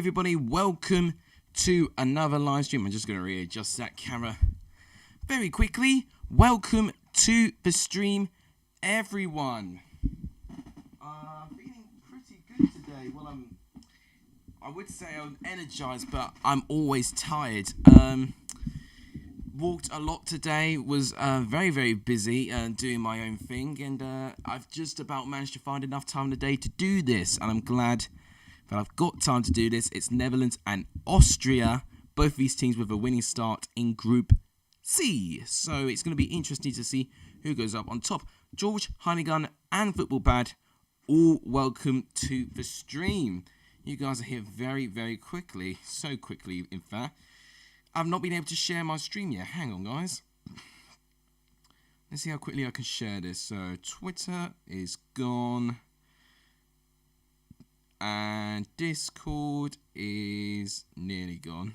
everybody, welcome to another live stream. I'm just going to readjust that camera very quickly. Welcome to the stream, everyone. Feeling pretty good today. Well, I would say I'm energized, but I'm always tired. Walked a lot today, was very, very busy doing my own thing, and I've just about managed to find enough time in the day to do this, and I'm glad that I've got time to do this. It's Netherlands and Austria, both these teams with a winning start in Group C, so it's going to be interesting to see who goes up on top. George, Heinigan, and Football Bad, all welcome to the stream. You guys are here very, very quickly, so quickly, in fact. I've not been able to share my stream yet. Hang on, guys. Let's see how quickly I can share this. So, Twitter is gone. And Discord is nearly gone.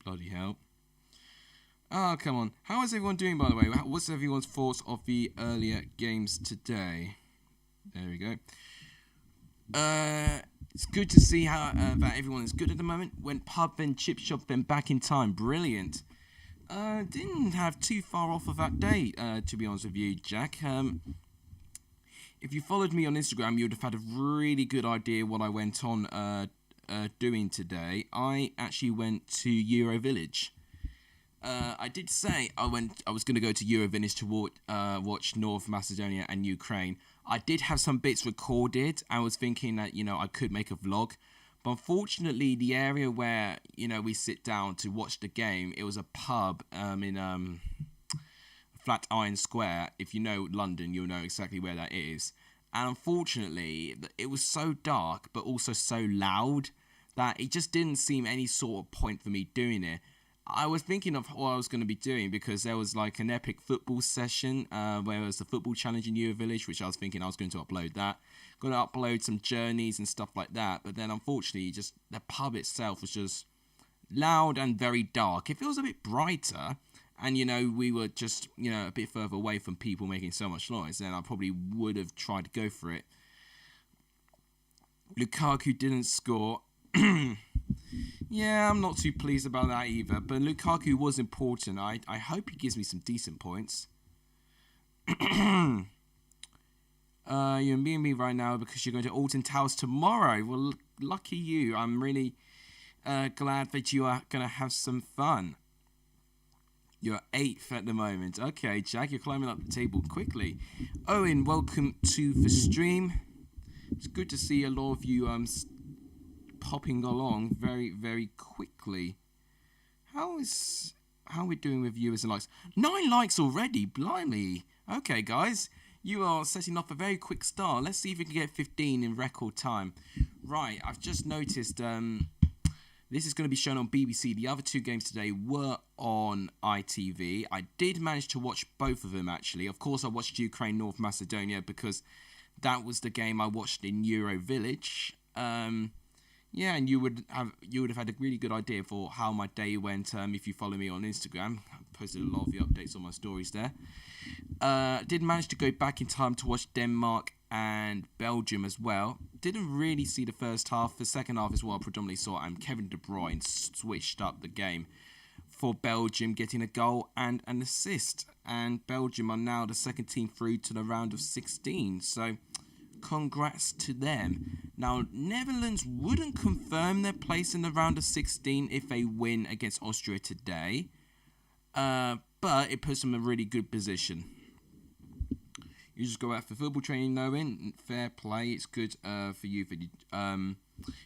Bloody hell. Oh, come on. How is everyone doing, by the way? What's everyone's thoughts of the earlier games today? There we go. It's good to see how that everyone is good at the moment. Went pub, then chip shop, then back in time. Brilliant. Didn't have too far off of that day, to be honest with you, Jack. If you followed me on Instagram, you would have had a really good idea what I went on doing today. I actually went to Euro Village. I did say I was going to go to Euro Village to watch North Macedonia and Ukraine. I did have some bits recorded. I was thinking that, I could make a vlog. But unfortunately, the area where, we sit down to watch the game, it was a pub in Flatiron Square. If you know London, you'll know exactly where that is. And unfortunately, it was so dark, but also so loud, that it just didn't seem any sort of point for me doing it. I was thinking of what I was going to be doing because there was like an epic football session where it was the football challenge in Euro Village, which I was thinking I was going to upload that. Going to upload some journeys and stuff like that. But then unfortunately, just the pub itself was just loud and very dark. If it was a bit brighter and, we were just, a bit further away from people making so much noise, then I probably would have tried to go for it. Lukaku didn't score. Yeah, I'm not too pleased about that either. But Lukaku was important. I hope he gives me some decent points. You're being me right now because you're going to Alton Towers tomorrow. Well, lucky you. I'm really glad that you are going to have some fun. You're 8th at the moment. Okay, Jack, you're climbing up the table quickly. Owen, welcome to the stream. It's good to see a lot of you popping along very, very quickly. How are we doing with viewers and likes? 9 likes already, blimey. Okay, guys, you are setting off a very quick start. Let's see if we can get 15 in record time. Right, I've just noticed this is going to be shown on BBC. The other 2 games today were on ITV. I did manage to watch both of them, actually. Of course, I watched Ukraine, North Macedonia, because that was the game I watched in Euro Village. Yeah, and you would have had a really good idea for how my day went if you follow me on Instagram. I posted a lot of the updates on my stories there. Did manage to go back in time to watch Denmark and Belgium as well. Didn't really see the first half. The second half is what I predominantly saw. And Kevin De Bruyne switched up the game for Belgium, getting a goal and an assist. And Belgium are now the second team through to the round of 16. So congrats to them. Now, Netherlands wouldn't confirm their place in the round of 16 if they win against Austria today. But it puts them in a really good position. You just go out for football training, knowing fair play. It's good for you.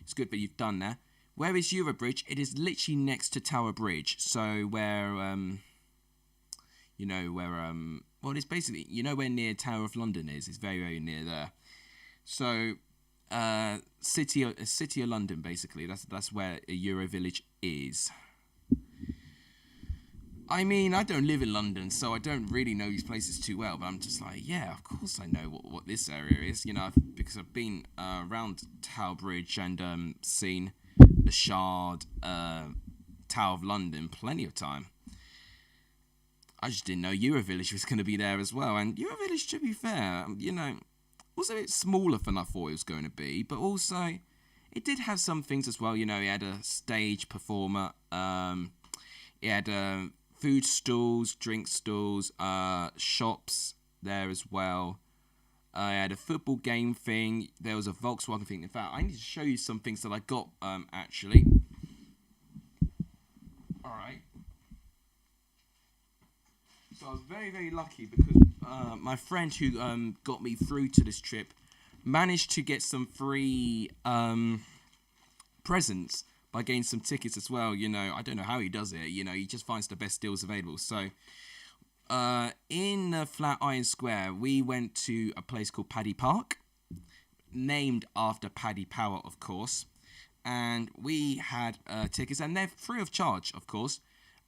It's good that you've done that. Where is Eurobridge? It is literally next to Tower Bridge. So where well, it's basically where near Tower of London is. It's very, very near there. So, City of London, basically. That's where Euro Village is. I mean, I don't live in London, so I don't really know these places too well. But I'm just like, yeah, of course I know what this area is. Because I've been around Tower Bridge and seen the Shard, Tower of London plenty of time. I just didn't know Euro Village was going to be there as well. And Euro Village, to be fair, was a bit smaller than I thought it was going to be. But also, it did have some things as well. You know, it had a stage performer. It had food stalls, drink stalls, shops there as well. I had a football game thing. There was a Volkswagen thing. In fact, I need to show you some things that I got, actually. Alright. So I was very, very lucky because my friend who got me through to this trip managed to get some free presents by getting some tickets as well. You know, I don't know how he does it. You know, he just finds the best deals available. So in Flatiron Square, we went to a place called Paddy Park, named after Paddy Power, of course. And we had tickets, and they're free of charge, of course.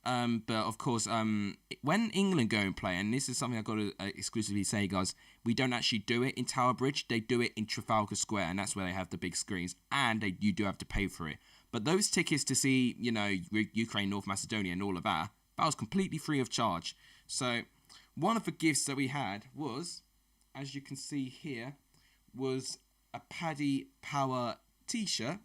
But of course, when England go and play, and this is something I've got to exclusively say, guys, we don't actually do it in Tower Bridge. They do it in Trafalgar Square, and that's where they have the big screens, and you do have to pay for it. But those tickets to see, you know, Ukraine, North Macedonia, and all of that was completely free of charge. So one of the gifts that we had was, as you can see here, was a Paddy Power t-shirt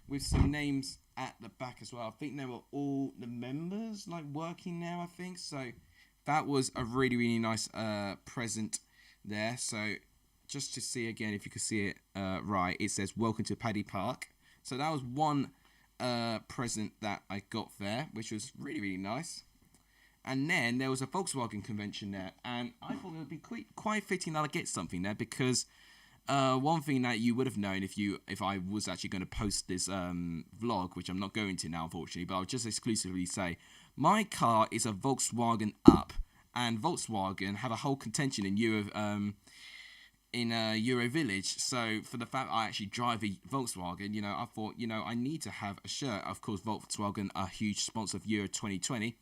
with some names at the back as well. I think they were all the members like working there, I think. So that was a really, really nice present there. So just to see again, if you could see it right, it says welcome to Paddy Park. So that was one present that I got there, which was really, really nice. And then there was a Volkswagen convention there, and I thought it would be quite fitting that I get something there, because one thing that you would have known if I was actually going to post this vlog, which I'm not going to now, unfortunately, but I'll just exclusively say my car is a Volkswagen Up, and Volkswagen have a whole contention in Euro Village. So for the fact I actually drive a Volkswagen, you know, I thought, you know, I need to have a shirt. Of course, Volkswagen are a huge sponsor of Euro 2020,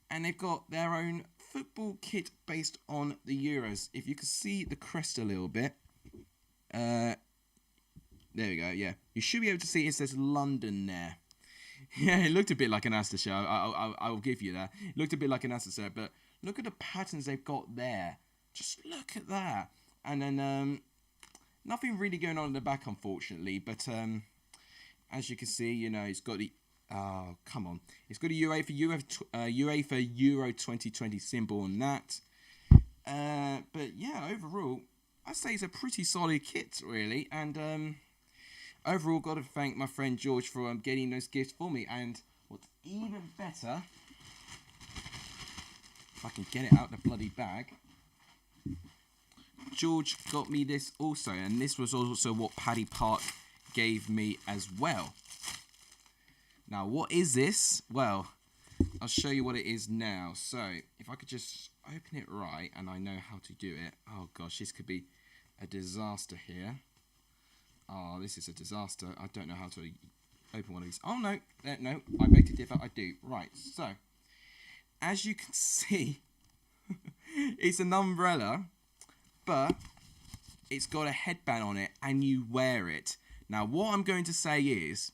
and they've got their own football kit based on the Euros. If you can see the crest a little bit. There we go, yeah. You should be able to see it says London there. Yeah, it looked a bit like an Astor shirt. I'll give you that. It looked a bit like an Astor shirt, but look at the patterns they've got there. Just look at that. And then, nothing really going on in the back, unfortunately. But, as you can see, you know, it's got the... Oh, come on. It's got a UEFA Euro 2020 symbol on that. But, yeah, overall... I say it's a pretty solid kit, really, and overall, got to thank my friend George for getting those gifts for me. And what's even better, if I can get it out the bloody bag, George got me this also, and this was also what Paddy Park gave me as well. Now, what is this? Well, I'll show you what it is now. So, if I could just open it right, and I know how to do it. Oh gosh, this could be a disaster here. Oh, this is a disaster. I don't know how to open one of these. Oh no, no, I beg to differ, I do. Right, so, as you can see, it's an umbrella, but it's got a headband on it, and you wear it. Now, what I'm going to say is,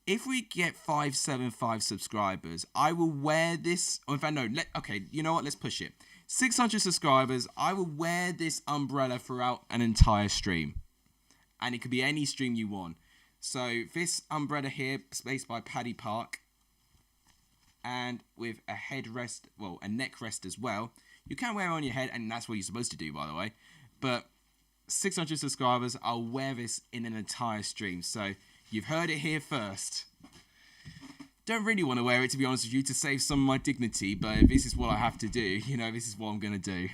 if we get 575 subscribers, I will wear this. Or in fact, no. Okay, you know what? Let's push it. 600 subscribers. I will wear this umbrella throughout an entire stream, and it could be any stream you want. So this umbrella here, spaced by Paddy Park, and with a headrest, well, a neck rest as well. You can wear it on your head, and that's what you're supposed to do, by the way. But 600 subscribers, I'll wear this in an entire stream. So you've heard it here first. Don't really want to wear it, to be honest with you, to save some of my dignity, but if this is what I have to do, you know, this is what I'm going to do.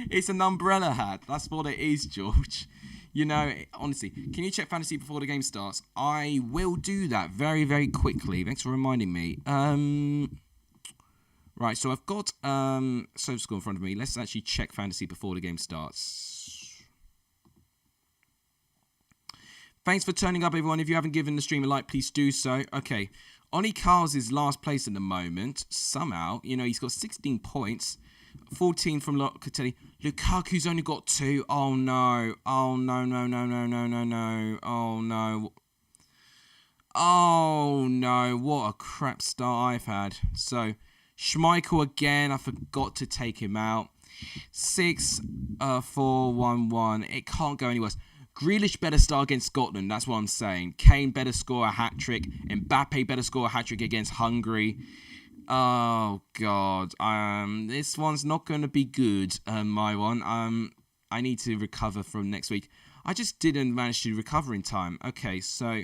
It's an umbrella hat. That's what it is, George. You know, honestly, can you check fantasy before the game starts? I will do that very, very quickly. Thanks for reminding me. Right, so I've got SofaScore in front of me. Let's actually check fantasy before the game starts. Thanks for turning up, everyone. If you haven't given the stream a like, please do so. Okay, Ollie Carls is last place at the moment. Somehow, you know, he's got 16 points. 14 from Locatelli. Lukaku's only got 2. Oh, no. Oh, no, no, no, no, no, no, no. Oh, no. Oh, no. What a crap start I've had. So, Schmeichel again. I forgot to take him out. 6, 4, 1, 1. It can't go any worse. Grealish better start against Scotland. That's what I'm saying. Kane better score a hat-trick. Mbappe better score a hat-trick against Hungary. Oh, God. This one's not going to be good, my one. I need to recover from next week. I just didn't manage to recover in time. Okay, so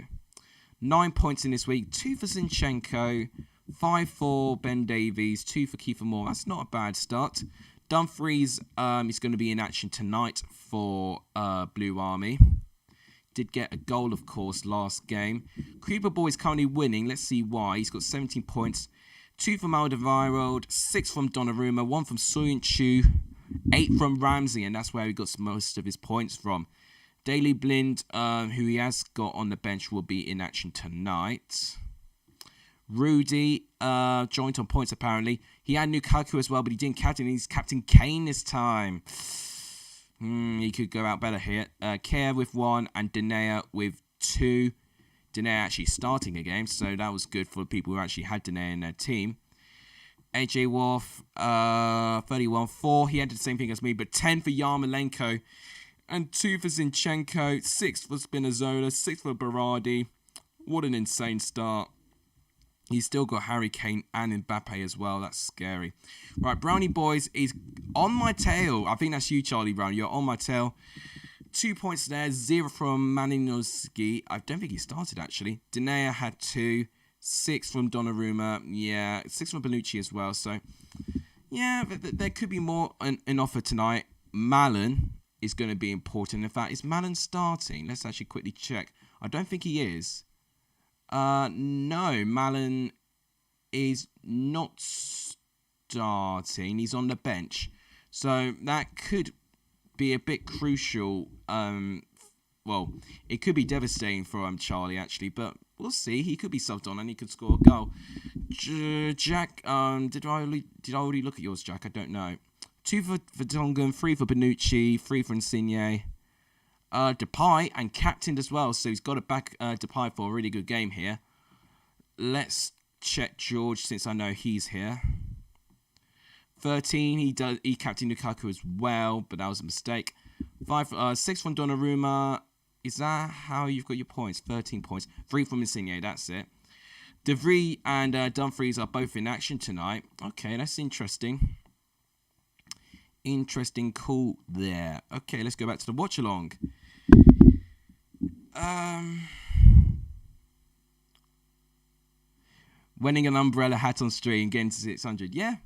9 points in this week. 2 for Zinchenko. 5 for Ben Davies. 2 for Kiefer Moore. That's not a bad start. Dumfries is going to be in action tonight for Blue Army. Did get a goal, of course, last game. Creeper Boy is currently winning. Let's see why. He's got 17 points. 2 from Alderweireld, 6 from Donnarumma, 1 from Soyuncu, 8 from Ramsey, and that's where he got most of his points from. Daley Blind, who he has got on the bench, will be in action tonight. Rudy joined on points, apparently. He had Lukaku as well, but he didn't captain. He's Captain Kane this time. He could go out better here. Kerr with 1 and Denea with 2. Denea actually starting a game, so that was good for people who actually had Denea in their team. AJ Wolf, 31-4. He had the same thing as me, but 10 for Yarmolenko and 2 for Zinchenko, 6 for Spinazzola, 6 for Berardi. What an insane start. He's still got Harry Kane and Mbappe as well. That's scary. Right, Brownie Boys is on my tail. I think that's you, Charlie Brown. You're on my tail. 2 points there. 0 from Malinowski. I don't think he started, actually. Denea had 2. 6 from Donnarumma. Yeah, 6 from Bonucci as well. So, yeah, there could be more in offer tonight. Malin is going to be important. In fact, is Malin starting? Let's actually quickly check. I don't think he is. No, Malin is not starting. He's on the bench. So that could be a bit crucial. Well, it could be devastating for Charlie, actually, but we'll see. He could be subbed on and he could score a goal. Jack, did I already look at yours, Jack? I don't know. 2 for Tongan, 3 for Bonucci, 3 for Insigne. Depay and captained as well, so he's got it back Depay for a really good game here. Let's check George since I know he's here. 13, he captained Lukaku as well, but that was a mistake. 6 from Donnarumma. Is that how you've got your points? 13 points. 3 from Insigne, that's it. De Vries and Dumfries are both in action tonight. Okay, that's interesting. Interesting call there. Okay, let's go back to the watch-along. Winning an umbrella hat on stream, getting to 600. Yeah,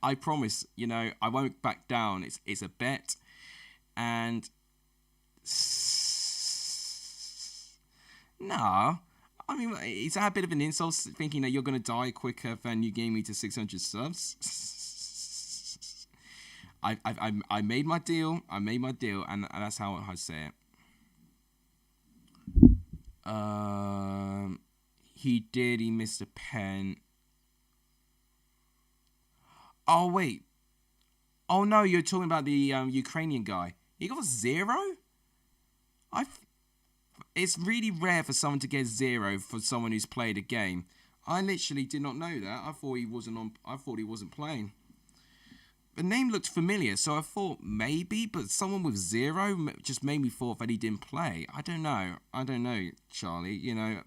I promise. You know, I won't back down. It's a bet. And... no. I mean, is that a bit of an insult, thinking that you're going to die quicker than you gain me to 600 subs? I made my deal. I made my deal, and that's how I say it. He did. He missed a pen. Oh wait. Oh no, you're talking about the Ukrainian guy. He got 0. It's really rare for someone to get 0 for someone who's played a game. I literally did not know that. I thought he wasn't on. I thought he wasn't playing. The name looked familiar, so I thought maybe, but someone with 0 just made me thought that he didn't play. I don't know, Charlie. You know,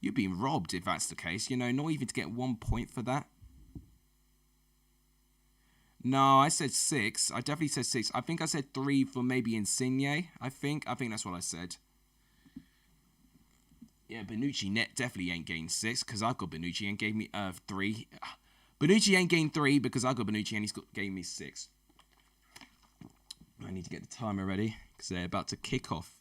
you're being robbed if that's the case. You know, not even to get 1 point for that. No, I said 6. I definitely said 6. I think I said 3 for maybe Insigne. I think that's what I said. Yeah, Bonucci definitely ain't gained 6 because I got Bonucci and gave me 3. Bonucci ain't gained 3 because I got Bonucci and gave me 6. I need to get the timer ready because they're about to kick off.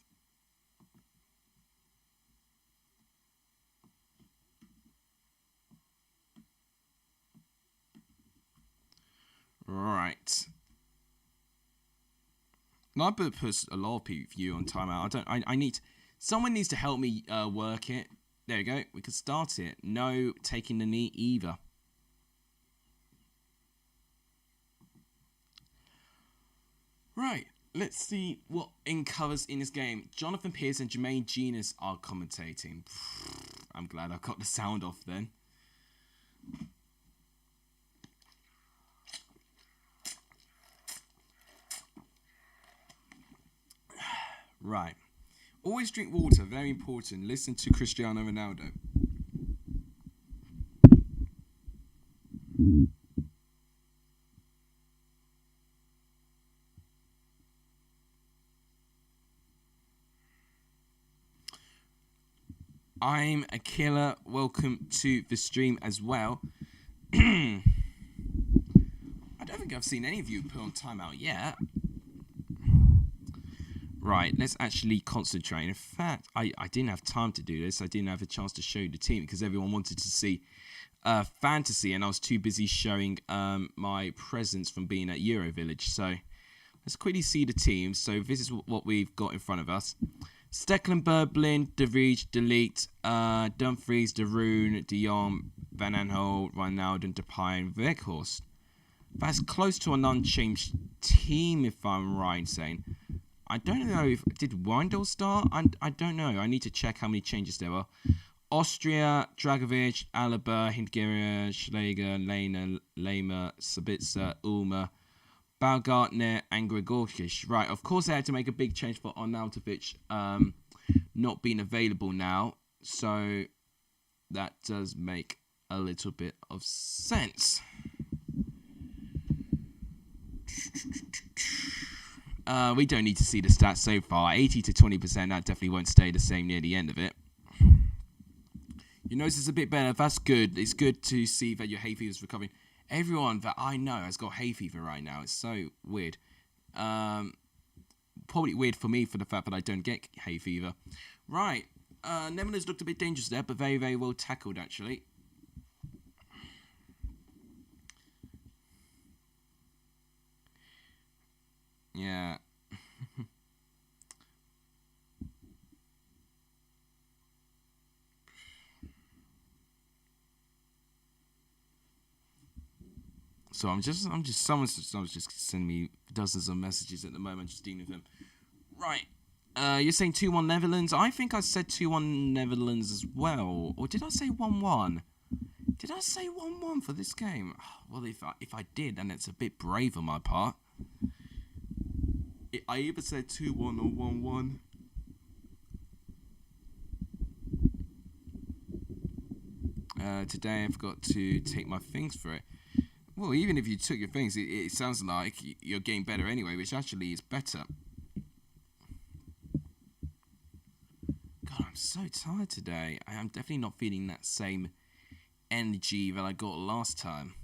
Right. Now I put a lot of you on timeout. I need... Someone needs to help me work it. There we go. We can start it. No taking the knee either. Right. Let's see what covers in this game. Jonathan Pierce and Jermaine Genius are commentating. I'm glad I got the sound off then. Right. Always drink water, very important. Listen to Cristiano Ronaldo. I'm a killer. Welcome to the stream as well. I don't think I've seen any of you put on timeout yet. Right, let's actually concentrate. In fact, I didn't have time to do this. I didn't have a chance to show you the team because everyone wanted to see fantasy, and I was too busy showing my presence from being at Euro Village. So let's quickly see the team. So this is what we've got in front of us. Stecklen, Berblin, De Vrij, De Ligt, Dumfries, De Roon, De Jong, Van Aanholt, Wijnaldum, Depay, and Weghorst. That's close to an unchanged team, if I'm right in saying. I don't know if... Did Wijndal start? I don't know. I need to check how many changes there were. Austria, Dragovic, Alaba, Hindgera, Schläger, Lehner, Lehmer, Sabitzer, Ulmer, Baumgartner, and Gregorkic. Right, of course I had to make a big change for Arnautovic not being available now. So that does make a little bit of sense. We don't need to see the stats so far. 80 to 20%, that definitely won't stay the same near the end of it. Your nose is a bit better. That's good. It's good to see that your hay fever is recovering. Everyone that I know has got hay fever right now. It's so weird. Probably weird for me for the fact that I don't get hay fever. Right. Netherlands looked a bit dangerous there, but very, very well tackled, actually. Yeah. So someone's just sending me dozens of messages at the moment, just dealing with them. Right. You're saying 2-1 Netherlands. I think I said 2-1 Netherlands as well. Or did I say 1-1? Did I say 1-1 for this game? Well, if I did, then it's a bit brave on my part. I either said 2-1 or 1-1. Today I've got to take my things for it. Well, even if you took your things, it sounds like you're getting better anyway, which actually is better. God, I'm so tired today. I am definitely not feeling that same energy that I got last time.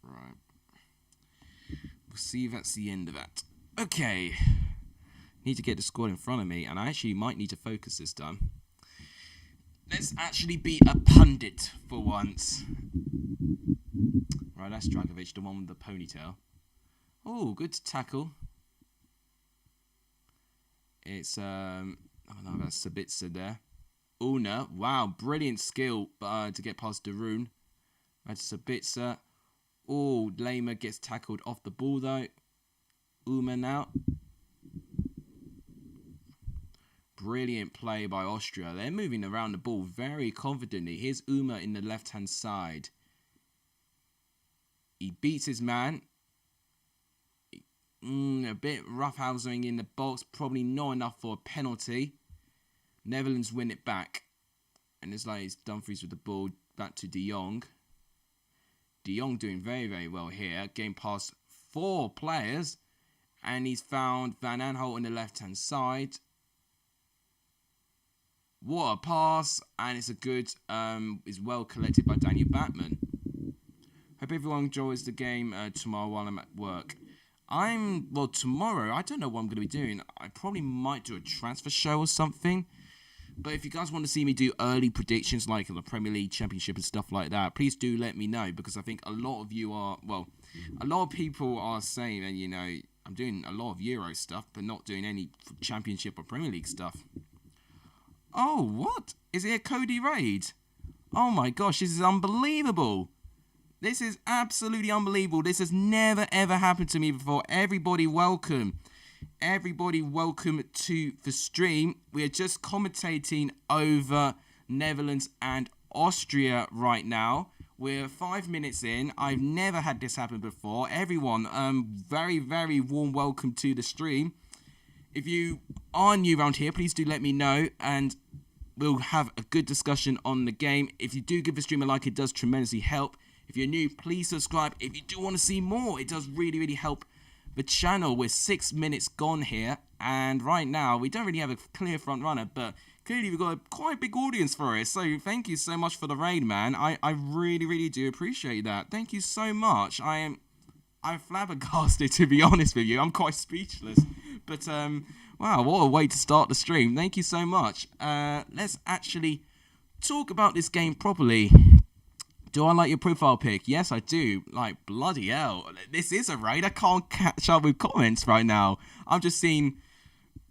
Right. We'll see if that's the end of that. Okay. Need to get the squad in front of me, and I actually might need to focus this time. Let's actually be a pundit for once. Right, that's Dragovic, the one with the ponytail. Oh, good tackle. It's, I don't know, that's Sabitzer there. Una, wow, brilliant skill to get past De Roon. That's Sabitzer. Oh, Lehmer gets tackled off the ball though. Uma now. Brilliant play by Austria. They're moving around the ball very confidently. Here's Uma in the left-hand side. He beats his man. A bit roughhousing in the box. Probably not enough for a penalty. Netherlands win it back. And it's like it's Dumfries with the ball. Back to De Jong. De Jong doing very, very well here. Getting past 4 players. And he's found Van Aanholt on the left-hand side. What a pass. And it's a good, is well collected by Daniel Batman. Hope everyone enjoys the game tomorrow while I'm at work. Well, tomorrow, I don't know what I'm going to be doing. I probably might do a transfer show or something. But if you guys want to see me do early predictions like the Premier League, Championship and stuff like that, please do let me know. Because I think a lot of you are, well, a lot of people are saying that, you know, I'm doing a lot of Euro stuff, but not doing any Championship or Premier League stuff. Oh, what? Is it a Cody raid? Oh my gosh, this is unbelievable. This is absolutely unbelievable. This has never ever happened to me before. Everybody welcome. Everybody welcome to the stream. We are just commentating over Netherlands and Austria right now. We're 5 minutes in. I've never had this happen before. Everyone, very, very warm welcome to the stream. If you are new around here, please do let me know, and we'll have a good discussion on the game. If you do give the stream a like, it does tremendously help. If you're new, please subscribe. If you do want to see more, it does really, really help the channel. We're 6 minutes gone here, and right now we don't really have a clear front runner, but clearly we've got quite a big audience for it. So thank you so much for the raid, man. I really, really do appreciate that. Thank you so much. I'm flabbergasted, to be honest with you. I'm quite speechless. But wow, what a way to start the stream. Thank you so much. Let's actually talk about this game properly. Do I like your profile pic? Yes, I do. Like, bloody hell. This is a raid. I can't catch up with comments right now. I'm just seeing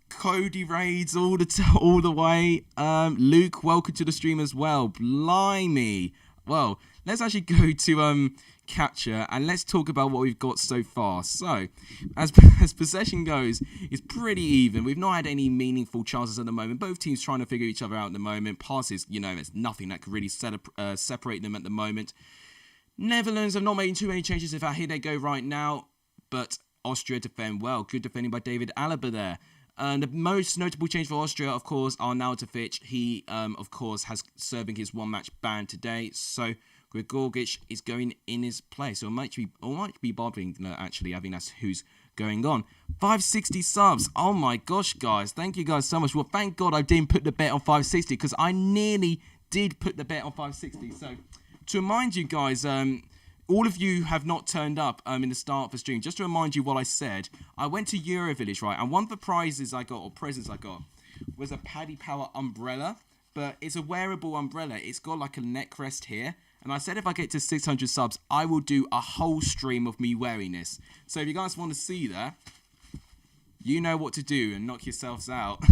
Cody raids all the way. Luke, welcome to the stream as well. Blimey. Well, let's actually go to capture and let's talk about what we've got so far. So, as possession goes, it's pretty even. We've not had any meaningful chances at the moment. Both teams trying to figure each other out at the moment. Passes, there's nothing that could really separate them at the moment. Netherlands have not made too many changes. In fact, here they go right now. But Austria defend well. Good defending by David Alaba there. The most notable change for Austria, of course, are now to Fitch. He, of course, has serving his one-match ban today. So Gregorgic is going in his place. Or it might be Bobbing, actually. I think that's who's going on. 560 subs. Oh my gosh, guys. Thank you guys so much. Well, thank God I didn't put the bet on 560 because I nearly did put the bet on 560. So, to remind you guys, all of you have not turned up in the start of the stream. Just to remind you what I said, I went to Euro Village, right? And one of the prizes I got, or presents I got, was a Paddy Power umbrella. But it's a wearable umbrella. It's got like a neck rest here. And I said if I get to 600 subs, I will do a whole stream of me wearing this. So if you guys want to see that, you know what to do and knock yourselves out.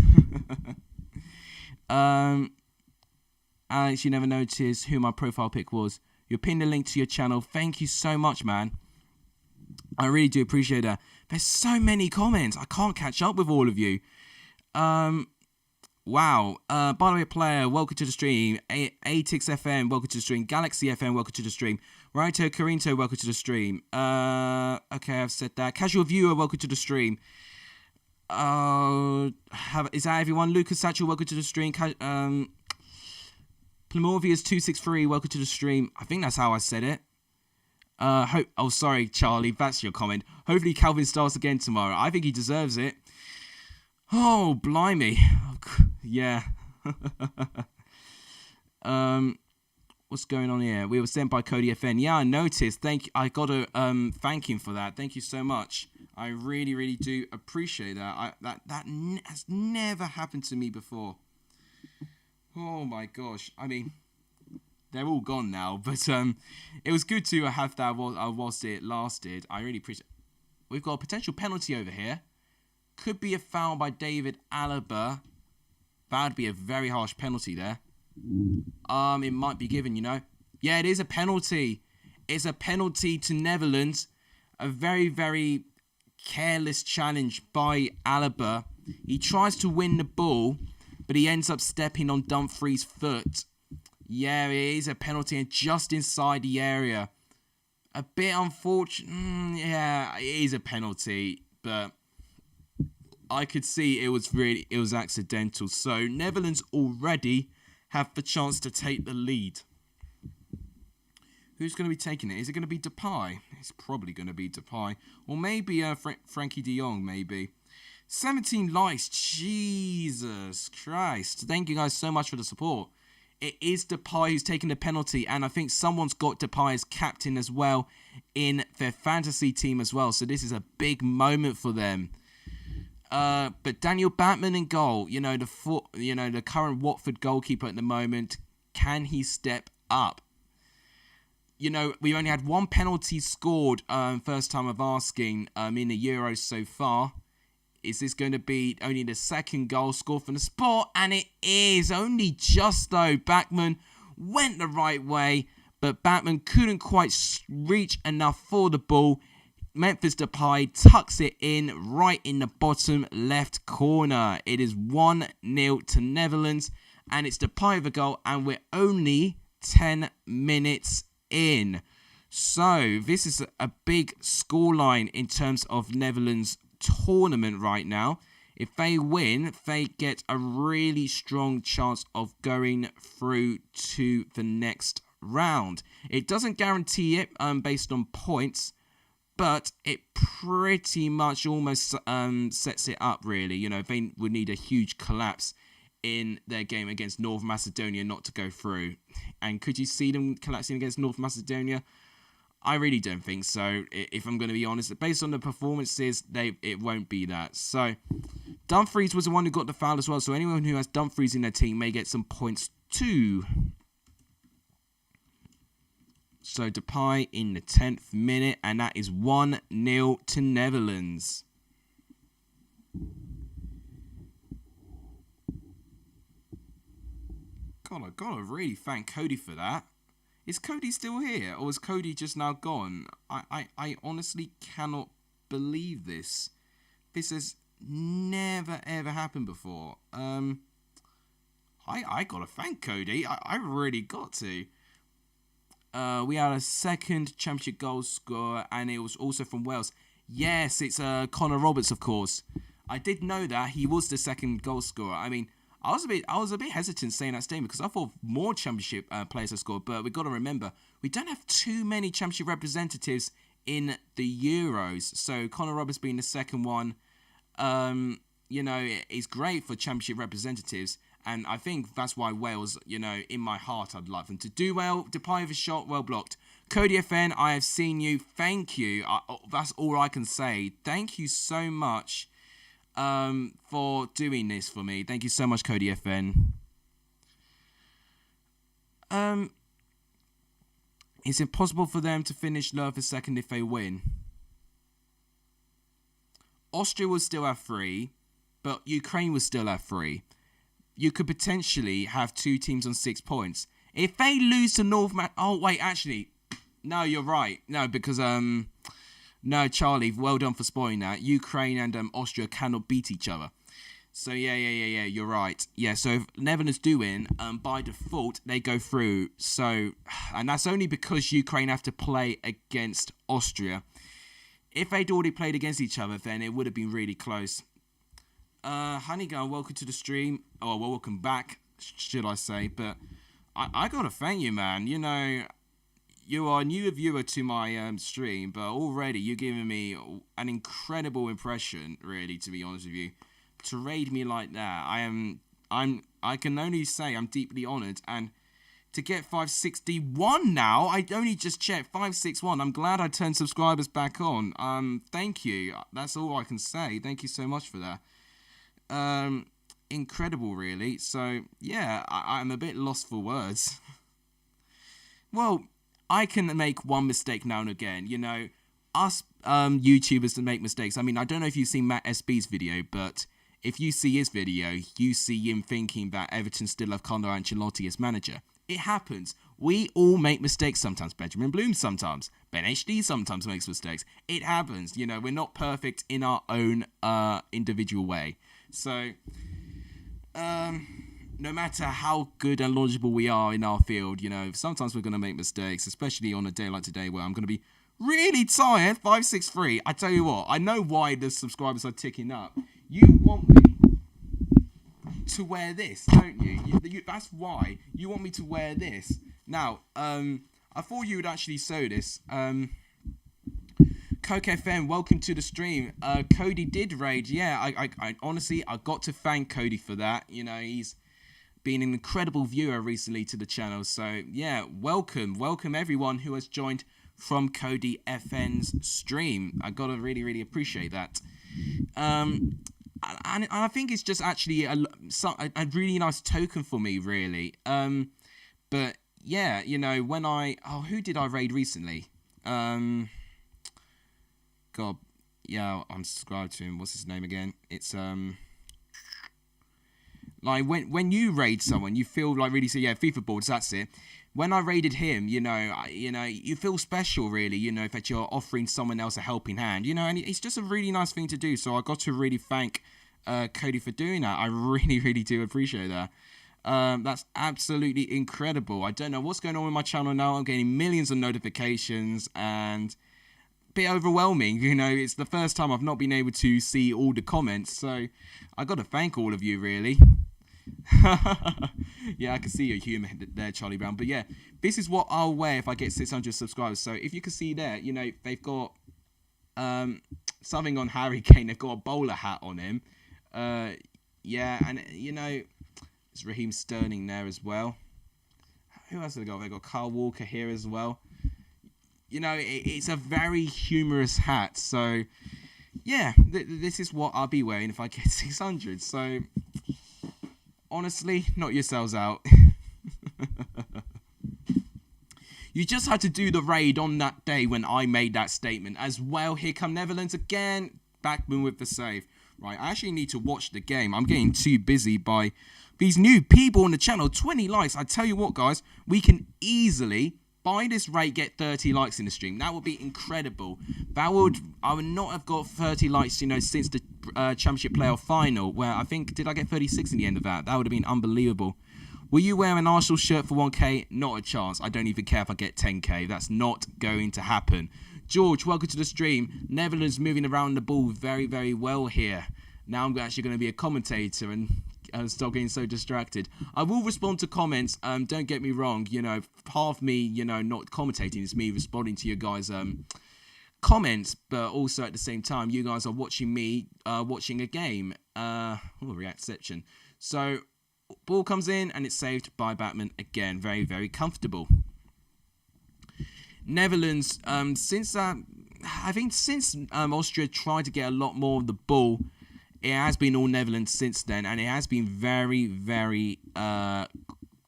Alex, you never noticed who my profile pic was. You pinned a link to your channel. Thank you so much, man. I really do appreciate that. There's so many comments. I can't catch up with all of you. Wow. By the way, player, welcome to the stream. Atix FM, welcome to the stream. Galaxy FM, welcome to the stream. Rito Corinto, welcome to the stream. Okay, I've said that. Casual viewer, welcome to the stream. Is that everyone? Lucas Satchel, welcome to the stream. Plumorvius263, welcome to the stream. I think that's how I said it. Oh, sorry, Charlie, that's your comment. Hopefully Calvin starts again tomorrow. I think he deserves it. Oh, blimey. Yeah. What's going on here? We were sent by Cody FN. Yeah, I noticed. I got to thank him for that. Thank you so much. I really, really do appreciate that. That has never happened to me before. Oh my gosh. I mean, they're all gone now, but it was good to have that whilst it lasted. I really appreciate it. We've got a potential penalty over here. Could be a foul by David Alaba. That would be a very harsh penalty there. It might be given, Yeah, it is a penalty. It's a penalty to Netherlands. A very, very careless challenge by Alaba. He tries to win the ball, but he ends up stepping on Dumfries' foot. Yeah, it is a penalty and just inside the area. A bit unfortunate. Yeah, it is a penalty, but I could see it was accidental. So Netherlands already have the chance to take the lead. Who's going to be taking it? Is it going to be Depay? It's probably going to be Depay. Or maybe Frankie de Jong, maybe. 17 likes. Jesus Christ. Thank you guys so much for the support. It is Depay who's taking the penalty. And I think someone's got Depay as captain as well in their fantasy team as well. So this is a big moment for them. But Daniel Batman in goal. The current Watford goalkeeper at the moment. Can he step up? We only had one penalty scored first time of asking in the Euros so far. Is this going to be only the second goal scored from the spot? And it is. Only just though. Backman went the right way. but Batman couldn't quite reach enough for the ball. Memphis Depay tucks it in right in the bottom left corner. It is 1-0 to Netherlands, and it's Depay with a goal, and we're only 10 minutes in. So this is a big scoreline in terms of Netherlands tournament right now. If they win, they get a really strong chance of going through to the next round. It doesn't guarantee it based on points, but it pretty much almost sets it up, really. You know, they would need a huge collapse in their game against North Macedonia not to go through. And could you see them collapsing against North Macedonia? I really don't think so, if I'm going to be honest. Based on the performances, it won't be that. So, Dumfries was the one who got the foul as well. So, anyone who has Dumfries in their team may get some points too. So, Depay in the 10th minute. And that is 1-0 to Netherlands. God, I gotta really thank Cody for that. Is Cody still here, or is Cody just now gone? I honestly cannot believe this. This has never, ever happened before. I gotta thank Cody. I really got to. We had a second championship goal scorer, and it was also from Wales. Yes, it's Connor Roberts, of course. I did know that he was the second goal scorer. I mean, I was a bit hesitant saying that statement because I thought more championship players have scored, but we've got to remember we don't have too many championship representatives in the Euros. So Connor Roberts being the second one, you know, is great for championship representatives, and I think that's why Wales, you know, in my heart, I'd like them to do well. Depay with a shot, well blocked. Cody FN, I have seen you. Thank you. That's all I can say. Thank you so much. For doing this for me. Thank you so much, Cody FN. It's impossible for them to finish lower for second if they win. Austria will still have 3, but Ukraine will still have 3. You could potentially have 2 teams on 6 points. If they lose to North oh, wait, actually, no, you're right. No, because, no, Charlie, well done for spoiling that. Ukraine and Austria cannot beat each other. So, yeah, you're right. Yeah, so if Netherlands do win, by default, they go through. So, and that's only because Ukraine have to play against Austria. If they'd already played against each other, then it would have been really close. Honeygun, welcome to the stream. Oh, well, welcome back, should I say. But I got to thank you, man. You know, you are a new viewer to my stream, but already you're giving me an incredible impression, really, to be honest with you. To raid me like that, I can only say I'm deeply honoured, and to get 561 now, I only just checked 561. I'm glad I turned subscribers back on. Thank you. That's all I can say. Thank you so much for that. Incredible, really. So yeah, I'm a bit lost for words. Well, I can make one mistake now and again. You know, us YouTubers to make mistakes. I mean, I don't know if you've seen Matt SB's video, but if you see his video, you see him thinking that Everton still have Carlo Ancelotti as manager. It happens. We all make mistakes sometimes. Benjamin Bloom sometimes. BENHD sometimes makes mistakes. It happens. You know, we're not perfect in our own individual way. So, no matter how good and knowledgeable we are in our field, you know, sometimes we're going to make mistakes, especially on a day like today where I'm going to be really tired. 563. I tell you what, I know why the subscribers are ticking up. You want me to wear this, don't you? That's why. You want me to wear this. Now, I thought you would actually sew this. Coke FM, welcome to the stream. Cody did raid. Yeah, I honestly, I got to thank Cody for that. You know, he's been an incredible viewer recently to the channel. So, yeah, welcome everyone who has joined from Cody FN's stream. I gotta really appreciate that. And I think it's just actually a really nice token for me, really. But yeah, you know, when who did I raid recently? God, yeah, I'm subscribed to him. What's his name again? It's like when you raid someone, you feel like really say, yeah, FIFA boards. That's it. when I raided him, you feel special, really, that you're offering someone else a helping hand, and it's just a really nice thing to do. So I got to really thank Cody for doing that. I really, really do appreciate that. That's absolutely incredible. I don't know what's going on with my channel now. I'm getting millions of notifications and a bit overwhelming. It's the first time I've not been able to see all the comments. So I got to thank all of you, really. Yeah, I can see your humour there, Charlie Brown. But yeah, this is what I'll wear if I get 600 subscribers. So if you can see there, they've got something on Harry Kane. They've got a bowler hat on him. Yeah, and it's Raheem Sterling there as well. Who else have they got? They've got Kyle Walker here as well. It's a very humorous hat. So yeah, this is what I'll be wearing if I get 600. So honestly, knock yourselves out. You just had to do the raid on that day when I made that statement as well. Here come Netherlands again. Backman with the save. Right, I actually need to watch the game. I'm getting too busy by these new people on the channel. 20 likes. I tell you what, guys, we can easily, by this rate, get 30 likes in the stream. That would be incredible. I would not have got 30 likes, since the Championship playoff final, where I think, did I get 36 in the end of that? That would have been unbelievable. Will you wear an Arsenal shirt for 1k? Not a chance. I don't even care if I get 10k. That's not going to happen. George, welcome to the stream. Netherlands moving around the ball very, very well here. Now I'm actually going to be a commentator and stop getting so distracted. I will respond to comments. Don't get me wrong. Half me, not commentating is me responding to you guys' comments, but also at the same time, you guys are watching me watching a game. Reaction. So ball comes in and it's saved by Batman again. Very, very comfortable. Netherlands, since Austria tried to get a lot more of the ball, it has been all Netherlands since then, and it has been very, very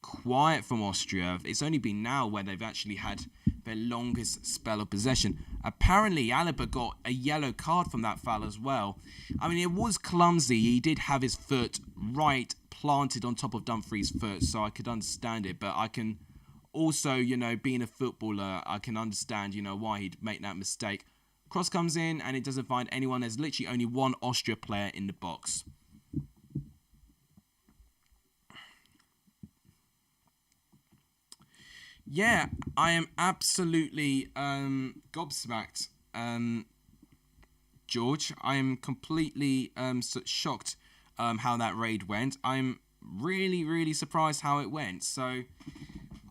quiet from Austria. It's only been now where they've actually had their longest spell of possession. Apparently, Alaba got a yellow card from that foul as well. I mean, it was clumsy. He did have his foot right planted on top of Dumfries' foot, so I could understand it, but I can also, being a footballer, I can understand, why he'd make that mistake. Cross comes in and it doesn't find anyone. There's literally only one Austria player in the box. Yeah, I am absolutely gobsmacked, George. I am completely shocked how that raid went. I'm really, really surprised how it went. So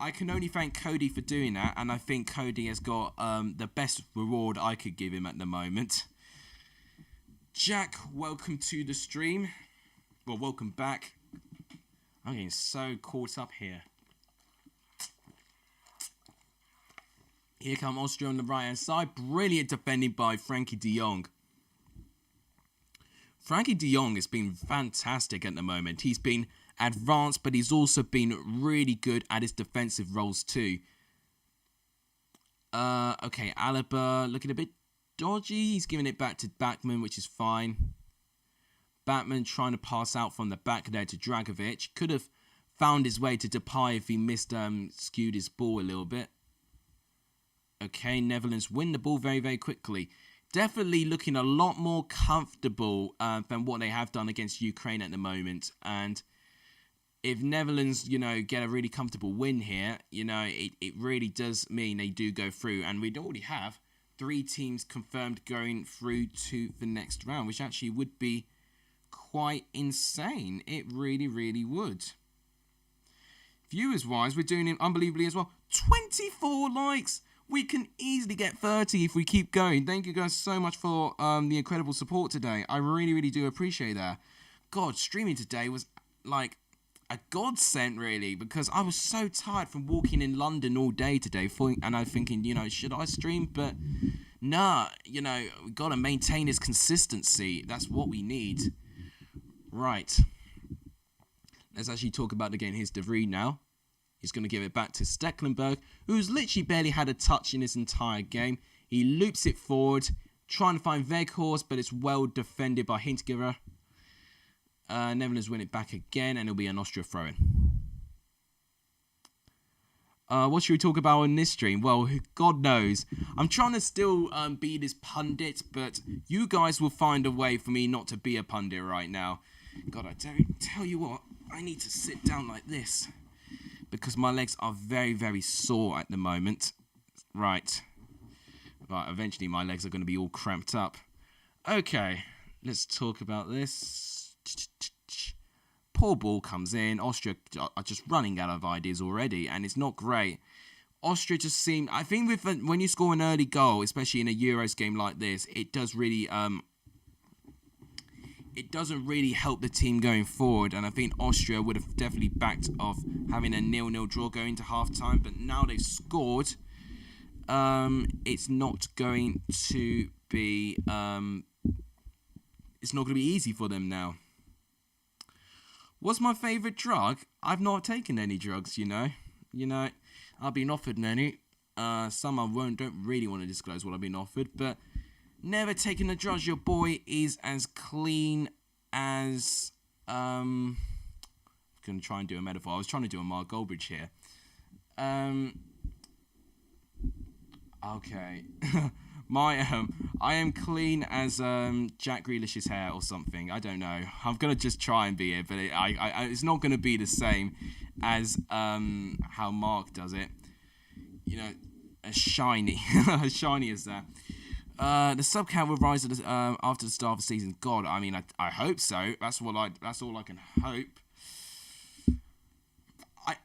I can only thank Cody for doing that, and I think Cody has got the best reward I could give him at the moment. Jack, welcome to the stream. Well, welcome back. I'm getting so caught up here. Here come Austria on the right-hand side. Brilliant defending by Frankie de Jong. Frankie de Jong has been fantastic at the moment. He's been advanced, but he's also been really good at his defensive roles too. Okay, Alaba looking a bit dodgy. He's giving it back to Backman, which is fine. Batman trying to pass out from the back there to Dragovic. Could have found his way to Depay if he skewed his ball a little bit. Okay, Netherlands win the ball very, very quickly. Definitely looking a lot more comfortable than what they have done against Ukraine at the moment. And if Netherlands, get a really comfortable win here, it really does mean they do go through. And we'd already have 3 teams confirmed going through to the next round, which actually would be quite insane. It really, really would. Viewers-wise, we're doing it unbelievably as well. 24 likes! We can easily get 30 if we keep going. Thank you guys so much for the incredible support today. I really, really do appreciate that. God, streaming today was like a godsend, really, because I was so tired from walking in London all day today, and I was thinking, should I stream? But nah, we got to maintain this consistency. That's what we need. Right. Let's actually talk about the game. Here's De Vrij now. He's going to give it back to Stecklenburg, who's literally barely had a touch in his entire game. He loops it forward, trying to find Weghorst, but it's well defended by Hintgerer. Netherlands win it back again, and it'll be an Austria throw-in. What should we talk about on this stream? Well, God knows. I'm trying to still be this pundit, but you guys will find a way for me not to be a pundit right now. God, I tell you what, I need to sit down like this because my legs are very, very sore at the moment. Right, eventually my legs are going to be all cramped up. Okay, let's talk about this. Poor ball comes in. Austria are just running out of ideas already, and it's not great. Austria just seem. I think when you score an early goal, especially in a Euros game like this, it does really it doesn't really help the team going forward. And I think Austria would have definitely backed off having a 0-0 draw going to half time. But now they've scored, it's not going to be easy for them now. What's my favourite drug? I've not taken any drugs, you know. I've been offered many. Some I don't really want to disclose what I've been offered, but never taken the drugs. Your boy is as clean as I'm gonna try and do a metaphor. I was trying to do a Mark Goldbridge here. Okay. I am clean as Jack Grealish's hair or something. I don't know. I'm gonna just try and be it, but it's not gonna be the same as how Mark does it. You know, as shiny, as shiny as that. The sub count will rise after the start of the season. God, I mean, I hope so. That's all I can hope.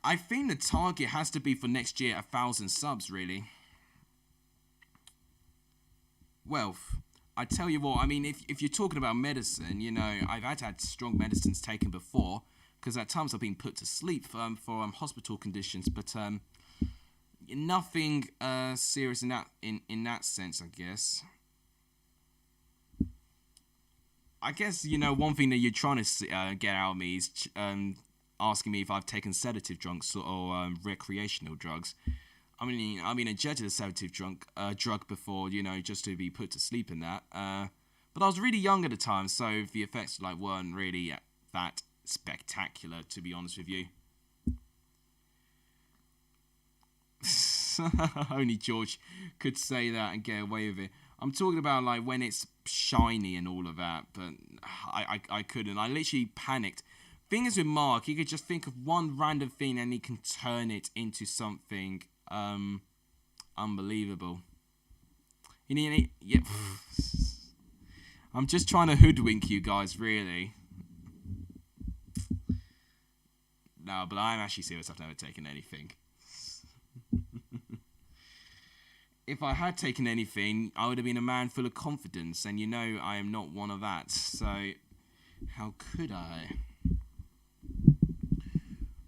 I think the target has to be for next year 1,000 subs, really. Well, I tell you what, I mean, if you're talking about medicine, you know, I've had strong medicines taken before, because at times I've been put to sleep for hospital conditions, but nothing serious in that sense, I guess. I guess, you know, one thing that you're trying to get out of me is asking me if I've taken sedative drugs or recreational drugs. I mean, injected a sedative drug before, you know, just to be put to sleep in that. But I was really young at the time, so the effects weren't really that spectacular, to be honest with you. Only George could say that and get away with it. I'm talking about when it's shiny and all of that, but I couldn't. I literally panicked. Thing is with Mark, he could just think of one random thing and he can turn it into something unbelievable. Yeah. I'm just trying to hoodwink you guys, really. No, but I'm actually serious. I've never taken anything. If I had taken anything, I would have been a man full of confidence, and you know I am not one of that. So, how could I?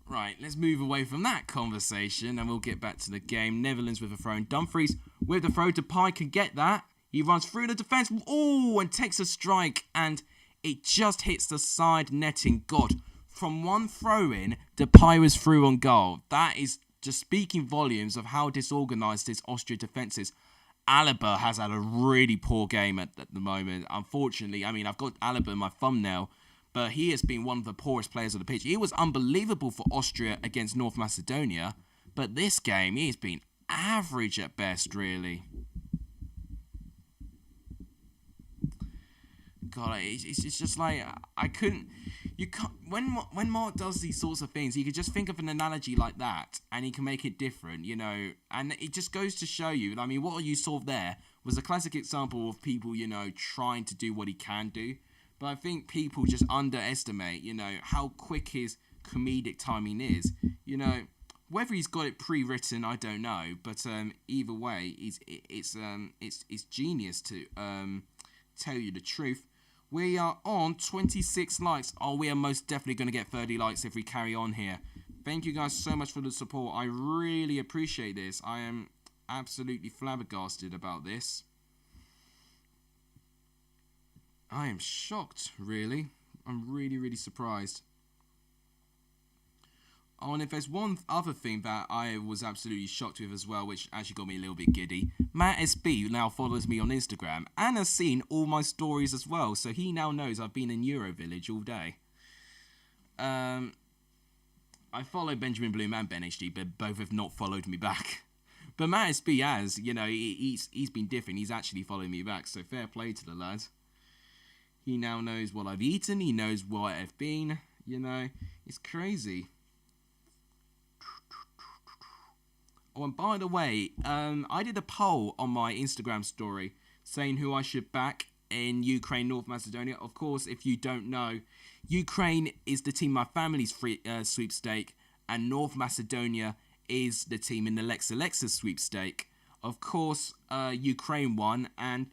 Right, let's move away from that conversation and we'll get back to the game. Netherlands with a throw. Dumfries with the throw. Depay can get that. He runs through the defence. Oh, and takes a strike. And it just hits the side netting. God, from one throw-in, Depay was through on goal. That is just speaking volumes of how disorganised this Austria defence is. Alaba has had a really poor game at the moment. Unfortunately, I mean, I've got Alaba in my thumbnail, but he has been one of the poorest players on the pitch. He was unbelievable for Austria against North Macedonia, but this game, he's been average at best, really. God, it's just I couldn't. You can't. When Mark does these sorts of things, he could just think of an analogy like that, and he can make it different, you know. And it just goes to show you. I mean, what you saw there was a classic example of people, you know, trying to do what he can do. But I think people just underestimate, you know, how quick his comedic timing is. You know, whether he's got it pre-written, I don't know. But either way, it's genius to tell you the truth. We are on 26 likes. Oh, we are most definitely going to get 30 likes if we carry on here. Thank you guys so much for the support. I really appreciate this. I am absolutely flabbergasted about this. I am shocked, really. I'm really, really surprised. Oh, and if there's one other thing that I was absolutely shocked with as well, which actually got me a little bit giddy, Matt SB now follows me on Instagram and has seen all my stories as well, so he now knows I've been in Eurovillage all day. I follow Benjamin Bloom and BENHD, but both have not followed me back. But Mattis B has, you know, he's been different. He's actually followed me back, so fair play to the lad. He now knows what I've eaten. He knows where I've been. You know, it's crazy. Oh, and by the way, I did a poll on my Instagram story saying who I should back in Ukraine, North Macedonia. Of course, if you don't know, Ukraine is the team my family's sweepstake, and North Macedonia is the team in the Lex Alexa sweepstake. Of course, Ukraine won, and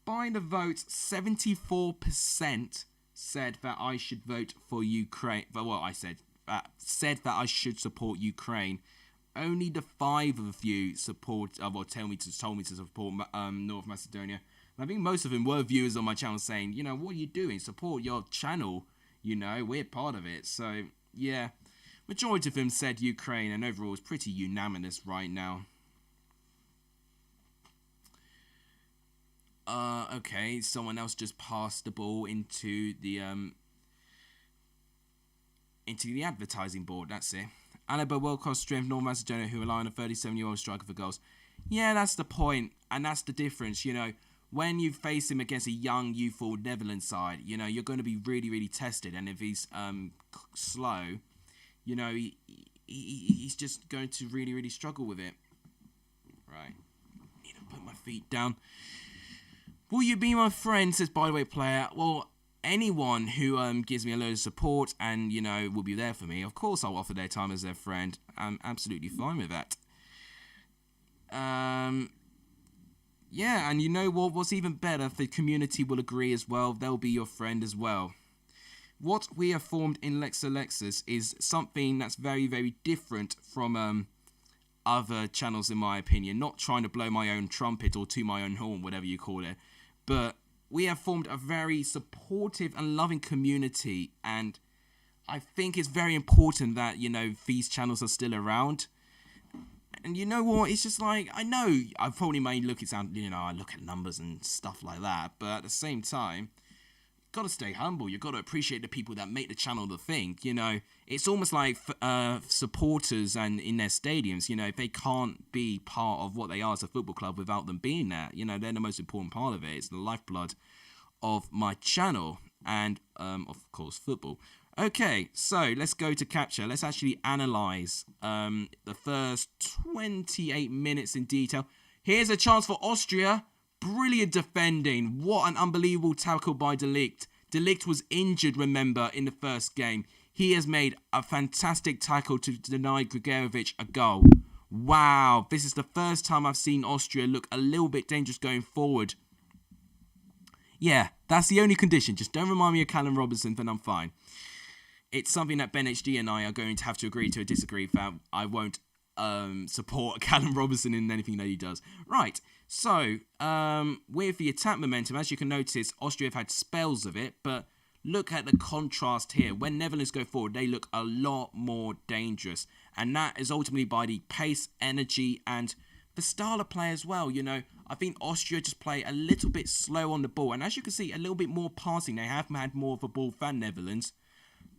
by the vote, 74% said that I should vote for Ukraine. Well, I said that I should support Ukraine. Only the 5 of you support, told me to support North Macedonia. And I think most of them were viewers on my channel saying, you know, what are you doing? Support your channel. You know, we're part of it. So, yeah. Majority of them said Ukraine, and overall it's pretty unanimous right now. Okay, someone else just passed the ball into the advertising board. That's it. Alaba world-class strength, North Macedonia, who rely on a 37-year-old striker for goals. Yeah, that's the point, and that's the difference. You know, when you face him against a young, youthful Netherlands side, you know, you're going to be really, really tested. And if he's slow, you know, he's just going to really, really struggle with it. Right. Need to put my feet down. Will you be my friend, says by the way player. Well, anyone who gives me a load of support and, you know, will be there for me, of course I'll offer their time as their friend. I'm absolutely fine with that. Yeah, and you know what? What's even better, the community will agree as well. They'll be your friend as well. What we have formed in Lex Alexis is something that's very, very different from other channels, in my opinion. Not trying to blow my own trumpet or to my own horn, whatever you call it. But we have formed a very supportive and loving community. And I think it's very important that, you know, these channels are still around. And you know what? It's just like, I know I probably may look at sound, you know, I look at numbers and stuff like that. But at the same time, you've got to stay humble. You've got to appreciate the people that make the channel the thing. You know, it's almost like supporters and in their stadiums, you know, they can't be part of what they are as a football club without them being there. You know, they're the most important part of it. It's the lifeblood of my channel and, of course, football. Okay, so let's go to capture. Let's actually analyze the first 28 minutes in detail. Here's a chance for Austria. Brilliant defending. What an unbelievable tackle by De Ligt. De Ligt was injured, remember, in the first game. He has made a fantastic tackle to deny Grigorovich a goal. Wow, this is the first time I've seen Austria look a little bit dangerous going forward. Yeah, that's the only condition. Just don't remind me of Callum Robinson, then I'm fine. It's something that BENHD and I are going to have to agree to disagree that I won't support Callum Robinson in anything that he does. Right, so with the attack momentum, as you can notice, Austria have had spells of it, but look at the contrast here. When Netherlands go forward, they look a lot more dangerous, and that is ultimately by the pace, energy, and the style of play as well. You know, I think Austria just play a little bit slow on the ball, and as you can see, a little bit more passing. They have had more of a ball than Netherlands.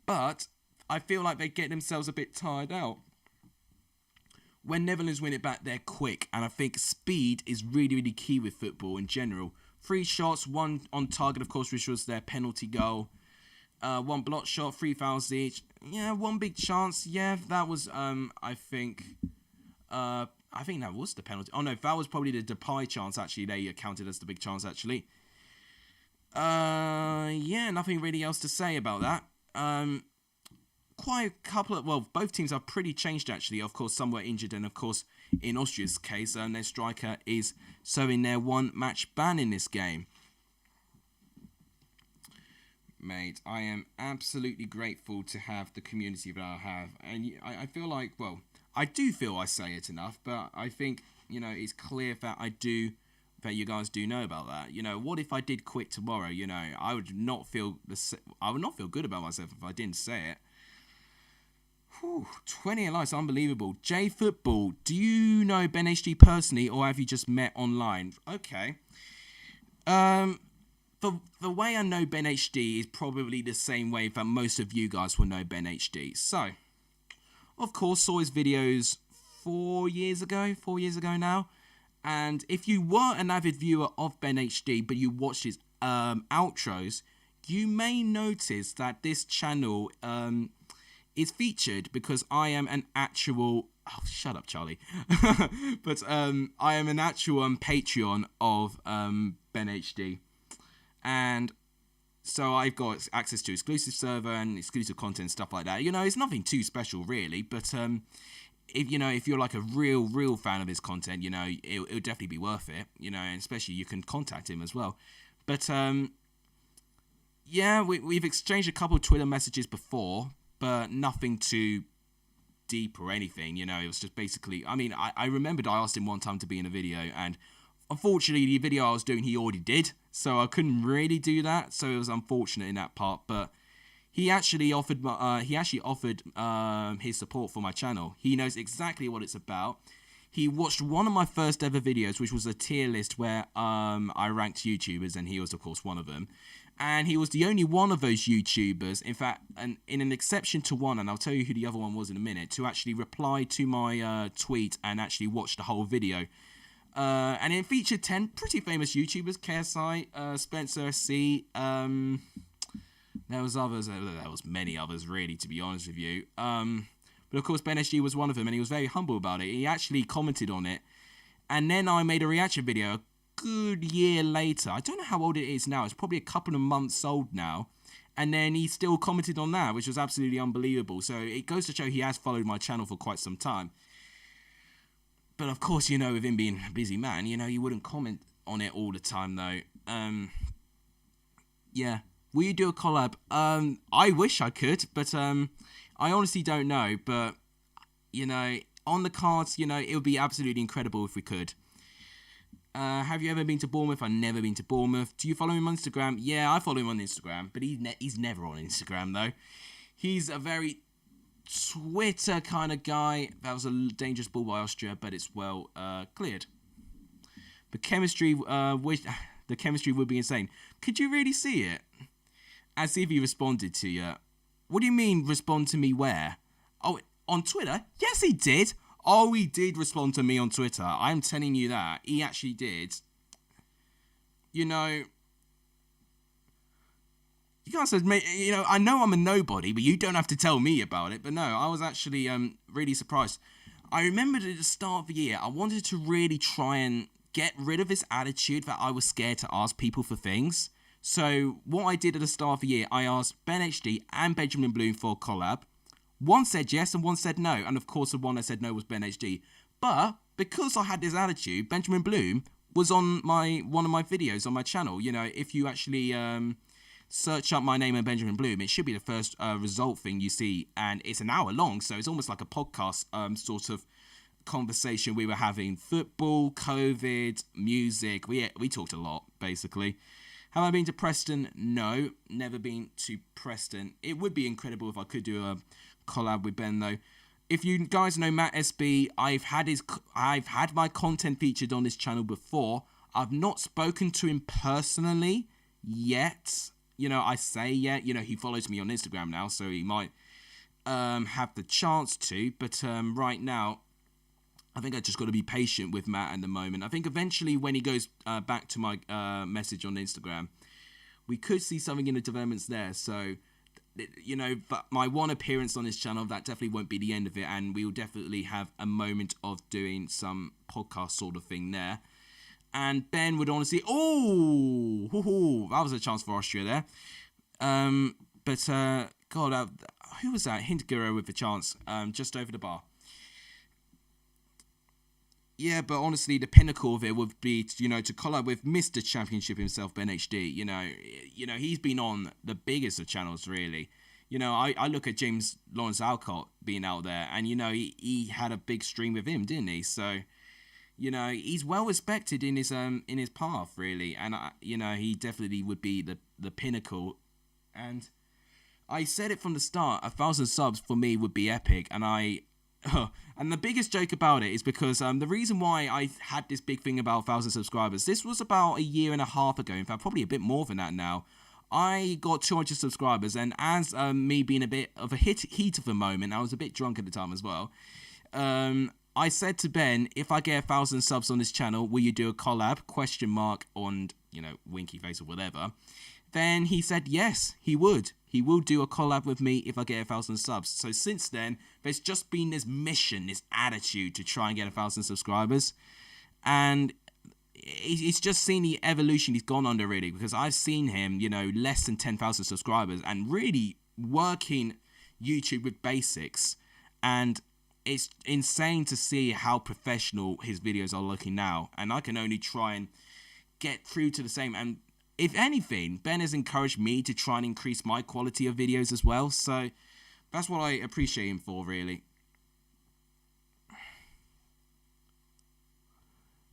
But I feel like they get themselves a bit tired out. When Netherlands win it back, they're quick. And I think speed is really, really key with football in general. 3 shots, 1 on target, of course, which was their penalty goal. 1 block shot, 3 fouls each. Yeah, 1 big chance. Yeah, that was, I think that was the penalty. Oh, no, that was probably the Depay chance, actually. They counted as the big chance, actually. Yeah, nothing really else to say about that. Quite a couple of, well, both teams are pretty changed actually. Of course, some were injured, and of course, in Austria's case, their striker is serving their 1-match ban in this game. Mate, I am absolutely grateful to have the community that I have, and I feel like, well, I do feel I say it enough, but I think, you know, it's clear that you guys do know about that. You know, what if I did quit tomorrow? You know, I would not feel good about myself if I didn't say it. Whew, 20 likes, unbelievable. J Football, do you know BENHD personally, or have you just met online? Okay. The way I know BENHD is probably the same way that most of you guys will know BENHD. So, of course, saw his videos 4 years ago now. And if you were an avid viewer of BENHD, but you watched his outros, you may notice that this channel is featured because I am an actual... Oh, shut up, Charlie. But I am an actual Patreon of BENHD. And so I've got access to exclusive server and exclusive content, stuff like that. You know, it's nothing too special, really. But if you're like a real fan of his content, you know, it would definitely be worth it. You know, and especially you can contact him as well. But yeah, we've exchanged a couple of Twitter messages before, but nothing too deep or anything. You know, it was just basically, I mean, I remembered I asked him one time to be in a video, and unfortunately the video I was doing he already did, so I couldn't really do that, so it was unfortunate in that part. But he actually offered his support for my channel. He knows exactly what it's about. He watched one of my first ever videos, which was a tier list where I ranked YouTubers, and he was of course one of them. And he was the only one of those YouTubers, in fact, and in an exception to one, and I'll tell you who the other one was in a minute, to actually reply to my tweet and actually watch the whole video. And it featured 10 pretty famous YouTubers: KSI, Spencer C. There was others. There was many others, really, to be honest with you. But of course, BENHD was one of them, and he was very humble about it. He actually commented on it, and then I made a reaction video. Good year later. I don't know how old it is now. It's probably a couple of months old now. And then he still commented on that, which was absolutely unbelievable. So it goes to show he has followed my channel for quite some time. But of course, you know, with him being a busy man, you know, he wouldn't comment on it all the time, though. Yeah. Will you do a collab? I wish I could, but I honestly don't know. But, you know, on the cards, you know, it would be absolutely incredible if we could. Have you ever been to Bournemouth? I've never been to Bournemouth. Do you follow him on Instagram? Yeah, I follow him on Instagram, but he's never on Instagram, though. He's a very Twitter kind of guy. That was a dangerous ball by Austria, but it's well cleared. The chemistry would be insane. Could you really see it? As if he responded to you. What do you mean, respond to me where? Oh, on Twitter? Yes, he did. Oh, he did respond to me on Twitter. I'm telling you that. He actually did. You know, you guys said, you know, I know I'm a nobody, but you don't have to tell me about it. But no, I was actually really surprised. I remembered at the start of the year, I wanted to really try and get rid of this attitude that I was scared to ask people for things. So what I did at the start of the year, I asked BENHD and Benjamin Bloom for a collab. One said yes and one said no, and of course the one that said no was BENHD. But because I had this attitude, Benjamin Bloom was on one of my videos on my channel. You know, if you actually search up my name and Benjamin Bloom, it should be the first result thing you see, and it's an hour long, so it's almost like a podcast sort of conversation we were having. Football, COVID, music. We talked a lot, basically. Have I been to Preston? No, never been to Preston. It would be incredible if I could do a collab with Ben, though. If you guys know Matt SB, I've had my content featured on this channel before. I've not spoken to him personally yet. You know, I say yet. You know, he follows me on Instagram now, so he might have the chance to. But right now, I think I just got to be patient with Matt at the moment. I think eventually when he goes back to my message on Instagram, we could see something in the developments there. So, you know, but my one appearance on this channel, that definitely won't be the end of it. And we'll definitely have a moment of doing some podcast sort of thing there. And Ben would honestly... Oh! That was a chance for Austria there. God, who was that? Hindgero with the chance just over the bar. Yeah, but honestly, the pinnacle of it would be, you know, to collab with Mr. Championship himself, BENHD. You know, he's been on the biggest of channels, really. You know, I look at James Lawrence Alcott being out there, and, you know, he had a big stream with him, didn't he? So, you know, he's well respected in his path, really. And, you know, he definitely would be the pinnacle. And I said it from the start, 1,000 subs for me would be epic, and and the biggest joke about it is because the reason why I had this big thing about 1,000 subscribers, this was about a year and a half ago, in fact, probably a bit more than that now. I got 200 subscribers, and as me being a bit of a heat of a moment, I was a bit drunk at the time as well. I said to Ben, if I get 1,000 subs on this channel, will you do a collab? Question mark on, winky face or whatever. Then he said yes, he would. He will do a collab with me if I get 1,000 subs. So since then, there's just been this mission, this attitude to try and get 1,000 subscribers. And it's just seen the evolution he's gone under, really, because I've seen him, less than 10,000 subscribers and really working YouTube with basics. And it's insane to see how professional his videos are looking now. And I can only try and get through to the same. And if anything, Ben has encouraged me to try and increase my quality of videos as well. So that's what I appreciate him for, really.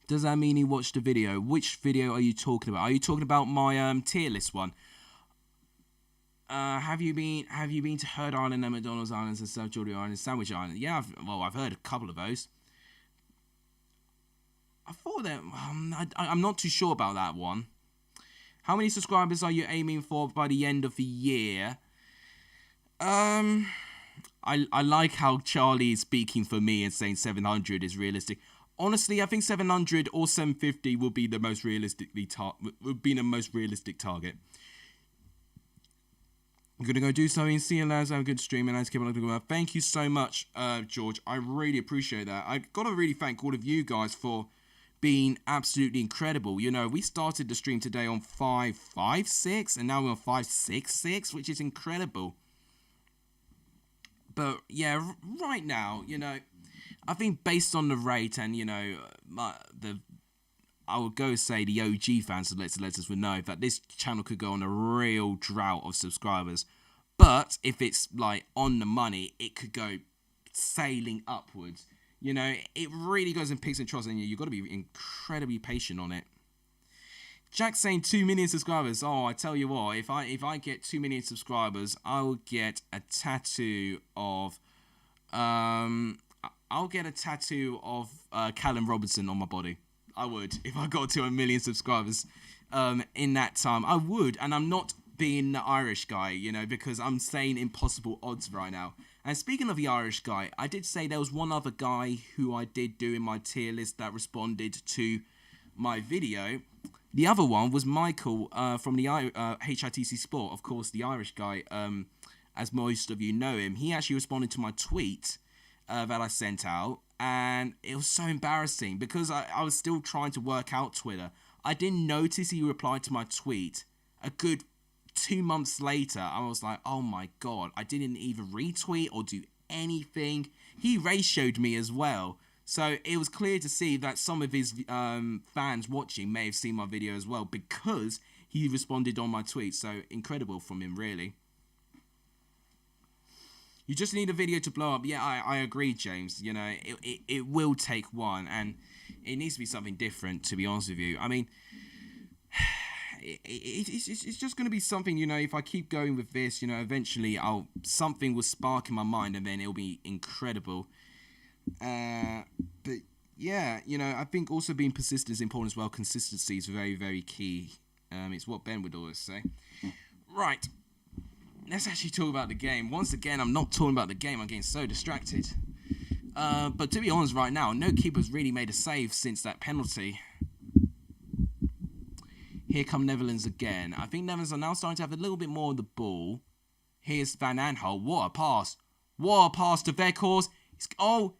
Does that mean he watched the video? Which video are you talking about? Are you talking about my tier list one? Have you been to Herd Island and McDonald's Islands and South Geordie Island and Sandwich Island? Yeah, I've heard a couple of those. I thought that I'm not too sure about that one. How many subscribers are you aiming for by the end of the year? I like how Charlie is speaking for me and saying 700 is realistic. Honestly, I think 700 or 750 will be the most realistic target. I'm gonna go do something. See you later. Have a good stream, and let's keep on looking. Thank you so much, George. I really appreciate that. I gotta really thank all of you guys for being absolutely incredible. We started the stream today on 556, and now we're on 566, which is incredible. But yeah, right now, I think based on the rate and I would go say the OG fans of Let's Us would know that this channel could go on a real drought of subscribers. But if it's like on the money, it could go sailing upwards. It really goes in peaks and troughs, and you've got to be incredibly patient on it. Jack's saying 2 million subscribers. Oh, I tell you what, if I get 2 million subscribers, I will get a tattoo of Callum Robinson on my body. I would, if I got to 1 million subscribers in that time. I would, and I'm not being the Irish guy, because I'm saying impossible odds right now. And speaking of the Irish guy, I did say there was one other guy who I did do in my tier list that responded to my video. The other one was Michael from the HITC Sport, of course, the Irish guy, as most of you know him. He actually responded to my tweet that I sent out, and it was so embarrassing because I was still trying to work out Twitter. I didn't notice he replied to my tweet a good 2 months later. I was like, oh my god, I didn't even retweet or do anything. He ratioed me as well. So it was clear to see that some of his fans watching may have seen my video as well because he responded on my tweet. So incredible from him, really. You just need a video to blow up. Yeah, I agree, James. It will take one, and it needs to be something different, to be honest with you. I mean, it's just going to be something, if I keep going with this, eventually something will spark in my mind, and then it'll be incredible. But yeah, I think also being persistent is important as well. Consistency is very, very key. It's what Ben would always say. Right. Let's actually talk about the game. Once again, I'm not talking about the game. I'm getting so distracted. But to be honest, right now, no keeper's really made a save since that penalty. Here come Netherlands again. I think Netherlands are now starting to have a little bit more of the ball. Here's Van Aanholt. What a pass. What a pass to Weghorst. Oh,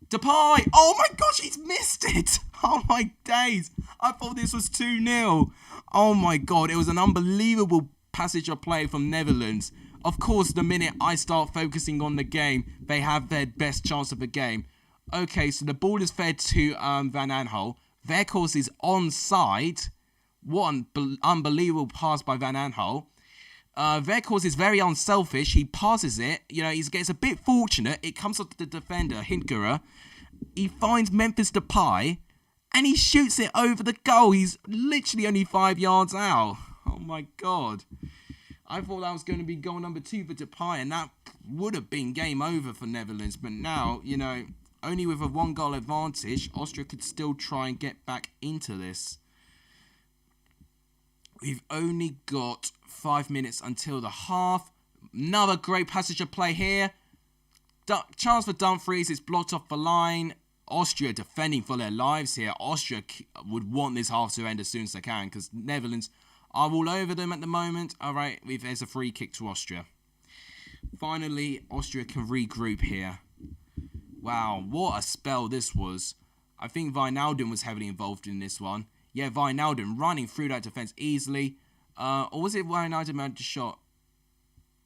Depay. Oh my gosh, he's missed it. Oh my days. I thought this was 2-0. Oh my god, it was an unbelievable passage of play from Netherlands. Of course, the minute I start focusing on the game, they have their best chance of the game. Okay, so the ball is fed to Van Aanholt. Weghorst is onside. What an unbelievable pass by Van Aanholt. Weghorst is very unselfish. He passes it. He gets a bit fortunate. It comes up to the defender, Hintgerer. He finds Memphis Depay, and he shoots it over the goal. He's literally only 5 yards out. Oh my god. I thought that was going to be goal number 2 for Depay, and that would have been game over for Netherlands. But now, only with a 1-goal advantage, Austria could still try and get back into this. We've only got 5 minutes until the half. Another great passage of play here. Chance for Dumfries. It's blocked off the line. Austria defending for their lives here. Austria would want this half to end as soon as they can because Netherlands are all over them at the moment. All right, there's a free kick to Austria. Finally, Austria can regroup here. Wow, what a spell this was. I think Wijnaldum was heavily involved in this one. Yeah, Wijnaldum running through that defence easily. Or was it Wijnaldum who had the shot?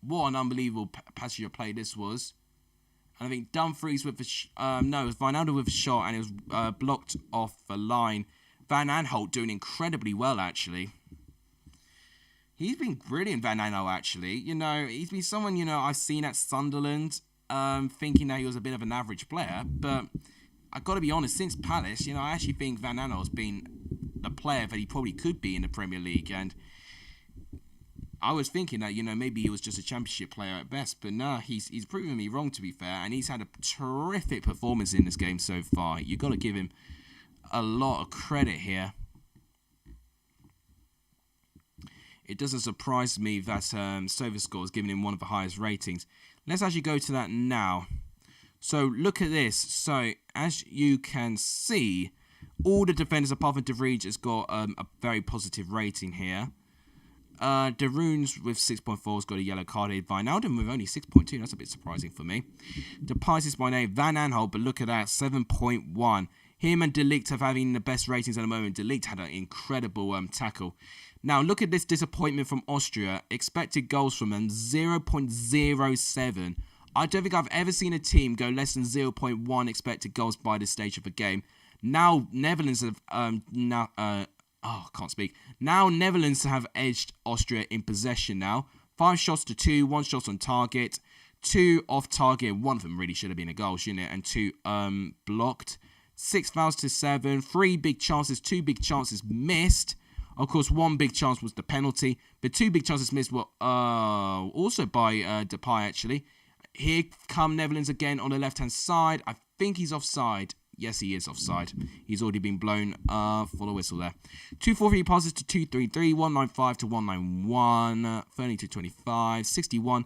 What an unbelievable passage of play this was. And I think Dumfries with the... no, it was Wijnaldum with a shot and it was blocked off the line. Van Aanholt doing incredibly well, actually. He's been brilliant, Van Aanholt, actually. You know, he's been someone, you know, I've seen at Sunderland, thinking that he was a bit of an average player. But I've got to be honest, since Palace, you know, I actually think Van Aanholt's been the player that he probably could be in the Premier League. And I was thinking that, you know, maybe he was just a championship player at best. But no, he's proven me wrong, to be fair. And he's had a terrific performance in this game so far. You've got to give him a lot of credit here. It doesn't surprise me that SofaScore has given him one of the highest ratings. Let's actually go to that now. So look at this. So as you can see, all the defenders apart from De Vrij has got a very positive rating here. De Roons with 6.4 has got a yellow card here. Wijnaldum with only 6.2. That's a bit surprising for me. Depay is my name. Van Aanholt, but look at that, 7.1. Him and De Ligt have having the best ratings at the moment. De Ligt had an incredible tackle. Now, look at this disappointment from Austria. Expected goals from them, 0.07. I don't think I've ever seen a team go less than 0.1 expected goals by this stage of the game. Now, Netherlands have... Now, Netherlands have edged Austria in possession now. 5 shots to 2, 1 shot on target, 2 off target. One of them really should have been a goal, shouldn't it? And 2 blocked. 6 fouls to 7, 3 big chances, 2 big chances missed. Of course, 1 big chance was the penalty. The 2 big chances missed were also by Depay, actually. Here come Netherlands again on the left-hand side. I think he's offside. Yes, he is offside. He's already been blown for the whistle there. 2-4-3 passes to 2-3-3, 195 to 191, 30 to 25, 61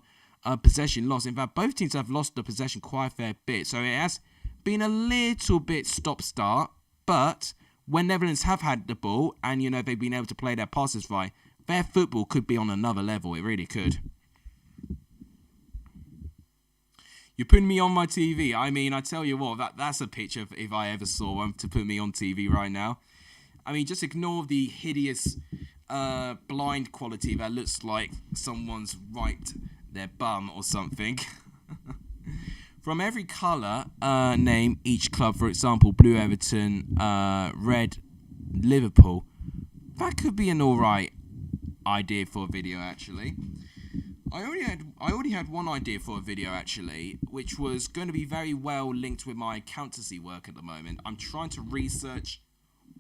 possession loss. In fact, both teams have lost the possession quite a fair bit. So it has been a little bit stop-start. But when Netherlands have had the ball and, you know, they've been able to play their passes right, their football could be on another level. It really could. You're putting me on my TV. I mean, I tell you what, that's a picture if I ever saw one to put me on TV right now. I mean, just ignore the hideous blind quality that looks like someone's wiped their bum or something. From every colour, name each club. For example, blue Everton, red Liverpool. That could be an alright idea for a video, actually. I already had one idea for a video, actually, which was going to be very well linked with my accountancy work at the moment. I'm trying to research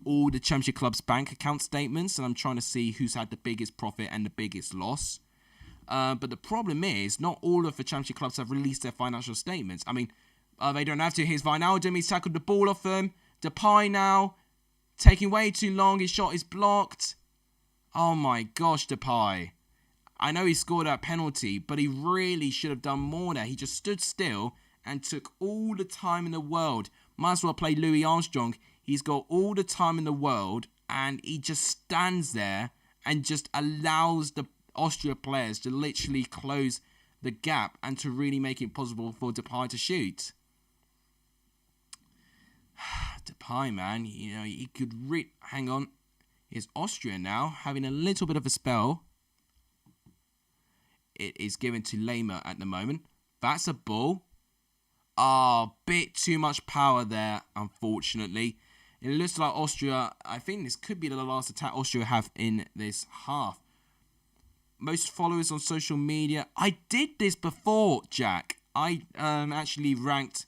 all the Championship clubs' bank account statements, and I'm trying to see who's had the biggest profit and the biggest loss. But the problem is, not all of the Championship clubs have released their financial statements. I mean, they don't have to. Here's Wijnaldum, he's tackled the ball off them. Depay now, taking way too long, his shot is blocked. Oh my gosh, Depay. I know he scored that penalty, but he really should have done more there. He just stood still and took all the time in the world. Might as well play Louis Armstrong. He's got all the time in the world, and he just stands there and just allows the Austria players to literally close the gap and to really make it possible for Depay to shoot. Depay, man, you know, he could hang on. Here's Austria now, having a little bit of a spell. It is given to Lema at the moment. That's a ball. Bit too much power there, unfortunately. It looks like Austria, I think this could be the last attack Austria have in this half. Most followers on social media. I did this before, Jack. I actually ranked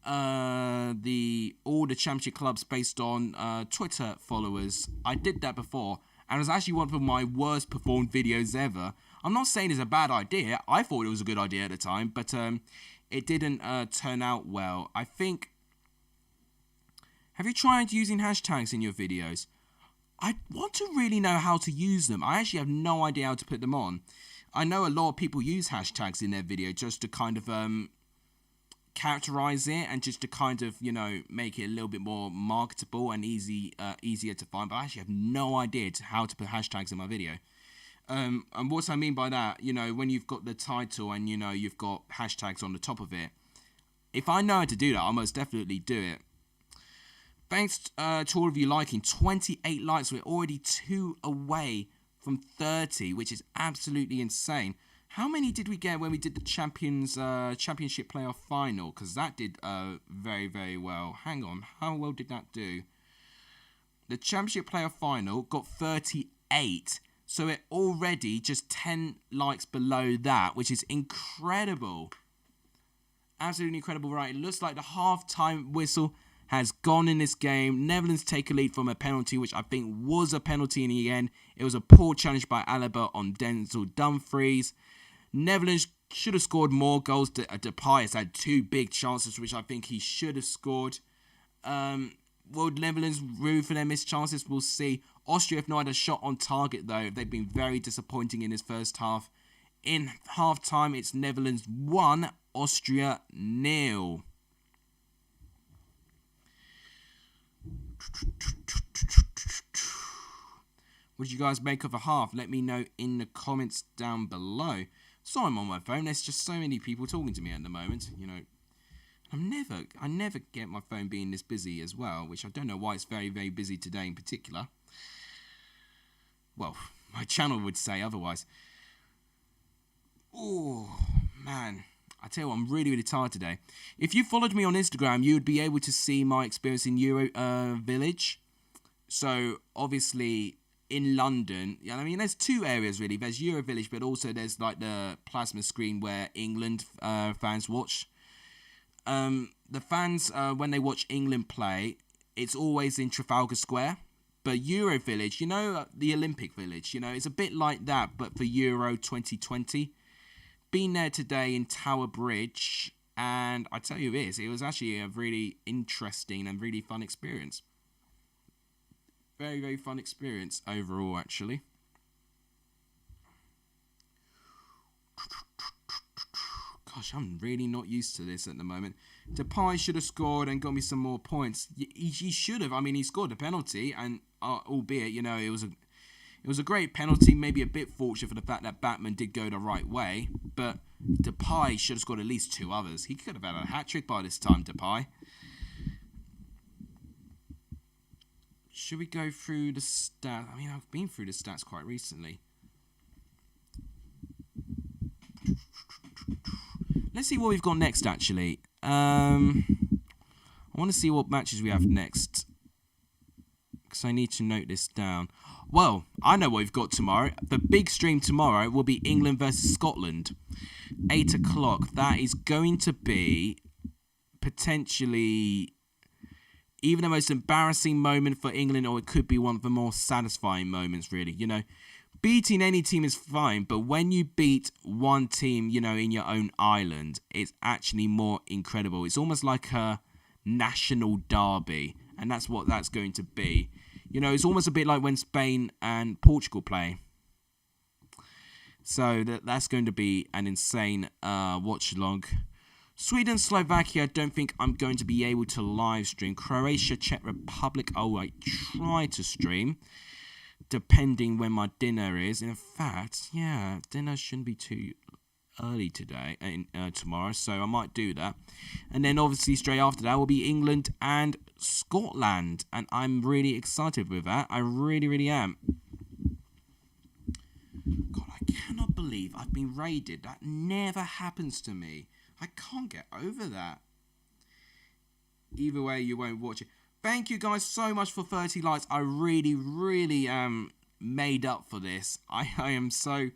all the Championship clubs based on Twitter followers. I did that before, and it was actually one of my worst performed videos ever. I'm not saying it's a bad idea. I thought it was a good idea at the time, but it didn't turn out well. I think... Have you tried using hashtags in your videos? I want to really know how to use them. I actually have no idea how to put them on. I know a lot of people use hashtags in their video just to kind of characterize it and just to kind of, you know, make it a little bit more marketable and easier to find. But I actually have no idea how to put hashtags in my video. And what I mean by that, you know, when you've got the title and, you know, you've got hashtags on the top of it, if I know how to do that, I'll most definitely do it. Thanks to all of you liking. 28 likes. We're already 2 away from 30, which is absolutely insane. How many did we get when we did the Championship playoff final? Because that did very, very well. Hang on. How well did that do? The Championship playoff final got 38. So it already just 10 likes below that, which is incredible. Absolutely incredible. Right, it looks like the half-time whistle has gone in this game. Netherlands take a lead from a penalty, which I think was a penalty in the end. It was a poor challenge by Alaba on Denzel Dumfries. Netherlands should have scored more goals. Depay has had 2 big chances, which I think he should have scored. Will Netherlands rue for their missed chances? We'll see. Austria have not had a shot on target, though. They've been very disappointing in this first half. In half-time, it's Netherlands 1, Austria 0. What did you guys make of a half? Let me know in the comments down below. So I'm on my phone. There's just so many people talking to me at the moment. You know, I never get my phone being this busy as well, which I don't know why it's very, very busy today in particular. Well, my channel would say otherwise. Oh, man. I tell you what, I'm really, really tired today. If you followed me on Instagram, you would be able to see my experience in Euro Village. So, obviously, in London, I mean, there's 2 areas, really. There's Euro Village, but also there's, like, the plasma screen where England fans watch. The fans, when they watch England play, it's always in Trafalgar Square. But Euro Village, you know, the Olympic Village, you know, it's a bit like that, but for Euro 2020. Been there today in Tower Bridge, and I tell you this, it was actually a really interesting and really fun experience. Very, very fun experience overall, actually. Gosh, I'm really not used to this at the moment. Depay should have scored and got me some more points. He should have. I mean, he scored a penalty, and albeit, you know, it was a great penalty, maybe a bit fortunate for the fact that Batman did go the right way, but Depay should have scored at least 2 others. He could have had a hat-trick by this time, Depay. Should we go through the stats? I mean, I've been through the stats quite recently. Let's see what we've got next, actually. I want to see what matches we have next, because I need to note this down. Well, I know what we've got tomorrow. The big stream tomorrow will be England versus Scotland. 8 o'clock. That is going to be potentially even the most embarrassing moment for England, or it could be one of the more satisfying moments, really. You know, beating any team is fine, but when you beat one team, you know, in your own island, it's actually more incredible. It's almost like a national derby, and that's what that's going to be. You know, it's almost a bit like when Spain and Portugal play. So that's going to be an insane watch-along. Sweden, Slovakia, I don't think I'm going to be able to live stream. Croatia, Czech Republic, I try to stream, depending when my dinner is. In fact, yeah, dinner shouldn't be too early today, tomorrow, so I might do that. And then obviously straight after that will be England and Scotland, and I'm really excited with that. I really, really am. God, I cannot believe I've been raided. That never happens to me. I can't get over that. Either way, you won't watch it. Thank you guys so much for 30 likes. I really, really am made up for this. I am so...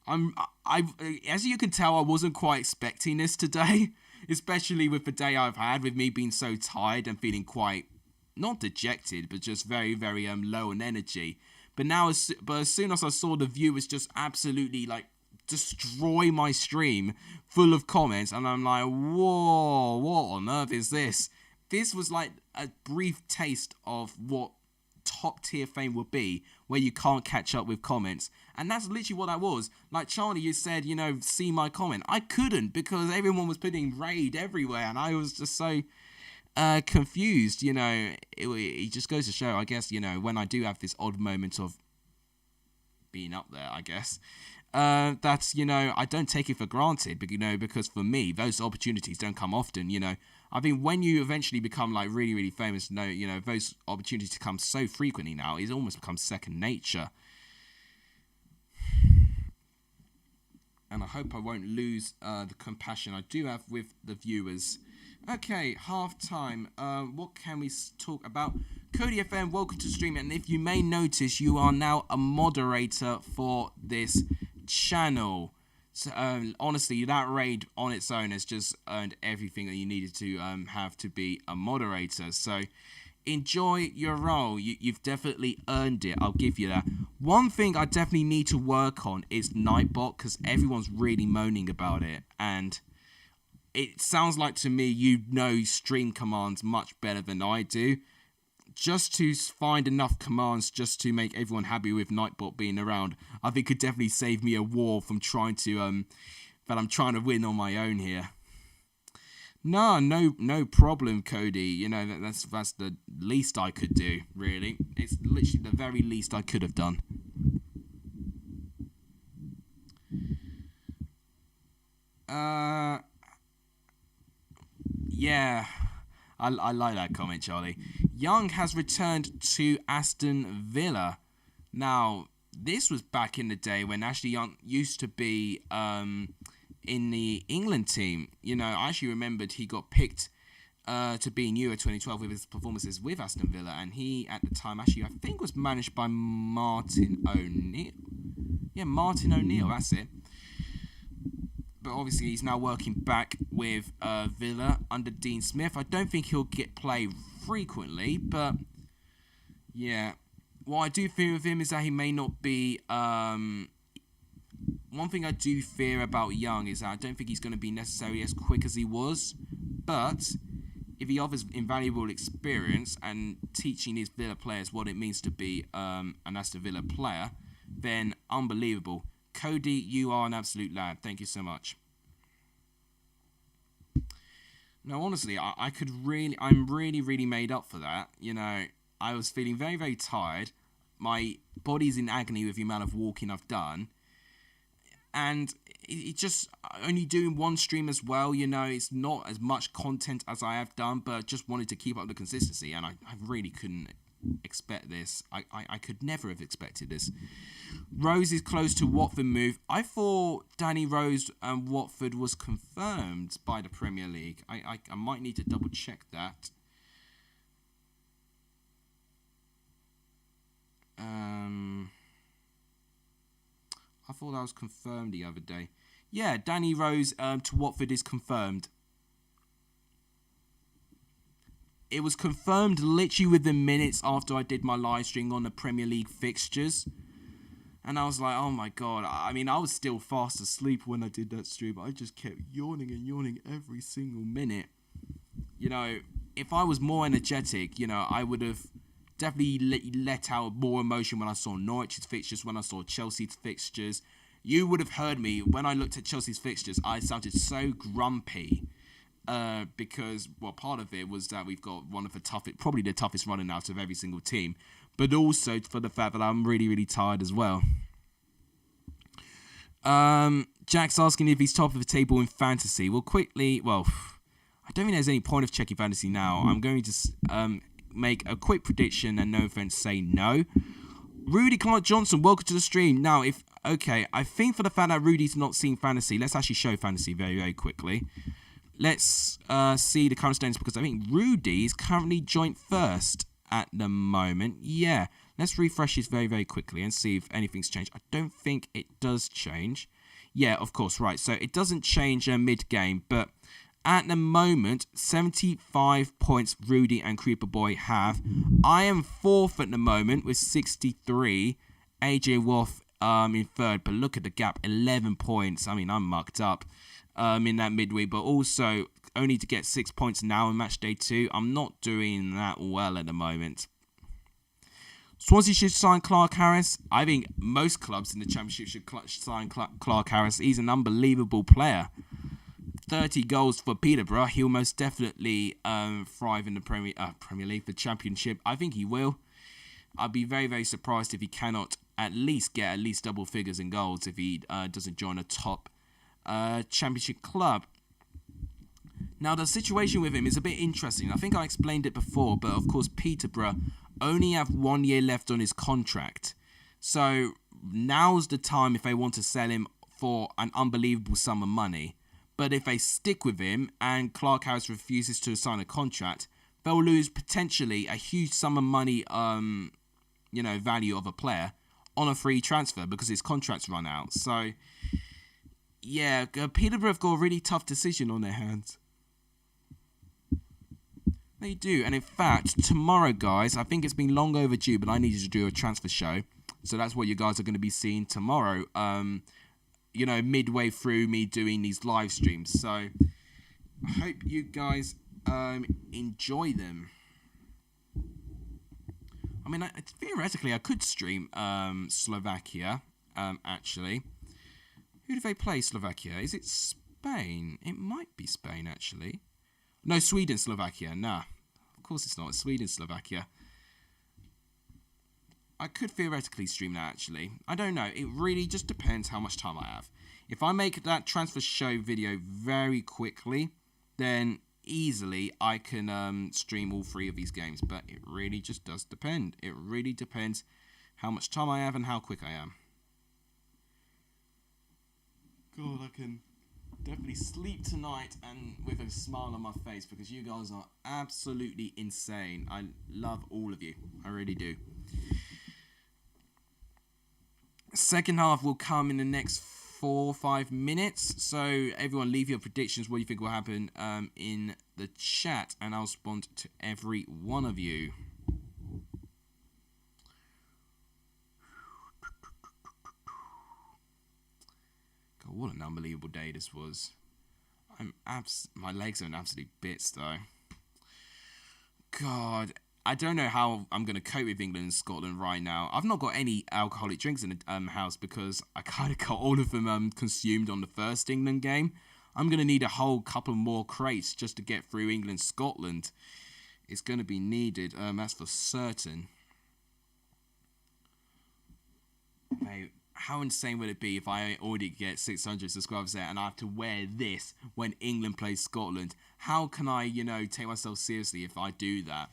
as you can tell, I wasn't quite expecting this today, especially with the day I've had, with me being so tired and feeling quite, not dejected, but just very, very low on energy. But now, as soon as I saw the viewers just absolutely like destroy my stream full of comments, and I'm like, whoa, what on earth is this? This was like a brief taste of what top tier fame would be, where you can't catch up with comments. And that's literally what I was. Like Charlie, you said, see my comment. I couldn't, because everyone was putting raid everywhere, and I was just so confused. It just goes to show, I guess, when I do have this odd moment of being up there, I guess, that I don't take it for granted, because for me those opportunities don't come often. I think when you eventually become like really, really famous, those opportunities come so frequently now, it almost becomes second nature. And I hope I won't lose the compassion I do have with the viewers. Okay, half time. What can we talk about? Cody FM, welcome to the stream. And if you may notice, you are now a moderator for this channel. So, honestly, that raid on its own has just earned everything that you needed to have to be a moderator. So, enjoy your role. You've definitely earned it. I'll give you that. One thing I definitely need to work on is Nightbot, because everyone's really moaning about it. And it sounds like to me stream commands much better than I do. Just to find enough commands just to make everyone happy with Nightbot being around, I think could definitely save me a war from trying to that I'm trying to win on my own here. No problem, Cody. That's the least I could do, really. It's literally the very least I could have done. Yeah, I like that comment, Charlie. Young has returned to Aston Villa. Now, this was back in the day when Ashley Young used to be in the England team. I actually remembered he got picked to be in Euro 2012 with his performances with Aston Villa, and he, at the time, actually, I think was managed by Martin O'Neill. Yeah, Martin O'Neill, that's it. But obviously he's now working back with Villa under Dean Smith. I don't think he'll get play frequently, but yeah. What I do fear with him is that he may not be... one thing I do fear about Young is that I don't think he's going to be necessarily as quick as he was. But if he offers invaluable experience and teaching his Villa players what it means to be an Aston Villa player, then unbelievable. Cody, you are an absolute lad. Thank you so much. No, honestly, I'm really made up for that. I was feeling very, very tired. My body's in agony with the amount of walking I've done. And it just, only doing one stream as well, it's not as much content as I have done, but just wanted to keep up the consistency, and I really couldn't expect this. I could never have expected this. Rose is close to Watford move. I thought Danny Rose and Watford was confirmed by the Premier League. I might need to double check that. I thought that was confirmed the other day. Yeah, Danny Rose to Watford is confirmed. It was confirmed literally within minutes after I did my live stream on the Premier League fixtures. And I was like, oh my God. I mean, I was still fast asleep when I did that stream. I just kept yawning and yawning every single minute. If I was more energetic, I would have definitely let out more emotion when I saw Norwich's fixtures, when I saw Chelsea's fixtures. You would have heard me when I looked at Chelsea's fixtures. I sounded so grumpy. Because, part of it was that we've got one of the toughest, probably the toughest running out of every single team, but also for the fact that I'm really, really tired as well. Jack's asking if he's top of the table in fantasy. I don't think there's any point of checking fantasy now. I'm going to make a quick prediction and no offense, say no. Rudy Clark Johnson, welcome to the stream. Now, I think for the fact that Rudy's not seeing fantasy, let's actually show fantasy very, very quickly. Let's see the current standings, because I think Rudy is currently joint first at the moment. Yeah, let's refresh this very, very quickly and see if anything's changed. I don't think it does change. Yeah, of course, right. So it doesn't change mid-game, but at the moment, 75 points Rudy and Creeper Boy have. I am fourth at the moment with 63. AJ Wolf in third, but look at the gap, 11 points. I mean, I'm mucked up. In that midweek, but also only to get 6 points now in match day 2. I'm not doing that well at the moment. Swansea should sign Clark Harris. I think most clubs in the Championship should sign Clark Harris. He's an unbelievable player. 30 goals for Peterborough. He'll most definitely thrive in the Premier League, the Championship. I think he will. I'd be very, very surprised if he cannot at least get double figures in goals if he doesn't join a top Championship club. Now, the situation with him is a bit interesting. I think I explained it before, but of course, Peterborough only have 1 year left on his contract. So now's the time if they want to sell him for an unbelievable sum of money. But if they stick with him and Clark Harris refuses to sign a contract, they'll lose potentially a huge sum of money, value of a player on a free transfer because his contract's run out. So, yeah, Peterborough have got a really tough decision on their hands. They do. And in fact, tomorrow, guys, I think it's been long overdue, but I needed to do a transfer show. So that's what you guys are going to be seeing tomorrow. Midway through me doing these live streams. So I hope you guys enjoy them. I mean, theoretically, I could stream Slovakia, actually. Who do they play, Slovakia? Is it Spain? It might be Spain, actually. No, Sweden, Slovakia. Nah, of course it's not. Sweden, Slovakia. I could theoretically stream that, actually. I don't know. It really just depends how much time I have. If I make that transfer show video very quickly, then easily I can stream all 3 of these games. But it really just does depend. It really depends how much time I have and how quick I am. God, I can definitely sleep tonight and with a smile on my face because you guys are absolutely insane. I love all of you. I really do. Second half will come in the next 4 or 5 minutes. So everyone leave your predictions, what you think will happen in the chat, and I'll respond to every one of you. God, what an unbelievable day this was. My legs are in absolute bits though. God, I don't know how I'm going to cope with England and Scotland right now. I've not got any alcoholic drinks in the house because I kind of got all of them consumed on the first England game. I'm going to need a whole couple more crates just to get through England-Scotland. It's going to be needed, that's for certain. Mate, how insane would it be if I already get 600 subscribers there and I have to wear this when England plays Scotland? How can I, take myself seriously if I do that?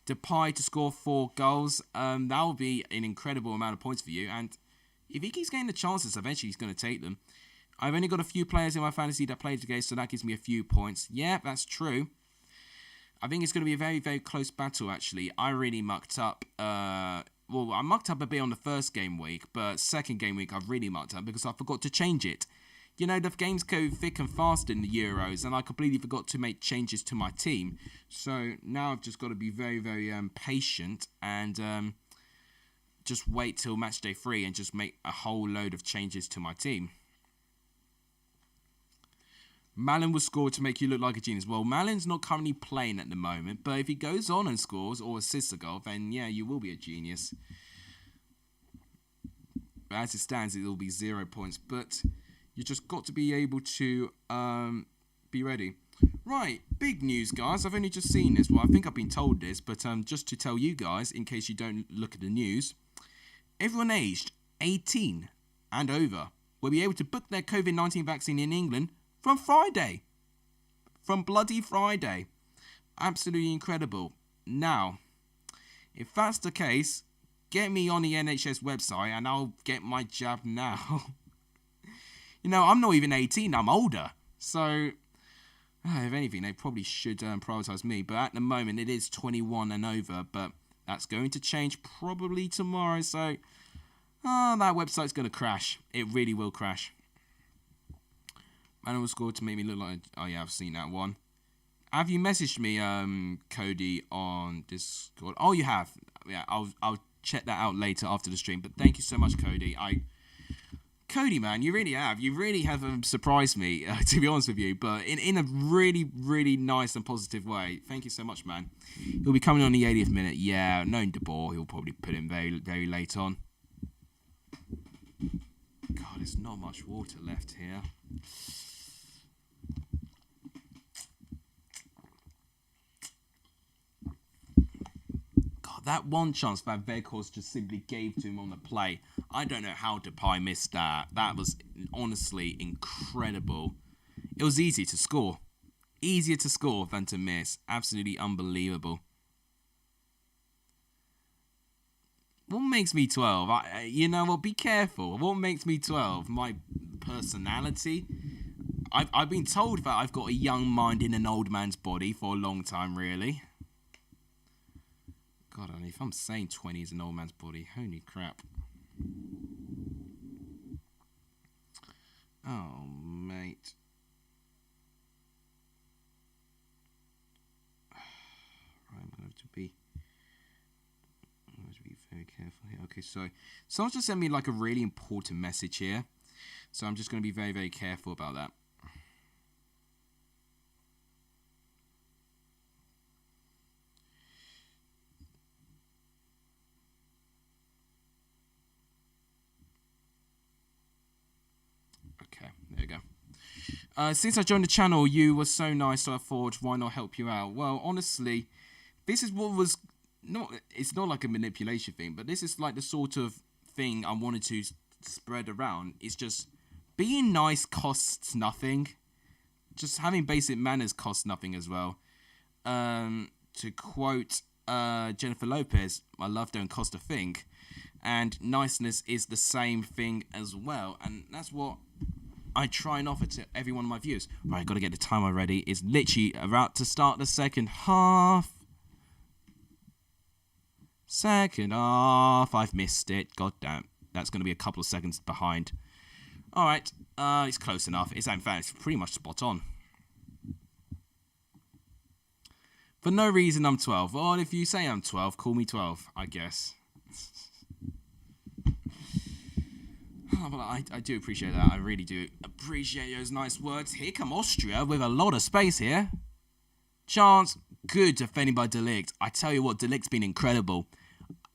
Depay to score 4 goals. That will be an incredible amount of points for you. And if he keeps getting the chances, eventually he's going to take them. I've only got a few players in my fantasy that played today, so that gives me a few points. Yeah, that's true. I think it's going to be a very, very close battle, actually. I really mucked up. I mucked up a bit on the first game week, but second game week I've really mucked up because I forgot to change it. The games go thick and fast in the Euros, and I completely forgot to make changes to my team. So now I've just got to be very, very patient and just wait till match day 3 and just make a whole load of changes to my team. Malin will score to make you look like a genius. Well, Malin's not currently playing at the moment, but if he goes on and scores or assists a goal, then yeah, you will be a genius. But as it stands, it will be 0 points, but you just got to be able to be ready. Right, big news, guys. I've only just seen this. Well, I think I've been told this, but just to tell you guys, in case you don't look at the news, everyone aged 18 and over will be able to book their COVID-19 vaccine in England from Friday. From bloody Friday. Absolutely incredible. Now, if that's the case, get me on the NHS website and I'll get my jab now. I'm not even 18, I'm older. So, if anything, they probably should prioritise me. But at the moment, it is 21 and over. But that's going to change probably tomorrow. So, that website's going to crash. It really will crash. Manual score to make me look like... Oh, yeah, I've seen that one. Have you messaged me, Cody, on Discord? Oh, you have. Yeah, I'll check that out later after the stream. But thank you so much, Cody. Cody, man, you really have. You really have surprised me, to be honest with you, but in a really, really nice and positive way. Thank you so much, man. He'll be coming on the 80th minute. Yeah, knowing De Boer, he'll probably put him very, very late on. God, there's not much water left here. That one chance that Weghorst just simply gave to him on the play, I don't know how Depay missed that. That was honestly incredible. It was easy to score. Easier to score than to miss. Absolutely unbelievable. What makes me 12? You know what? Be careful. What makes me 12? My personality? I've been told that I've got a young mind in an old man's body for a long time, really. God, I mean, if I'm saying 20 is an old man's body, holy crap. Oh, mate. Right, I'm going to have to be very careful here. Okay, so someone just sent me like a really important message here. So I'm just going to be very, very careful about that. Okay, there you go. Since I joined the channel, you were so nice, so I thought, why not help you out? Well, honestly, this is what was it's not like a manipulation thing, but this is like the sort of thing I wanted to spread around. It's just being nice costs nothing. Just having basic manners costs nothing as well. To quote Jennifer Lopez, my love don't cost a thing. And niceness is the same thing as well. And that's what I try and offer to every one of my viewers. Right, got to get the timer ready. It's literally about to start the second half. Second half. I've missed it. God damn. That's going to be a couple of seconds behind. Alright. It's close enough. In fact, it's pretty much spot on. For no reason, I'm 12. Well, if you say I'm 12, call me 12, I guess. Oh, well, I do appreciate that. I really do appreciate those nice words. Here come Austria with a lot of space here. Chance. Good defending by De Ligt. I tell you what, De Ligt's been incredible.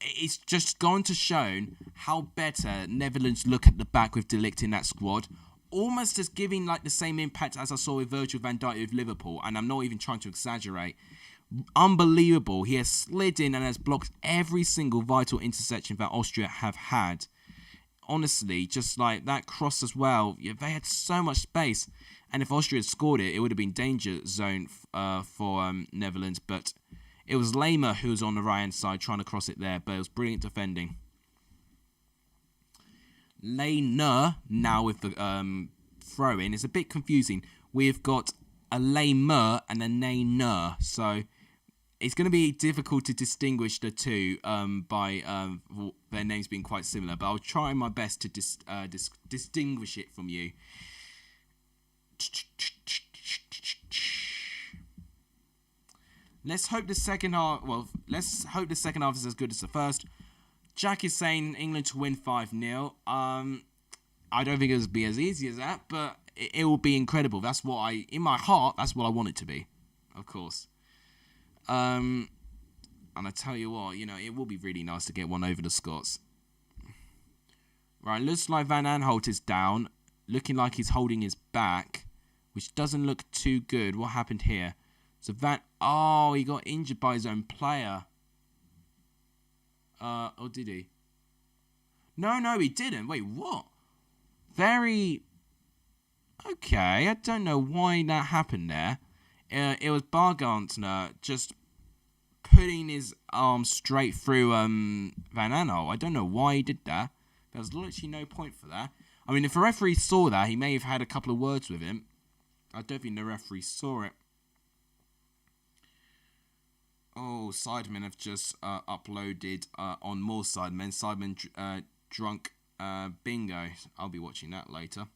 It's just gone to show how better Netherlands look at the back with De Ligt in that squad. Almost as giving like the same impact as I saw with Virgil van Dijk with Liverpool. And I'm not even trying to exaggerate. Unbelievable. He has slid in and has blocked every single vital interception that Austria have had. Honestly, just like that cross as well. Yeah, they had so much space. And if Austria had scored it, it would have been danger zone for Netherlands. But it was Lamer who was on the right-hand side trying to cross it there. But it was brilliant defending. Lamer now with the throw-in. It's a bit confusing. We've got a Lamer and a Nainer. So it's going to be difficult to distinguish the two by their names being quite similar. But I'll try my best to distinguish it from you. Let's hope the second half. Well, let's hope the second half is as good as the first. Jack is saying England to win 5-0. I don't think it will be as easy as that, but it will be incredible. That's what in my heart, that's what I want it to be, of course. And I tell you what, you know, it will be really nice to get one over the Scots. Right, looks like Van Aanholt is down, looking like he's holding his back, which doesn't look too good. What happened here? So oh, he got injured by his own player. Or did he? No, he didn't. Wait, what? Very... Okay, I don't know why that happened there. It was Bargantner just putting his arm straight through Van Aanholt. I don't know why he did that. There was literally no point for that. I mean, if the referee saw that, he may have had a couple of words with him. I don't think the referee saw it. Oh, Sidemen have just uploaded on more Sidemen. Sidemen drunk bingo. I'll be watching that later.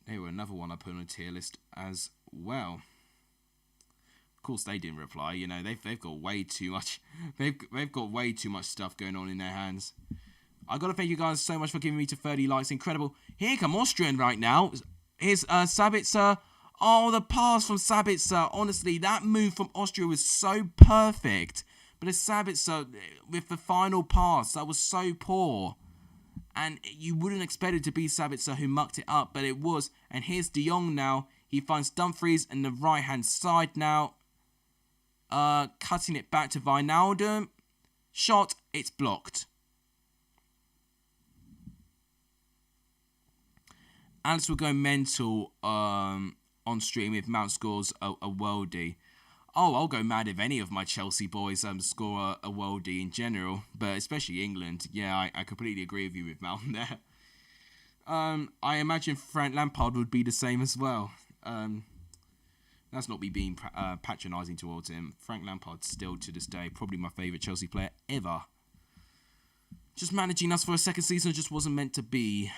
They were another one I put on a tier list as well. Of course, they didn't reply. You know, they've got way too much. They've got way too much stuff going on in their hands. I got to thank you guys so much for giving me to 30 likes. Incredible. Here come Austrian right now. Here's Sabitzer. Oh, the pass from Sabitzer. Honestly, that move from Austria was so perfect. But it's Sabitzer with the final pass. That was so poor. And you wouldn't expect it to be Sabitzer who mucked it up, but it was. And here's De Jong now. He finds Dumfries in the right-hand side now. Cutting it back to Wijnaldum. Shot. It's blocked. Alex will go mental on stream if Mount scores a worldie. Oh, I'll go mad if any of my Chelsea boys score a worldie in general, but especially England. Yeah, I completely agree with you with Mount there. I imagine Frank Lampard would be the same as well. That's not me being patronising towards him. Frank Lampard still to this day probably my favourite Chelsea player ever. Just managing us for a second season just wasn't meant to be.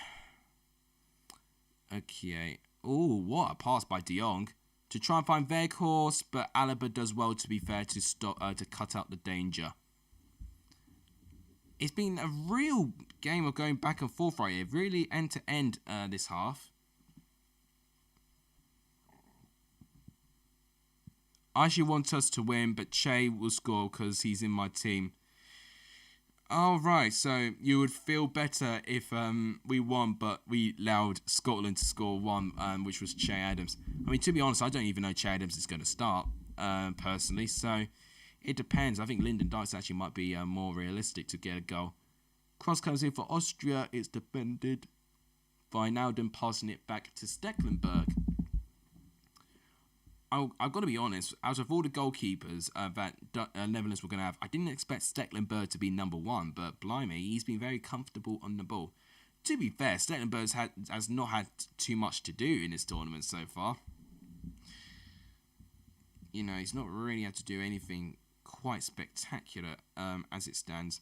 Okay. Oh, what a pass by De Jong to try and find Weghorst, but Alaba does well, to be fair, to stop to cut out the danger. It's been a real game of going back and forth right here, really end to end this half. I actually want us to win, but Che will score because he's in my team. Oh, right, so you would feel better if we won, but we allowed Scotland to score one, which was Che Adams. I mean, to be honest, I don't even know Che Adams is going to start, personally, so it depends. I think Lyndon Dykes actually might be more realistic to get a goal. Cross comes in for Austria, it's defended. Wijnaldum passing it back to Stecklenburg. I've got to be honest, out of all the goalkeepers that Netherlands were going to have, I didn't expect Stecklenburg to be number one, but blimey, he's been very comfortable on the ball. To be fair, Stecklenburg has not had too much to do in this tournament so far. You know, he's not really had to do anything quite spectacular as it stands.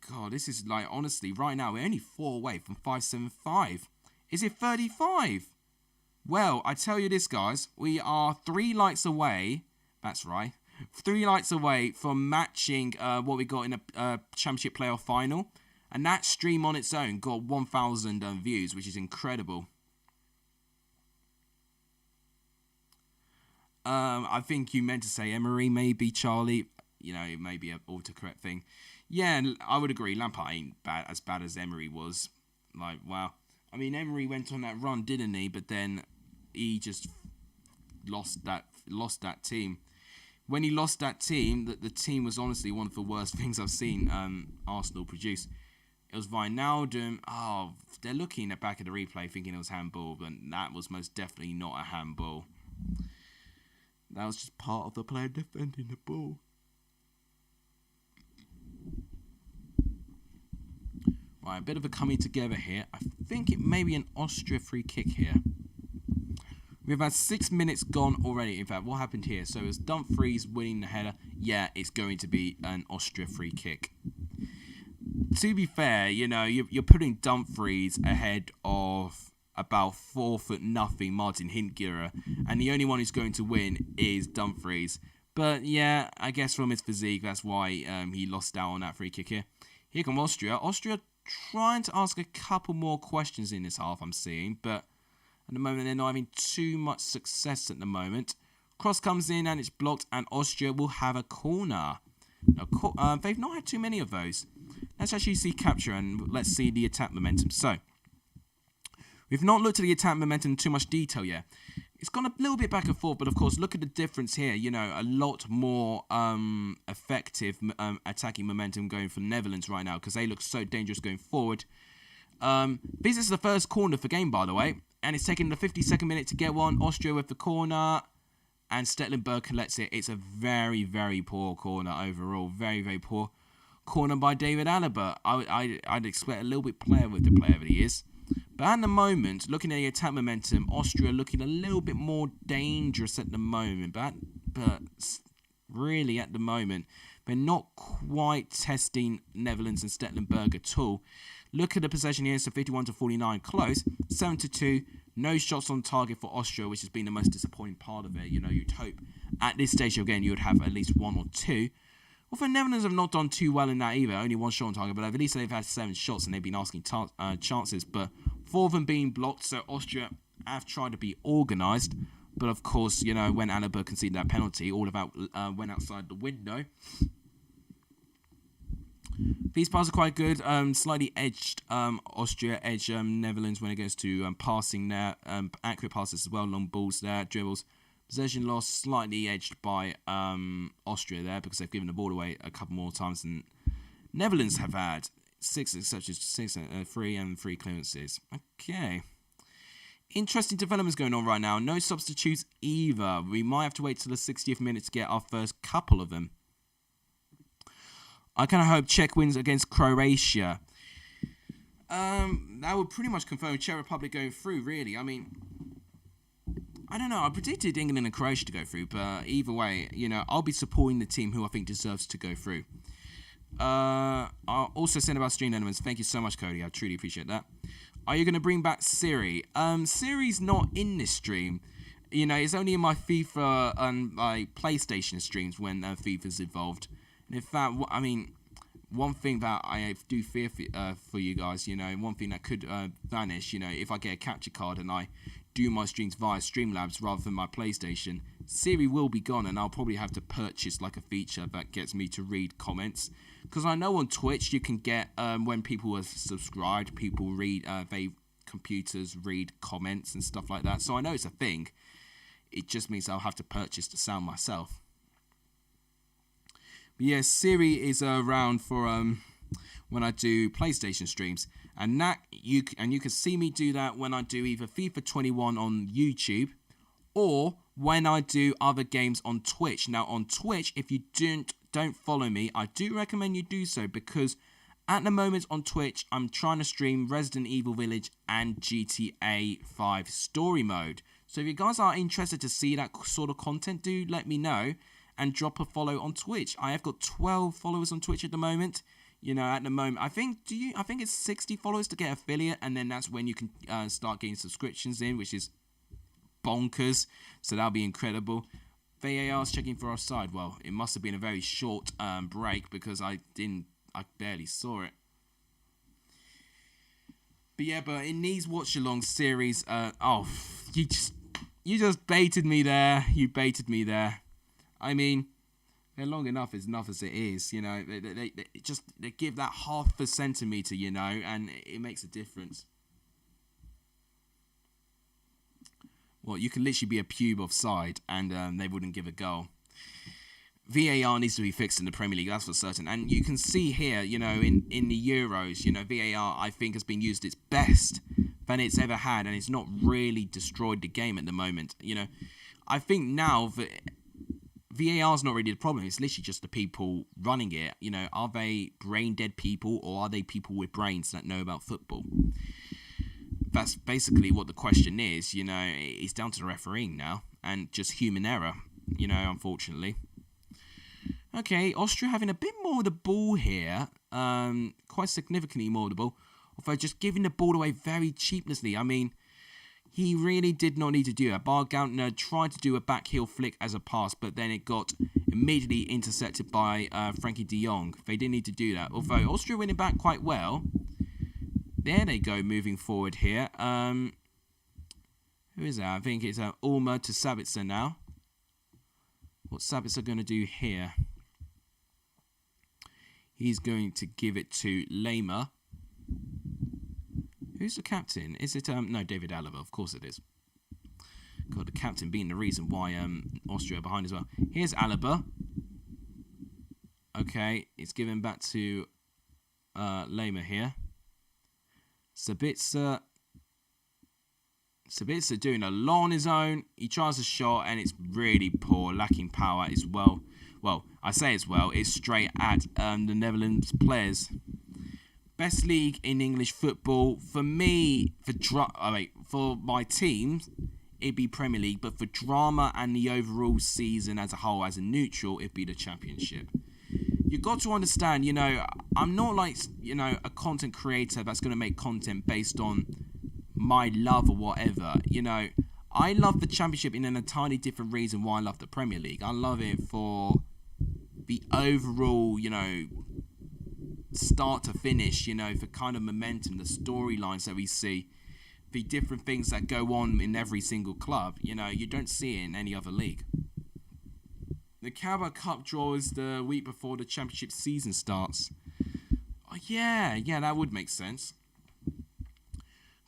God, this is like, honestly, right now, we're only 4 away from 575. Is it 35? Well, I tell you this, guys. We are 3 likes away. That's right. 3 likes away from matching what we got in a Championship playoff final. And that stream on its own got 1,000 views, which is incredible. I think you meant to say Emery, maybe, Charlie. You know, it may be an autocorrect thing. Yeah, I would agree. Lampard ain't as bad as Emery was. Like, wow. I mean, Emery went on that run, didn't he? But then he just lost that team. When he lost that team, the team was honestly one of the worst things I've seen Arsenal produce. It was Wijnaldum. Oh, they're looking at back at the replay thinking it was handball, but that was most definitely not a handball. That was just part of the player defending the ball. Right, a bit of a coming together here. I think it may be an Austria free kick here. We've had 6 minutes gone already. In fact, what happened here? So it's Dumfries winning the header. Yeah, it's going to be an Austria free kick. To be fair, you know, you're putting Dumfries ahead of about 4'0" Martin Hintgerer, and the only one who's going to win is Dumfries. But yeah, I guess from his physique, that's why he lost out on that free kick here. Here comes Austria. Austria trying to ask a couple more questions in this half, I'm seeing, but at the moment they're not having too much success at the moment. Cross comes in and it's blocked, and Austria will have a corner. Now, they've not had too many of those. Let's actually see capture and let's see the attack momentum. So, we've not looked at the attack momentum in too much detail yet. It's gone a little bit back and forth, but of course, look at the difference here. You know, a lot more effective attacking momentum going for the Netherlands right now because they look so dangerous going forward. This is the first corner for game, by the way, and it's taking the 52nd minute to get one. Austria with the corner, and Stecklenburg collects it. It's a very, very poor corner overall. Very, very poor corner by David Alaba. I'd expect a little bit player with the player that he is. But at the moment, looking at the attack momentum, Austria looking a little bit more dangerous at the moment. But really, at the moment, they're not quite testing Netherlands and Stecklenburg at all. Look at the possession here, so 51-49, close, 7-2. No shots on target for Austria, which has been the most disappointing part of it. You know, you'd hope at this stage of the game you would have at least 1 or 2. Although Netherlands have not done too well in that either, only one shot on target, but at least they've had 7 shots and they've been asking chances, but 4 of them being blocked, so Austria have tried to be organised, but of course, you know, when Alaba conceded that penalty, all of that went outside the window. These passes are quite good, slightly edged Austria, edge Netherlands when it goes to passing there, accurate passes as well, long balls there, dribbles. Possession loss slightly edged by Austria there because they've given the ball away a couple more times than Netherlands have had. 6 interceptions, 3 and 3 clearances. Okay. Interesting developments going on right now. No substitutes either. We might have to wait till the 60th minute to get our first couple of them. I kind of hope Czech wins against Croatia. That would pretty much confirm Czech Republic going through, really. I mean, I don't know. I predicted England and Croatia to go through, but either way, you know, I'll be supporting the team who I think deserves to go through. I'll also send about stream elements. Thank you so much, Cody. I truly appreciate that. Are you going to bring back Siri? Siri's not in this stream. You know, it's only in my FIFA and my PlayStation streams when FIFA's involved. And in fact, I mean, one thing that I do fear for you guys, you know, one thing that could vanish, you know, if I get a capture card and I do my streams via Streamlabs rather than my PlayStation, Siri will be gone and I'll probably have to purchase like a feature that gets me to read comments. Because I know on Twitch you can get, when people are subscribed, people read, computers read comments and stuff like that. So I know it's a thing. It just means I'll have to purchase the sound myself. But yeah, Siri is around for when I do PlayStation streams, and that you can see me do that when I do either FIFA 21 on YouTube or when I do other games on Twitch. Now on Twitch, if you don't follow me, I do recommend you do so, because at the moment on Twitch I'm trying to stream Resident Evil Village and GTA 5 story mode. So if you guys are interested to see that sort of content, do let me know and drop a follow on Twitch. I have got 12 followers on Twitch at the moment. You know, at the moment, I think it's 60 followers to get affiliate, and then that's when you can start getting subscriptions in, which is bonkers. So that'll be incredible. VAR's checking for offside. Well, it must have been a very short break because I barely saw it. But yeah, but in these watch-along series, you just baited me there. You baited me there. I mean, they're long enough as it is, you know. They give that half a centimetre, you know, and it makes a difference. Well, you can literally be a pube offside and they wouldn't give a goal. VAR needs to be fixed in the Premier League, that's for certain. And you can see here, you know, in the Euros, you know, VAR, I think, has been used its best than it's ever had, and it's not really destroyed the game at the moment. You know, I think now that VAR is not really the problem. It's literally just the people running it. You know, are they brain dead people, or are they people with brains that know about football? That's basically what the question is. You know, it's down to the refereeing now and just human error, you know, unfortunately. Okay, Austria having a bit more of the ball here, quite significantly more of the ball, although just giving the ball away very cheaply. I mean, he really did not need to do that. Bargautner tried to do a back heel flick as a pass, but then it got immediately intercepted by Frankie de Jong. They didn't need to do that. Although Austria winning back quite well. There they go, moving forward here. Who is that? I think it's Ulmer to Sabitzer now. What's Sabitzer going to do here? He's going to give it to Lema. Who's the captain? Is it, no, David Alaba, of course it is. God, the captain being the reason why Austria are behind as well. Here's Alaba. Okay, it's given back to Lema here. Sabitzer doing a lot on his own. He tries a shot and it's really poor, lacking power as well. Well, I say as well, it's straight at the Netherlands players. Best league in English football for me, for my team, it'd be Premier League. But for drama and the overall season as a whole, as a neutral, it'd be the Championship. You've got to understand, you know, I'm not like, you know, a content creator that's going to make content based on my love or whatever. You know, I love the Championship in an entirely different reason why I love the Premier League. I love it for the overall, start to finish, the kind of momentum, the storylines that we see, the different things that go on in every single club, you don't see it in any other league. The Carabao Cup draw is the week before the Championship season starts. Oh, yeah, that would make sense.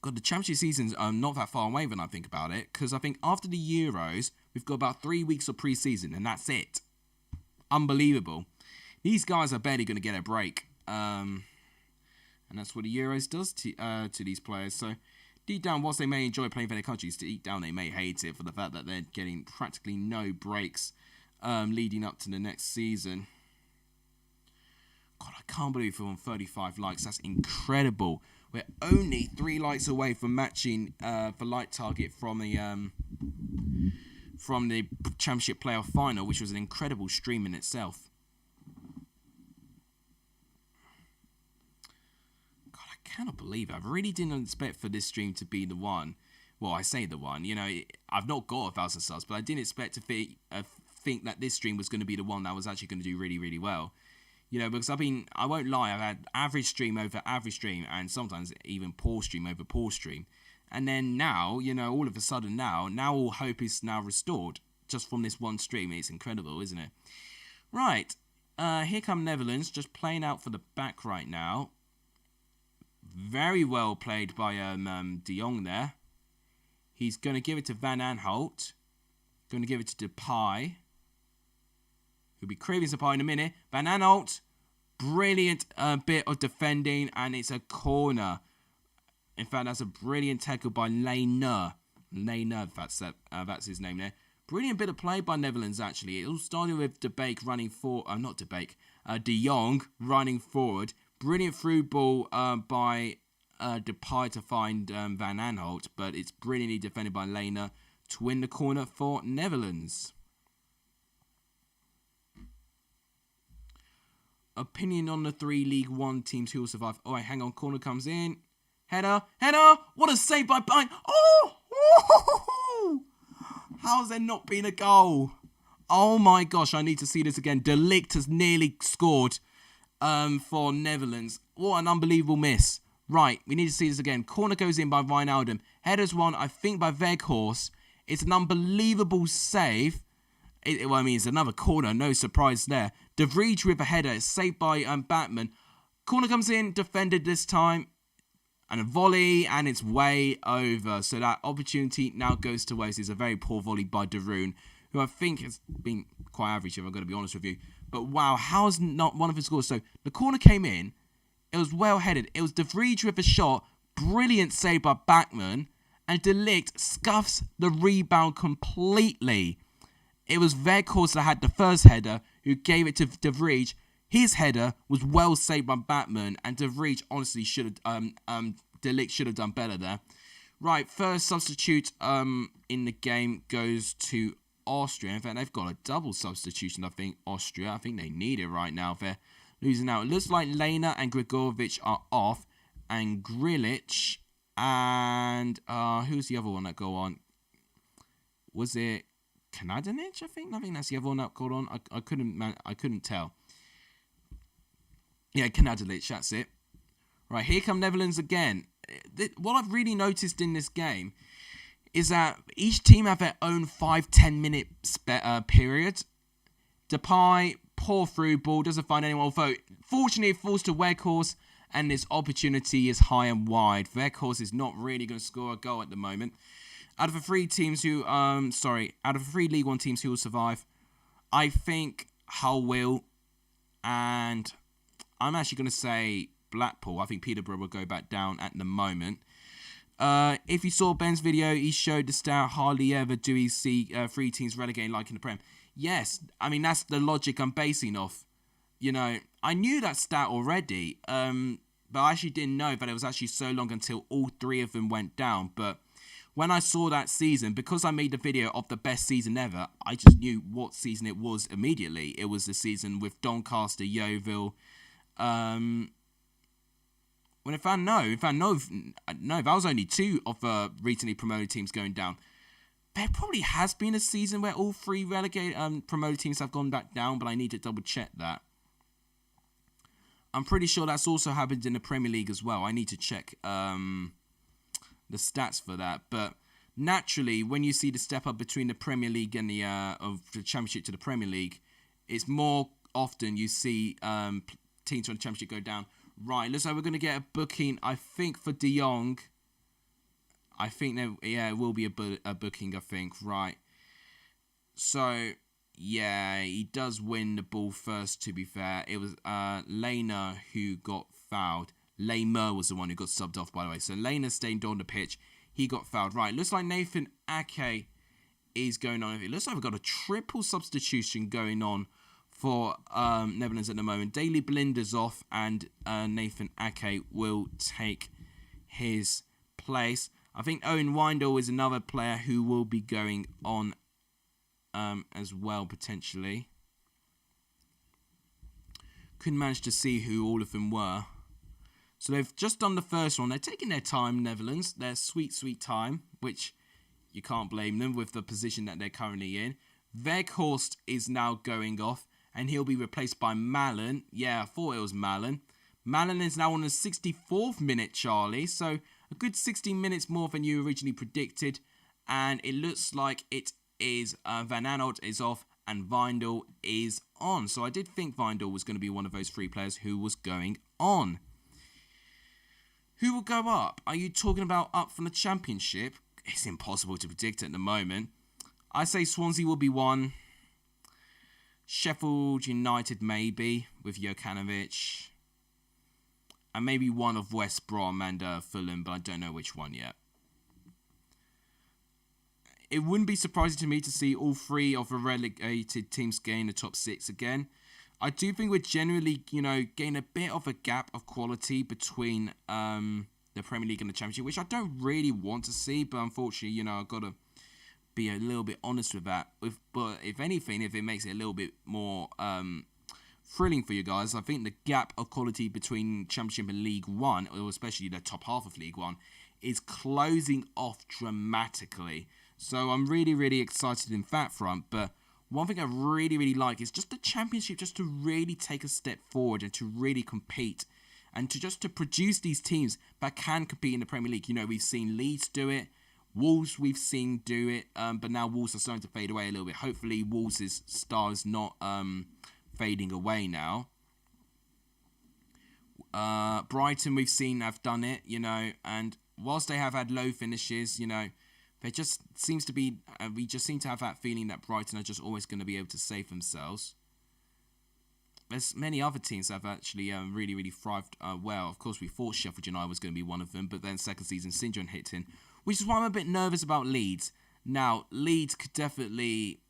God, the Championship season's not that far away when I think about it, because I think after the Euros, we've got about 3 weeks of pre-season, and that's it. Unbelievable. These guys are barely going to get a break. And that's what the Euros does to these players. So, deep down, whilst they may enjoy playing for their countries, deep down they may hate it for the fact that they're getting practically no breaks leading up to the next season. God, I can't believe we're on 35 likes. That's incredible. We're only 3 likes away from matching the like target from the Championship playoff final, which was an incredible stream in itself. God, I cannot believe it. I really didn't expect for this stream to be the one. Well, I say the one. I've not got 1,000 subs, but I didn't expect to think that this stream was going to be the one that was actually going to do really, really well. Because I won't lie, I've had average stream over average stream, and sometimes even poor stream over poor stream. And then now, all of a sudden now all hope is now restored just from this one stream. It's incredible, isn't it? Right, here come Netherlands, just playing out for the back right now. Very well played by De Jong there. He's going to give it to Van Aanholt. Going to give it to Depay. He'll be craving Depay in a minute. Van Aanholt, brilliant bit of defending, and it's a corner. In fact, that's a brilliant tackle by Lena. That's his name there. Brilliant bit of play by Netherlands, actually. It all started with De Jong running forward. Brilliant through ball by Depay to find Van Aanholt, but it's brilliantly defended by Lena to win the corner for Netherlands. Opinion on the 3 League One teams who will survive. Oh, wait, hang on. Corner comes in. Header. What a save by Bine. Oh! How's there not been a goal? Oh my gosh, I need to see this again. De Ligt has nearly scored for Netherlands. What an unbelievable miss. Right, we need to see this again. Corner goes in by Wijnaldum. Header's one, I think, by Weghorst. It's an unbelievable save. It's another corner. No surprise there. De Vrij with a header. It's saved by Batman. Corner comes in, defended this time. And a volley, and it's way over. So that opportunity now goes to waste. It's a very poor volley by De Roon, who I think has been quite average, if I'm going to be honest with you. But wow, how's not one of his scores? So the corner came in. It was well headed. It was De Vrij with a shot. Brilliant save by Bachmann. And De Ligt scuffs the rebound completely. It was Weghorst that had the first header, who gave it to De Vrij. His header was well saved by Batman, and De Vrij honestly should have, De Ligt should have done better there. Right, first substitute in the game goes to Austria. In fact, they've got a double substitution, I think, Austria. I think they need it right now. They're losing out. It looks like Lena and Grigorovic are off, and Grilic, and who's the other one that go on? Was it Kanadinic, I think that's the other one that got on. I couldn't tell. Yeah, Kanadilic, that's it. Right, here come Netherlands again. What I've really noticed in this game is that each team have their own 5-10 minute period. Depay, poor through ball, doesn't find anyone. Although, fortunately, it falls to Weghorst, and this opportunity is high and wide. Weghorst is not really going to score a goal at the moment. Out of the 3 teams who, out of the 3 League One teams who will survive, I think Hull will, and I'm actually going to say Blackpool. I think Peterborough will go back down at the moment. If you saw Ben's video, he showed the stat, hardly ever do we see 3 teams relegating like in the Prem. Yes, I mean, that's the logic I'm basing off. I knew that stat already, but I actually didn't know that it was actually so long until all 3 of them went down. But when I saw that season, because I made the video of the best season ever, I just knew what season it was immediately. It was the season with Doncaster, Yeovil. When I found no, that was only 2 of the recently promoted teams going down. there probably has been a season where all 3 relegated promoted teams have gone back down, but I need to double check that. I'm pretty sure that's also happened in the Premier League as well. I need to check the stats for that. But naturally, when you see the step up between the Premier League and the Championship to the Premier League, it's more often you see teams from the Championship go down. Right, looks like we're going to get a booking, I think, for De Jong. I think it will be a booking, I think. Right. So, yeah, he does win the ball first, to be fair. It was Lena who got fouled. Lamer was the one who got subbed off, by the way. So, Lena stayed on the pitch. He got fouled. Right, looks like Nathan Ake is going on. It looks like we've got a triple substitution going on for Netherlands at the moment. Daley Blinder's off, and Nathan Ake will take his place. I think Owen Windle is another player who will be going on as well, potentially. Couldn't manage to see who all of them were. So they've just done the first one. They're taking their time, Netherlands. Their sweet, sweet time, which you can't blame them with the position that they're currently in. Weghorst is now going off, and he'll be replaced by Malen. Yeah, I thought it was Malen. Malen is now on the 64th minute, Charlie. So a good 16 minutes more than you originally predicted. And it looks like it is Van Aanholt is off and Vindal is on. So I did think Vindal was going to be one of those 3 players who was going on. Who will go up? Are you talking about up from the Championship? It's impossible to predict at the moment. I say Swansea will be 1. Sheffield United maybe with Jokanovic. And maybe one of West Brom and Fulham, but I don't know which one yet. It wouldn't be surprising to me to see all 3 of the relegated teams gain the top 6 again. I do think we're generally, getting a bit of a gap of quality between the Premier League and the Championship, which I don't really want to see, but unfortunately, I've got to be a little bit honest with that. But if anything, if it makes it a little bit more thrilling for you guys, I think the gap of quality between Championship and League One, or especially the top half of League One, is closing off dramatically. So I'm really, really excited in that front. But one thing I really, really like is just the Championship just to really take a step forward and to really compete and to produce these teams that can compete in the Premier League. We've seen Leeds do it. Wolves we've seen do it, but now Wolves are starting to fade away a little bit. Hopefully Wolves' star is not fading away now. Brighton we've seen have done it, and whilst they have had low finishes, there just seems to be, we just seem to have that feeling that Brighton are just always going to be able to save themselves. There's many other teams that have actually really, really thrived well. Of course, we thought Sheffield United was going to be one of them, but then second season syndrome hit in, which is why I'm a bit nervous about Leeds. Now, Leeds could definitely,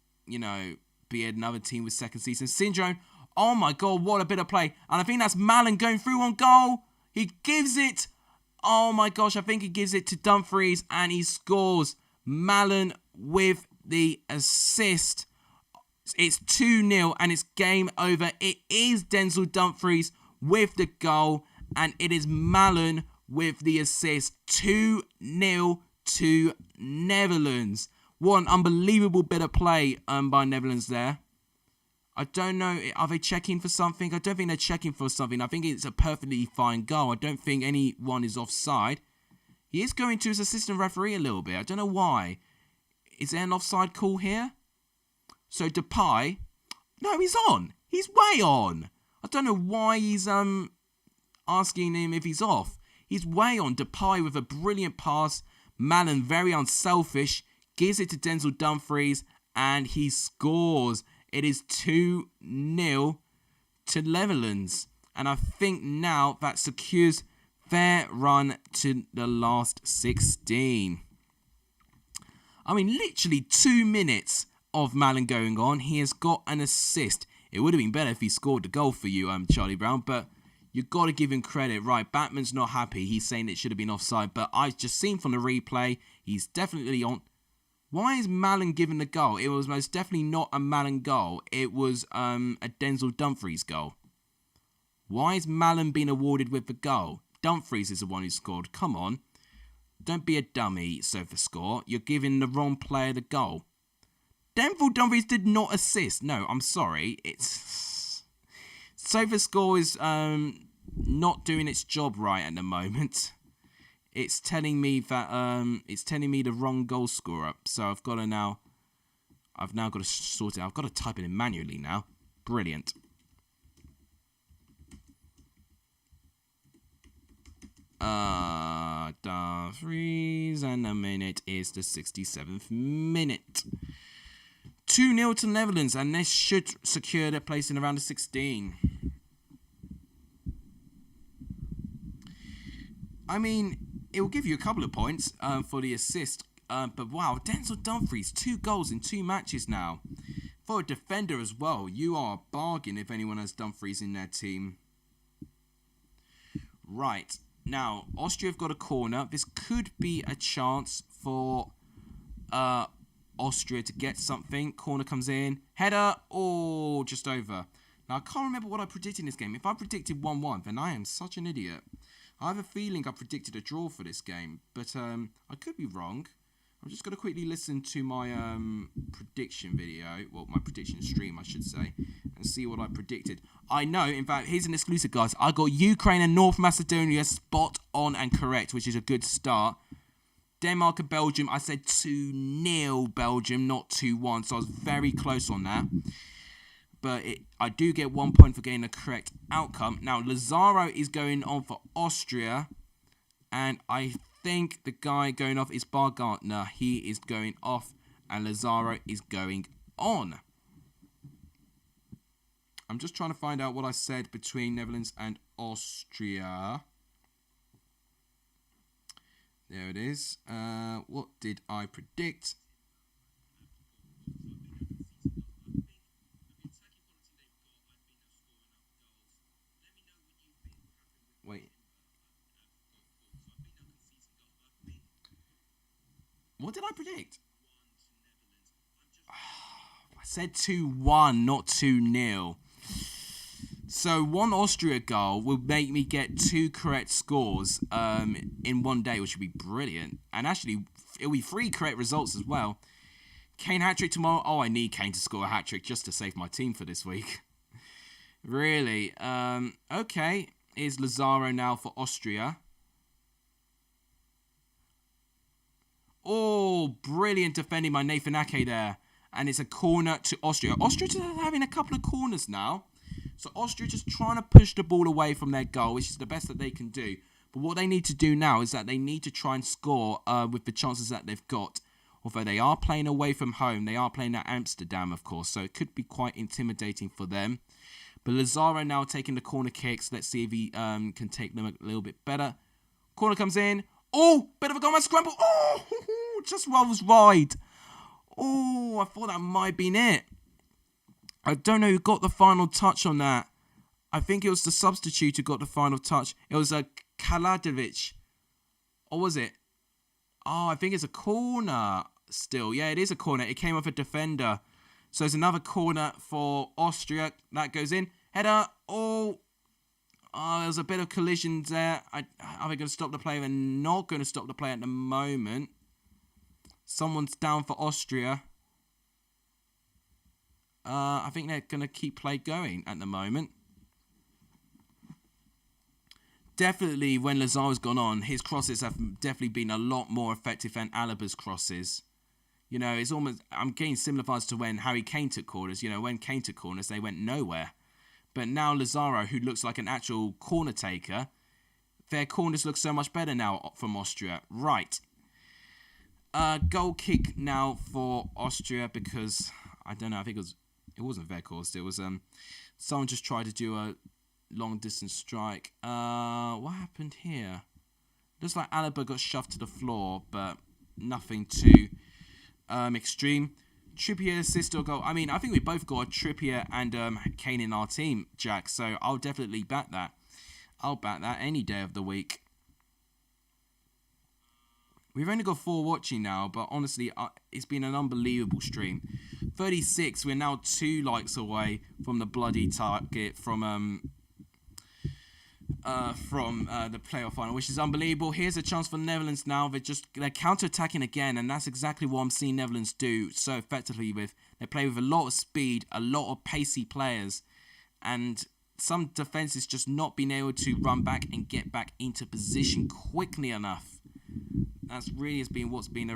be another team with second season syndrome. Oh my God, what a bit of play. And I think that's Malen going through on goal. He gives it. Oh my gosh, I think he gives it to Dumfries and he scores. Malen with the assist. It's 2-0 and it's game over. It is Denzel Dumfries with the goal and it is Malen with the assist. 2-0 to Netherlands. What an unbelievable bit of play by Netherlands there. I don't know, are they checking for something? I don't think they're checking for something. I think it's a perfectly fine goal. I don't think anyone is offside. He is going to his assistant referee a little bit. I don't know why. Is there an offside call here? So Depay, no, he's on. He's way on. I don't know why he's asking him if he's off. He's way on. Depay with a brilliant pass. Malen very unselfish. Gives it to Denzel Dumfries and he scores. It is 2-0 to Netherlands. And I think now that secures their run to the last 16. I mean, literally 2 minutes of Malen going on. He has got an assist. It would have been better if he scored the goal for you, Charlie Brown. But you've got to give him credit. Right, Batman's not happy. He's saying it should have been offside. But I've just seen from the replay, he's definitely on. Why is Malen given the goal? It was most definitely not a Malen goal. It was a Denzel Dumfries goal. Why is Malen being awarded with the goal? Dumfries is the one who scored. Come on. Don't be a dummy, SofaScore. You're giving the wrong player the goal. Denzel Dumfries did not assist. No, I'm sorry. It's SofaScore is not doing its job right at the moment. It's telling me that it's telling me the wrong goal scorer. So I've now got to sort it out. I've got to type it in manually now. Brilliant. Dumfries, and the minute is the 67th minute. 2-0 to Netherlands, and this should secure their place in around the 16. I mean, it will give you a couple of points for the assist, but wow, Denzel Dumfries, 2 goals in 2 matches now. For a defender as well, you are a bargain if anyone has Dumfries in their team. Right, now, Austria have got a corner. This could be a chance for Austria to get something. Corner comes in. Header. Oh, just over. Now, I can't remember what I predicted in this game. If I predicted 1-1, then I am such an idiot. I have a feeling I predicted a draw for this game, but I could be wrong. I'm just going to quickly listen to my prediction video, well, my prediction stream, I should say, and see what I predicted. I know, in fact, here's an exclusive, guys. I got Ukraine and North Macedonia spot on and correct, which is a good start. Denmark and Belgium, I said 2-0 Belgium, not 2-1, so I was very close on that. But I do get 1 point for getting the correct outcome. Now, Lazaro is going on for Austria, and I think the guy going off is Bargartner. He is going off, and Lazaro is going on. I'm just trying to find out what I said between Netherlands and Austria. There it is. What did I predict? Wait. What did I predict? I said 2-1, not 2-0. So 1 Austria goal will make me get 2 correct scores in one day, which would be brilliant. And actually, it'll be 3 correct results as well. Kane hat-trick tomorrow. Oh, I need Kane to score a hat-trick just to save my team for this week. Really? Okay. Here's Lazaro now for Austria. Oh, brilliant defending by Nathan Ake there. And it's a corner to Austria. Austria just having a couple of corners now. So Austria just trying to push the ball away from their goal, which is the best that they can do. But what they need to do now is that they need to try and score with the chances that they've got. Although they are playing away from home. They are playing at Amsterdam, of course. So it could be quite intimidating for them. But Lazaro now taking the corner kicks. Let's see if he can take them a little bit better. Corner comes in. Oh, bit of a goal scramble. Oh, just rolls wide. Oh, I thought that might have been it. I don't know who got the final touch on that. I think it was the substitute who got the final touch. It was a Kaladevic. Or was it? Oh, I think it's a corner still. Yeah, it is a corner. It came off a defender. So it's another corner for Austria. That goes in. Header. Oh, there's a bit of collisions there. Are they going to stop the play? They're not going to stop the play at the moment. Someone's down for Austria. I think they're going to keep play going at the moment. Definitely, when Lazaro's gone on, his crosses have definitely been a lot more effective than Alaba's crosses. You know, it's almost, I'm getting similar vibes to when Harry Kane took corners. You know, when Kane took corners, they went nowhere. But now Lazaro, who looks like an actual corner taker, their corners look so much better now from Austria. Right. Goal kick now for Austria because, I don't know, I think it wasn't Weghorst. It was someone just tried to do a long distance strike. What happened here? Looks like Alaba got shoved to the floor, but nothing too extreme. Trippier assist or goal. I mean, I think we both got Trippier and Kane in our team, Jack. So I'll definitely back that. I'll back that any day of the week. We've only got 4 watching now, but honestly, it's been an unbelievable stream. 36, we're now 2 likes away from the bloody target from from the playoff final, which is unbelievable. Here's a chance for Netherlands now. They're counter-attacking again, and that's exactly what I'm seeing Netherlands do so effectively with. They play with a lot of speed, a lot of pacey players, and some defenses just not being able to run back and get back into position quickly enough. That's really what's been the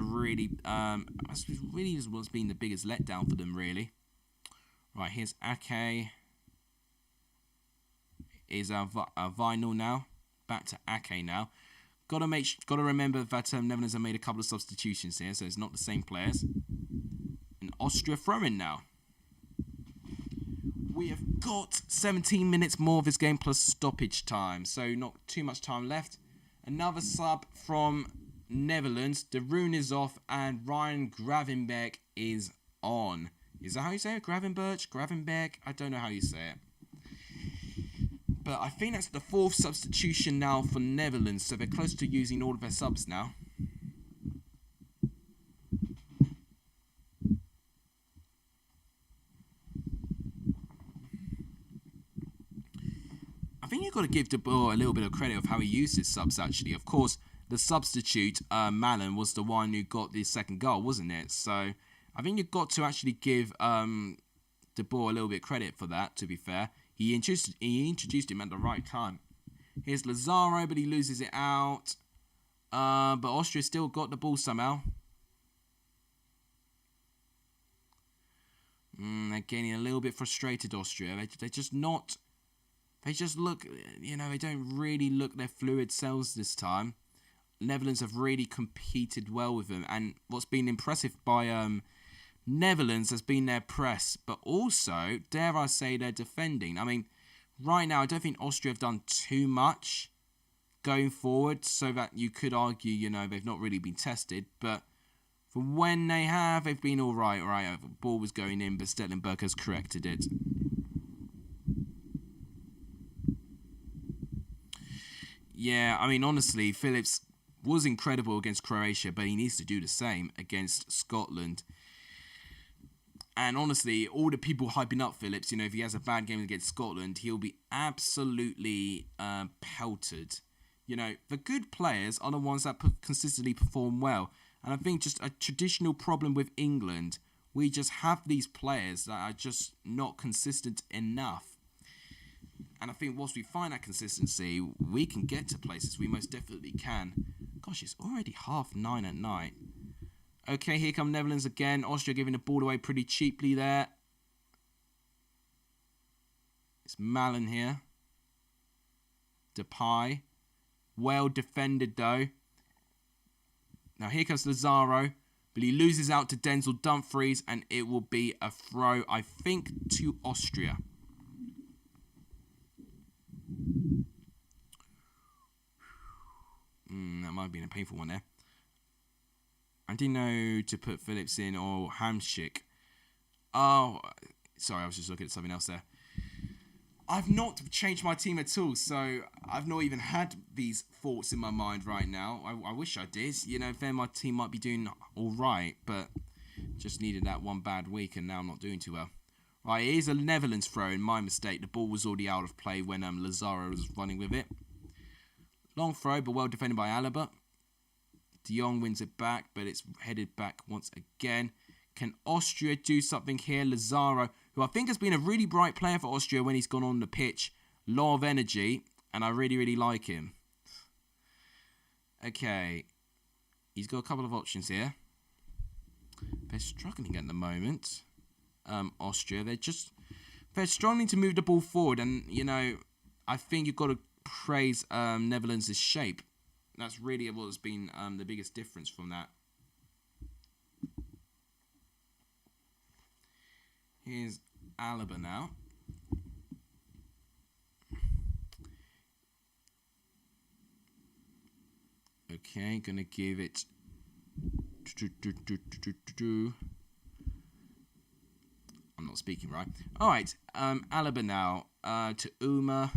biggest letdown for them, really. Right, here's Ake. Is our Vinyl now. Back to Ake now. Got to remember that Netherlands have made a couple of substitutions here, so it's not the same players. And Austria throwing now. We have got 17 minutes more of this game plus stoppage time, so not too much time left. Another sub from Netherlands. De Roon is off, and Ryan Gravenberg is on. Is that how you say it? Gravenberg? I don't know how you say it. But I think that's the 4th substitution now for Netherlands, so they're close to using all of their subs now. I think you've got to give De Boer a little bit of credit of how he used his subs, actually. Of course, the substitute, Malen, was the one who got the second goal, wasn't it? So I think you've got to actually give De Boer a little bit of credit for that, to be fair. He introduced him at the right time. Here's Lazaro, but he loses it out. But Austria still got the ball somehow. They're getting a little bit frustrated, Austria. They're just not... They just look... they don't really look their fluid selves this time. Netherlands have really competed well with them. And what's been impressive by... Netherlands has been their press, but also, dare I say, their defending. I mean, right now, I don't think Austria have done too much going forward, so that you could argue, they've not really been tested, but for when they have, they've been all right. The ball was going in, but Stecklenburg has corrected it. Yeah, I mean, honestly, Phillips was incredible against Croatia, but he needs to do the same against Scotland. And honestly, all the people hyping up Phillips, if he has a bad game against Scotland, he'll be absolutely pelted. The good players are the ones that consistently perform well. And I think just a traditional problem with England, we just have these players that are just not consistent enough. And I think once we find that consistency, we can get to places. We most definitely can. Gosh, it's already 9:30 at night. Okay, here come Netherlands again. Austria giving the ball away pretty cheaply there. It's Malen here. Depay. Well defended though. Now here comes Lazaro. But he loses out to Denzel Dumfries. And it will be a throw, I think, to Austria. That might have been a painful one there. I didn't know to put Phillips in or Hamsik. Oh, sorry, I was just looking at something else there. I've not changed my team at all, so I've not even had these thoughts in my mind right now. I wish I did. Then my team might be doing all right, but just needed that one bad week, and now I'm not doing too well. Right, here's a Netherlands throw in. My mistake. The ball was already out of play when Lazaro was running with it. Long throw, but well defended by Alaba. De Jong wins it back, but it's headed back once again. Can Austria do something here? Lazaro, who I think has been a really bright player for Austria when he's gone on the pitch. Lot of energy, and I really, really like him. Okay. He's got a couple of options here. They're struggling at the moment. Austria, they're struggling to move the ball forward, and, I think you've got to praise Netherlands' shape. That's really what has been the biggest difference from that. Here's Alaba now. Okay, gonna give it. I'm not speaking right. All right, Alaba now to Uma.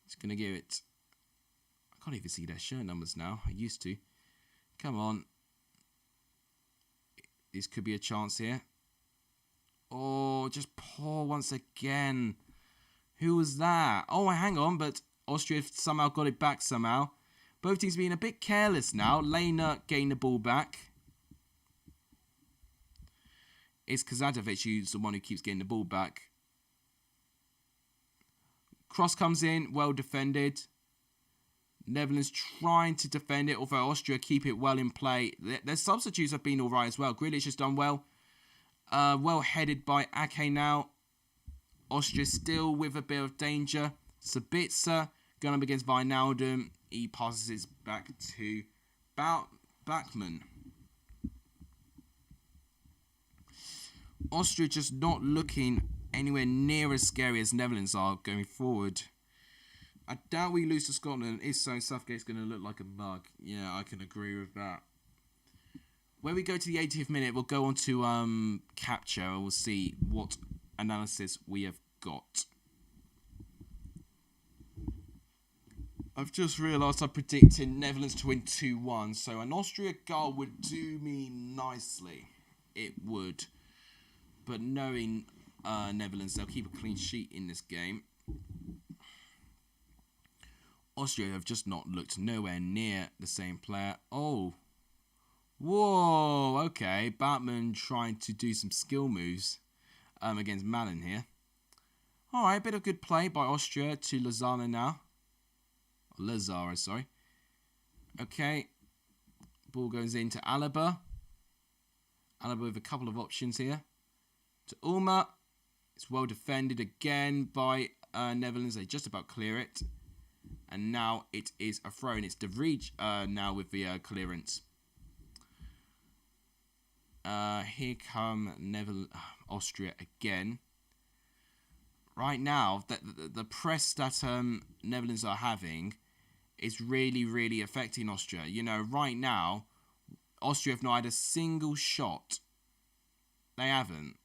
It's gonna give it. I can't even see their shirt numbers now. I used to. Come on. This could be a chance here. Oh, just poor once again. Who was that? Oh, hang on, but Austria somehow got it back somehow. Both teams being a bit careless now. Lehner gained the ball back. It's Kazadovic who's the one who keeps getting the ball back. Cross comes in, well defended. Netherlands trying to defend it, although Austria keep it well in play. Their substitutes have been alright as well. Grealish has done well. Well headed by Ake now. Austria still with a bit of danger. Sabitzer going up against Wijnaldum. He passes it back to Bachmann. Austria just not looking anywhere near as scary as Netherlands are going forward. I doubt we lose to Scotland. If so, Southgate's going to look like a mug. Yeah, I can agree with that. When we go to the 80th minute, we'll go on to capture and we'll see what analysis we have got. I've just realised I predicted Netherlands to win 2-1, so an Austria goal would do me nicely. It would. But knowing Netherlands, they'll keep a clean sheet in this game. Austria have just not looked nowhere near the same player. Oh. Whoa, okay. Batman trying to do some skill moves against Malin here. Alright, a bit of good play by Austria to Lazara now. Lazara, sorry. Okay. Ball goes into Alaba. Alaba with a couple of options here. To Ulmer. It's well defended again by Netherlands. They just about clear it. And now it is a throw. And it's De Vrij now with the clearance. Here come Austria again. Right now, the press that Netherlands are having is really, really affecting Austria. You know, right now, Austria have not had a single shot. They haven't.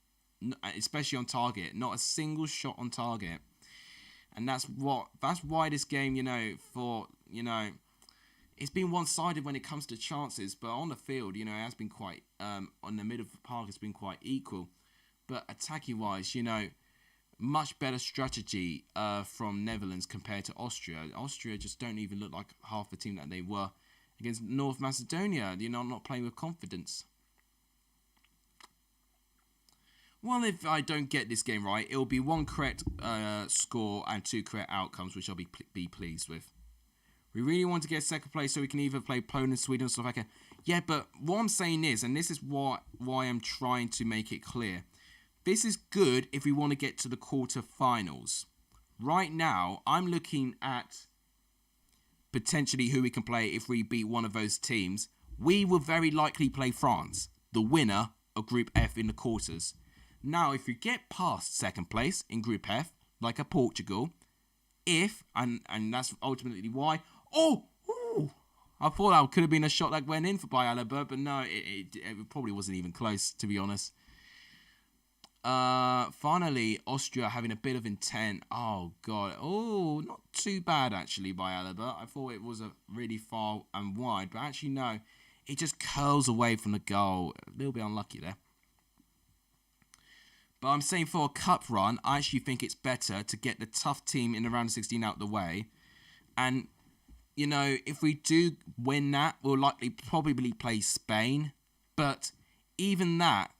Especially on target. Not a single shot on target. And that's why this game, it's been one-sided when it comes to chances, but on the field, it has been quite, on the middle of the park, it's been quite equal. But attacking-wise, much better strategy from Netherlands compared to Austria. Austria just don't even look like half the team that they were against North Macedonia, not playing with confidence. Well, if I don't get this game right, it will be one correct score and 2 correct outcomes, which I'll be pleased with. We really want to get second place so we can either play Poland, Sweden, or Slovakia. Yeah, but what I'm saying is, and this is why I'm trying to make it clear, this is good if we want to get to the quarterfinals. Right now, I'm looking at potentially who we can play if we beat one of those teams. We will very likely play France, the winner of Group F in the quarters. Now, if you get past second place in Group F, like a Portugal, and that's ultimately why. I thought that could have been a shot that went in by Alaba, but no, it probably wasn't even close, to be honest. Finally, Austria having a bit of intent. Oh, God. Oh, not too bad, actually, by Alaba. I thought it was a really far and wide, but actually, no. It just curls away from the goal. A little bit unlucky there. But I'm saying for a cup run, I actually think it's better to get the tough team in the round of 16 out the way. And, if we do win that, we'll probably play Spain. But even that,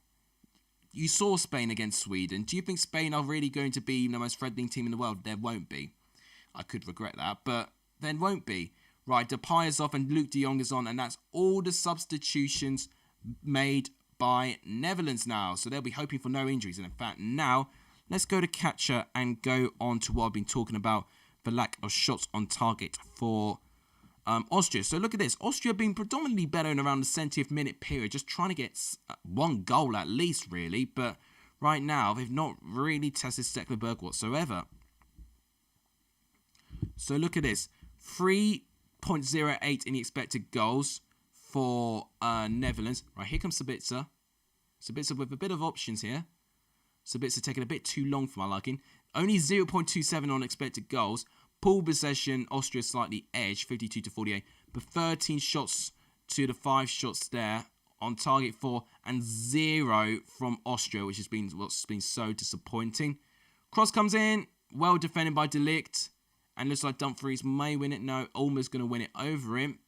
you saw Spain against Sweden. Do you think Spain are really going to be the most threatening team in the world? There won't be. I could regret that, but there won't be. Right, Depay is off and Luke de Jong is on, and that's all the substitutions made by Netherlands now. So they'll be hoping for no injuries. And in fact, now, let's go to catcher and go on to what I've been talking about, the lack of shots on target for Austria. So look at this. Austria being predominantly better in around the 70th minute period, just trying to get one goal at least, really. But right now, they've not really tested Stecklenburg whatsoever. So look at this. 3.08 in the expected goals for Netherlands. Right, here comes Sabitzer. Sabitzer with a bit of options here. Sabitzer taking a bit too long for my liking. Only 0.27 on expected goals. Ball possession, Austria slightly edge, 52 to 48. But 13 shots to the 5 shots there on target 4. And 0 from Austria, which has been what's been so disappointing. Cross comes in. Well defended by Delict. And looks like Dumfries may win it. No, Ulmer's going to win it over him.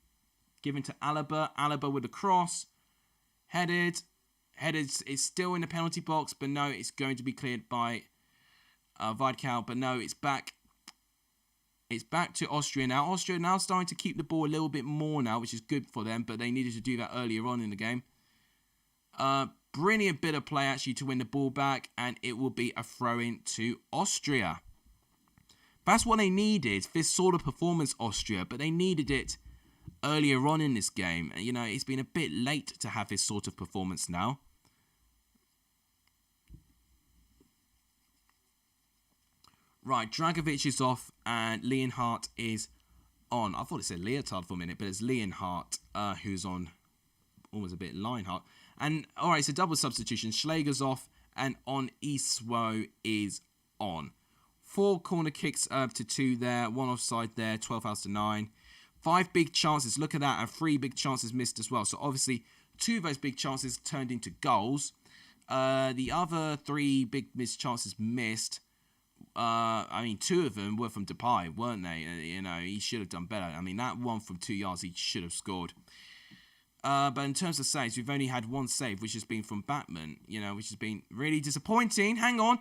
Given to Alaba. Alaba with a cross. Headed. It's still in the penalty box. But no, it's going to be cleared by Weidkau. But no, it's back. It's back to Austria now. Austria now starting to keep the ball a little bit more now, which is good for them. But they needed to do that earlier on in the game. Brilliant bit of play actually to win the ball back. And it will be a throw-in to Austria. That's what they needed, this sort of performance, Austria. But they needed it earlier on in this game. You know, it's been a bit late to have this sort of performance now. Right, Dragovic is off and Leonhardt is on. I thought it said Leotard for a minute, but it's Leonhardt who's on. Almost a bit Lionheart. And, alright, it's a double substitution. Schläger's off and on Iswo is on. 4 corner kicks to 2 there. 1 offside there. 12 hours to 9. 5 big chances. Look at that. And 3 big chances missed as well. So, obviously, 2 of those big chances turned into goals. The other 3 big missed chances missed. I mean, 2 of them were from Depay, weren't they? You know, he should have done better. I mean, that one from 2 yards, he should have scored. But in terms of saves, we've only had 1 save, which has been from Batman, you know, which has been really disappointing. Hang on.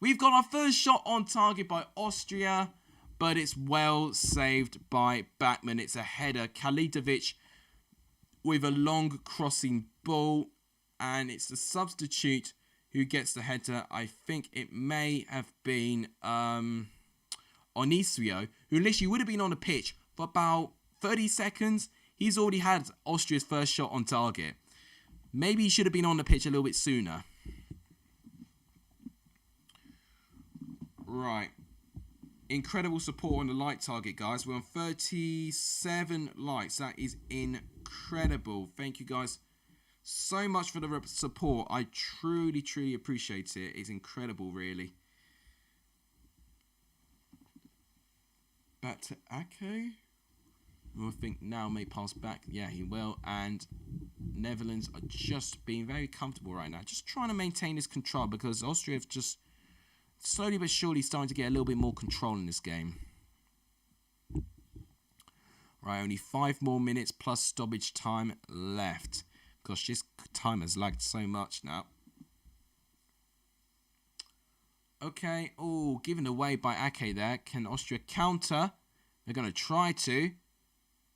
We've got our first shot on target by Austria, but it's well saved by Batman. It's a header. Kalidovic with a long crossing ball, and it's the substitute who gets the header. I think it may have been Onicio, who literally would have been on the pitch for about 30 seconds. He's already had Austria's first shot on target. Maybe he should have been on the pitch a little bit sooner. Right. Incredible support on the like target, guys. We're on 37 likes. That is incredible. Thank you, guys, so much for the support. I truly, truly appreciate it. It's incredible, really. Back to Ake. I think now may pass back. Yeah, he will. And Netherlands are just being very comfortable right now. Just trying to maintain this control because Austria have just slowly but surely starting to get a little bit more control in this game. Right, only 5 more minutes plus stoppage time left. Gosh, this time has lagged so much now. Okay. Oh, given away by Ake there. Can Austria counter? They're going to try to.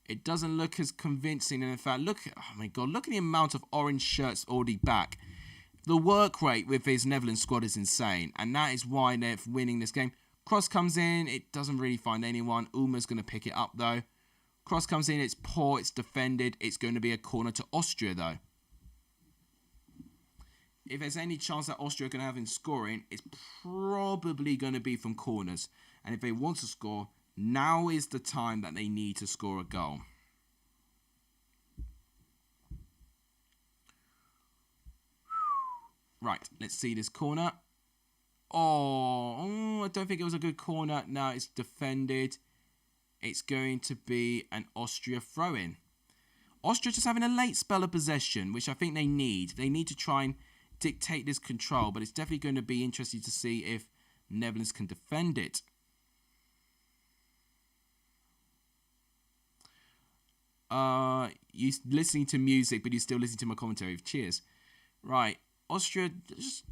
It doesn't look as convincing. And in fact, look, oh my God, look at the amount of orange shirts already back. The work rate with his Netherlands squad is insane. And that is why they're winning this game. Cross comes in. It doesn't really find anyone. Ulmer's going to pick it up, though. Cross comes in. It's poor. It's defended. It's going to be a corner to Austria, though. If there's any chance that Austria are going to have in scoring, it's probably going to be from corners. And if they want to score, now is the time that they need to score a goal. Right, let's see this corner. Oh, I don't think it was a good corner. No, it's defended. It's going to be an Austria throw-in. Austria just having a late spell of possession, which I think they need. They need to try and dictate this control, but it's definitely going to be interesting to see if Netherlands can defend it. You listening to music, but you're still listening to my commentary. Cheers. Right, Austria just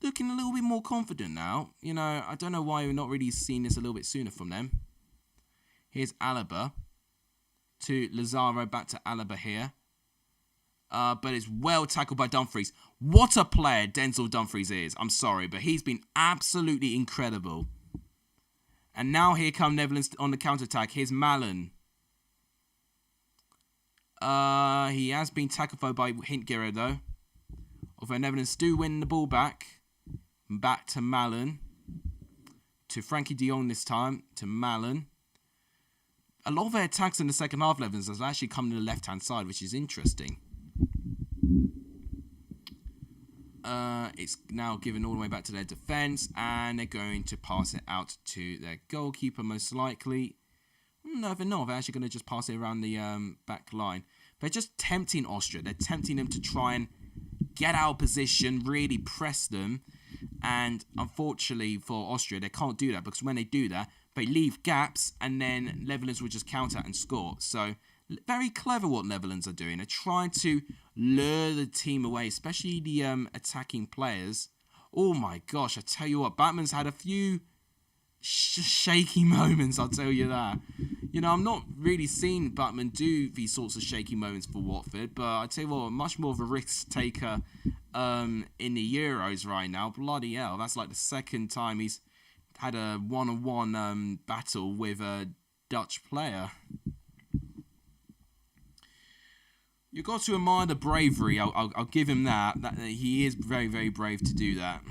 looking a little bit more confident now. You know, I don't know why we're not really seeing this a little bit sooner from them. Here's Alaba to Lazaro, back to Alaba here. But it's well tackled by Dumfries. What a player Denzel Dumfries is. I'm sorry, but he's been absolutely incredible. And now here come Netherlands on the counter-attack. Here's Malen. He has been tackled by Hintgera, though. Although Netherlands do win the ball back. Back to Malen. To Frankie de Jong this time. To Malen. A lot of their attacks in the second half, Netherlands, has actually come to the left-hand side, which is interesting. It's now given all the way back to their defence, and they're going to pass it out to their goalkeeper, most likely. No, they're not. They're actually going to just pass it around the back line. They're just tempting Austria. They're tempting them to try and get out of position, really press them, And unfortunately for Austria, they can't do that, because when they do that, they leave gaps, and then Netherlands will just counter and score. So very clever what Netherlands are doing. They're trying to lure the team away, especially the attacking players. Oh my gosh, I tell you what, Batman's had a few shaky moments, I'll tell you that. You know, I'm not really seeing Batman do these sorts of shaky moments for Watford, but I tell you what, much more of a risk taker in the Euros right now. Bloody hell, that's like the second time he's had a one-on-one battle with a Dutch player. You've got to admire the bravery. I'll give him that. He is very, very brave to do that.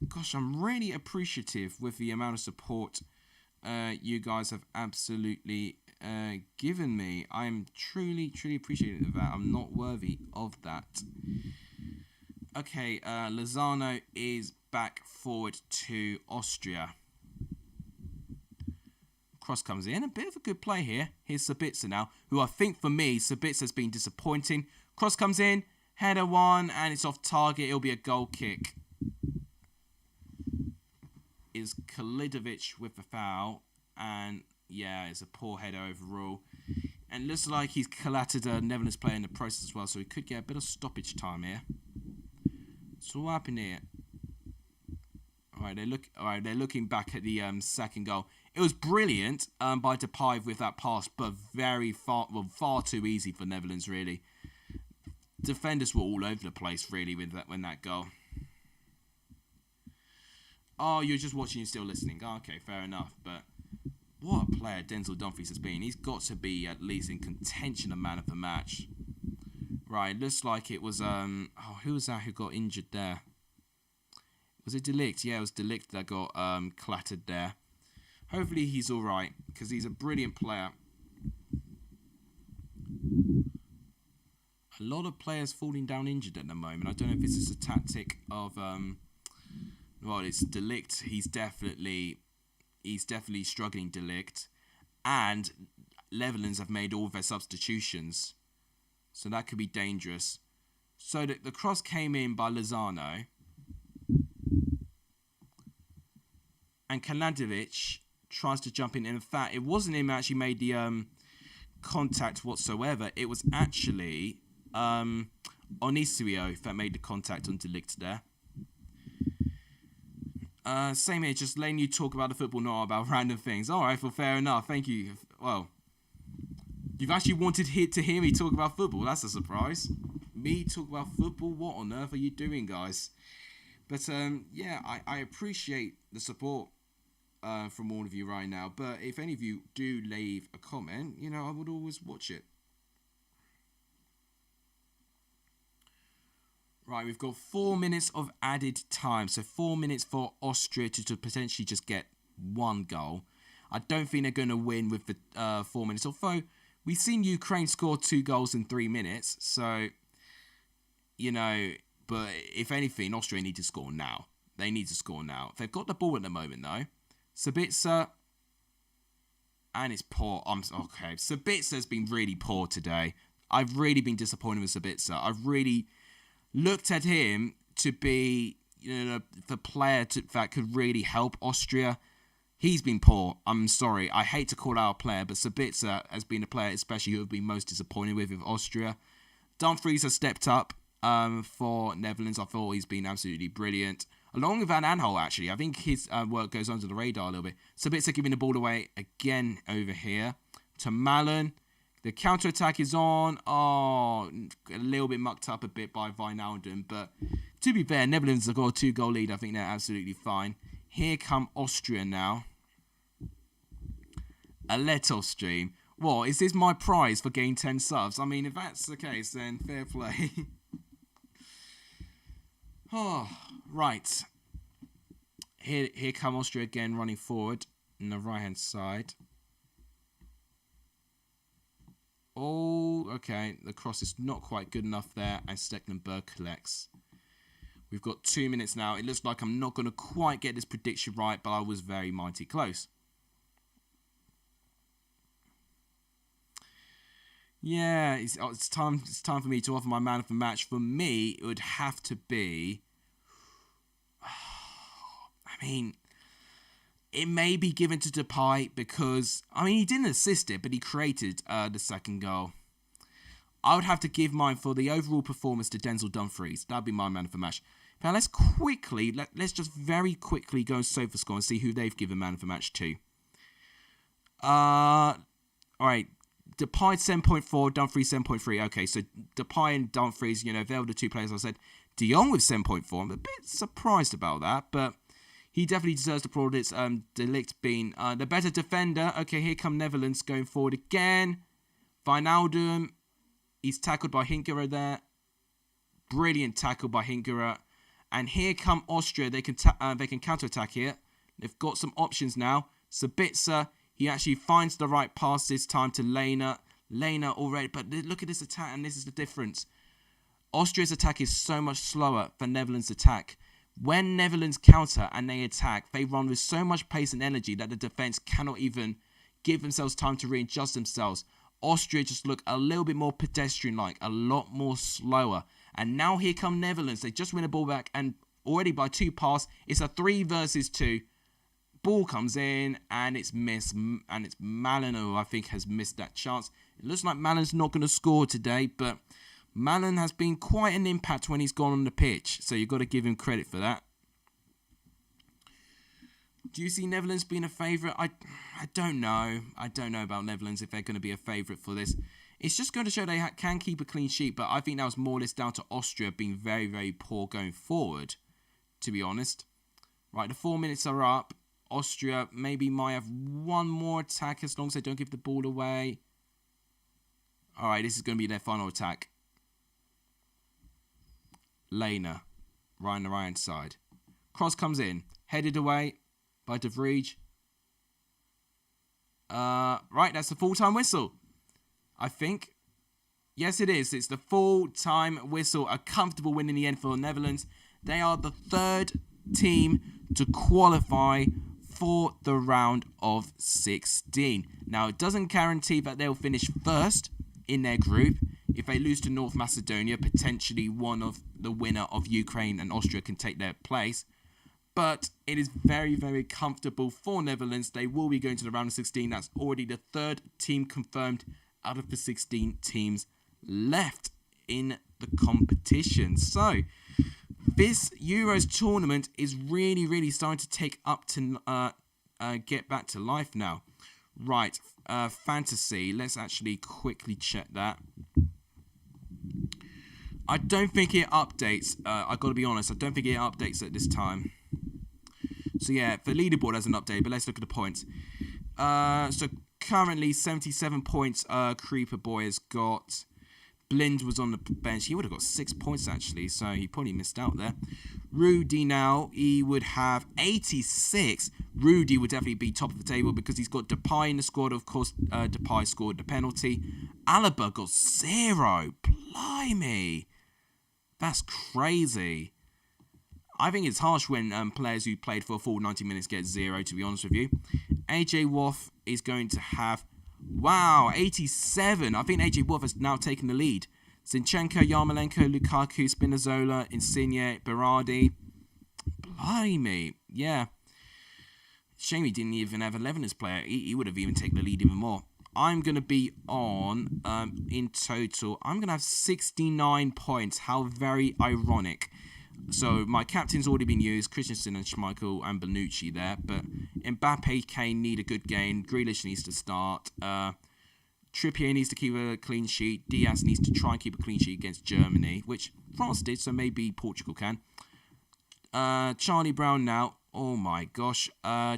Gosh, I'm really appreciative with the amount of support you guys have absolutely given me. I'm truly, truly appreciative of that. I'm not worthy of that. Okay, Lozano is back forward to Austria. Cross comes in. A bit of a good play here. Here's Sabitzer now, who I think for me, Sabitzer's been disappointing. Cross comes in. Header one, and it's off target. It'll be a goal kick. Is Kalidovic with the foul, and yeah, it's a poor header overall, and looks like he's collated a Netherlands player in the process as well, so he could get a bit of stoppage time here. So what happened here? They're looking back at the second goal. It was brilliant by Depay with that pass, but far too easy for Netherlands really. Defenders were all over the place really with that goal. Oh, you're just watching and still listening. Oh, okay, fair enough. But what a player Denzel Dumfries has been. He's got to be at least in contention of man of the match. Right, looks like it was who was that who got injured there? Was it De Ligt? Yeah, it was De Ligt that got clattered there. Hopefully he's all right, because he's a brilliant player. A lot of players falling down injured at the moment. I don't know if this is a tactic of well, it's De Ligt. He's definitely struggling, De Ligt. And Netherlands have made all of their substitutions. So that could be dangerous. So the cross came in by Lozano. And Kalidovic tries to jump in. And in fact, it wasn't him who actually made the contact whatsoever. It was actually Onicio that made the contact on De Ligt there. Same here, just letting you talk about the football, not about random things. Alright, well, fair enough. Thank you. Well, you've actually wanted to hear me talk about football. That's a surprise. Me talk about football? What on earth are you doing, guys? But, yeah, I appreciate the support from all of you right now. But if any of you do leave a comment, you know, I would always watch it. Right, we've got 4 minutes of added time. So 4 minutes for Austria to potentially just get one goal. I don't think they're going to win with the 4 minutes. Although, we've seen Ukraine score 2 goals in 3 minutes. So, you know, but if anything, Austria need to score now. They need to score now. They've got the ball at the moment, though. Sabitzer. And it's poor. Okay, Sabitzer's been really poor today. I've really been disappointed with Sabitzer. I've really looked at him to be, you know, the player that could really help Austria. He's been poor. I'm sorry. I hate to call out a player, but Sabitzer has been a player especially who have been most disappointed with Austria. Dumfries has stepped up for Netherlands. I thought he's been absolutely brilliant. Along with Van Aanholt, actually. I think his work goes under the radar a little bit. Sabitzer giving the ball away again over here to Malen. The counter-attack is on. Oh, a little bit mucked up a bit by Wijnaldum. But to be fair, Netherlands have got a 2-goal lead. I think they're absolutely fine. Here come Austria now. A let-off stream. What, is this my prize for getting 10 subs? I mean, if that's the case, then fair play. Oh, right. Here come Austria again running forward on the right-hand side. Oh, okay. The cross is not quite good enough there. And Stecklenburg collects. We've got 2 minutes now. It looks like I'm not going to quite get this prediction right, but I was very mighty close. Yeah, it's time for me to offer my man of the match. For me, it would have to be... I mean, it may be given to Depay because, I mean, he didn't assist it, but he created the second goal. I would have to give mine for the overall performance to Denzel Dumfries. That'd be my man of the match. Now, let's just very quickly go SofaScore and see who they've given man of the match to. Alright, Depay 7.4, Dumfries 7.3. Okay, so Depay and Dumfries, they were the two players I said. De Jong with 7.4. I'm a bit surprised about that, but he definitely deserves the plaudits. De Ligt being the better defender. Okay, here come Netherlands going forward again. Wijnaldum, he's tackled by Hinkera there. Brilliant tackle by Hinkera. And here come Austria. They can counter-attack here. They've got some options now. Sabitzer, he actually finds the right pass this time to Lena. Lena already, but look at this attack, and this is the difference. Austria's attack is so much slower than Netherlands' attack. When Netherlands counter and they attack, they run with so much pace and energy that the defense cannot even give themselves time to readjust themselves. Austria just look a little bit more pedestrian-like, a lot more slower. And now here come Netherlands. They just win a ball back, and already by 2 passes, it's a 3 versus 2. Ball comes in, and it's missed. And it's Malen who I think has missed that chance. It looks like Malen's not going to score today, but Malen has been quite an impact when he's gone on the pitch. So you've got to give him credit for that. Do you see Netherlands being a favourite? I don't know. I don't know about Netherlands if they're going to be a favourite for this. It's just going to show they can keep a clean sheet, but I think that was more or less down to Austria being very, very poor going forward, to be honest. Right, the 4 minutes are up. Austria maybe might have one more attack as long as they don't give the ball away. Alright, this is going to be their final attack. Lena, right on the right-hand side. Cross comes in, headed away by De Vrij. Right, that's the full-time whistle. I think. Yes, it is. It's the full-time whistle. A comfortable win in the end for the Netherlands. They are the 3rd team to qualify for the round of 16. Now, it doesn't guarantee that they'll finish first in their group. If they lose to North Macedonia, potentially one of the winner of Ukraine and Austria can take their place. But it is very, very comfortable for Netherlands. They will be going to the round of 16. That's already the 3rd team confirmed out of the 16 teams left in the competition. So, this Euros tournament is really, really starting to take up to get back to life now. Right, fantasy. Let's actually quickly check that. I don't think it updates. I've got to be honest. I don't think it updates at this time. So yeah, the leaderboard hasn't updated, but let's look at the points. So currently 77 points Creeper Boy has got. Blind was on the bench. He would have got 6 points actually, so he probably missed out there. Rudy now, he would have 86. Rudy would definitely be top of the table because he's got Depay in the squad. Of course, Depay scored the penalty. Alaba got 0. Blimey. That's crazy. I think it's harsh when players who played for a full 90 minutes get 0, to be honest with you. AJ Waff is going to have, wow, 87. I think AJ Waff has now taken the lead. Zinchenko, Yarmolenko, Lukaku, Spinazzola, Insigne, Berardi. Blimey. Yeah. Shame he didn't even have 11 as player. He would have even taken the lead even more. I'm going to be on, in total, I'm going to have 69 points. How very ironic. So my captain's already been used, Christensen and Schmeichel and Bonucci there, but Mbappe, Kane need a good game, Grealish needs to start, Trippier needs to keep a clean sheet, Diaz needs to try and keep a clean sheet against Germany, which France did, so maybe Portugal can. Charlie Brown now, oh my gosh,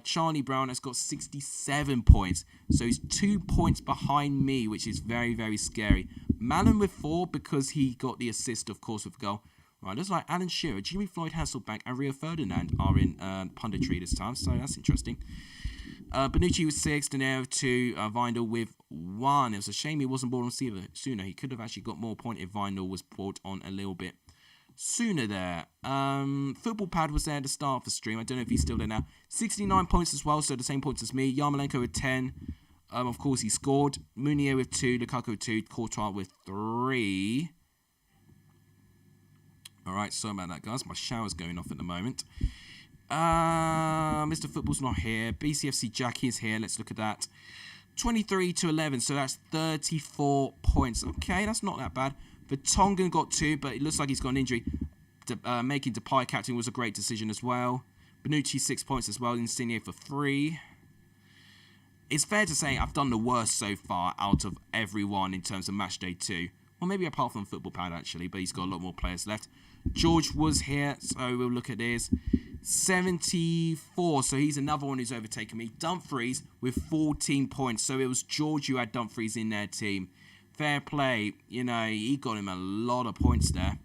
Charlie Brown has got 67 points, so he's 2 points behind me, which is very, very scary. Malen with 4 because he got the assist, of course, with the goal. Right, looks like Alan Shearer, Jimmy Floyd Hasselbank, and Rio Ferdinand are in punditry this time, so that's interesting. Bonucci with 6, De Niro 2, Vindal with 1. It was a shame he wasn't brought on sooner. He could have actually got more point if Vindal was brought on a little bit sooner there. Football Pad was there at the start of the stream. I don't know if he's still there now. 69 points as well, so the same points as me. Yarmolenko with 10. Of course, he scored. Meunier with 2, Lukaku with 2, Courtois with 3. Alright, sorry about that, guys. My shower's going off at the moment. Mr. Football's not here. BCFC Jackie is here. Let's look at that. 23-11, so that's 34 points. Okay, that's not that bad. Vertonghen got 2, but it looks like he's got an injury. Making Depay captain was a great decision as well. Bonucci 6 points as well. Insigne for 3. It's fair to say I've done the worst so far out of everyone in terms of match day 2. Well, maybe apart from Football Pad actually, but he's got a lot more players left. George was here, so we'll look at his 74. So he's another one who's overtaken me. Dumfries with 14 points. So it was George who had Dumfries in their team. Fair play. You know, he got him a lot of points there.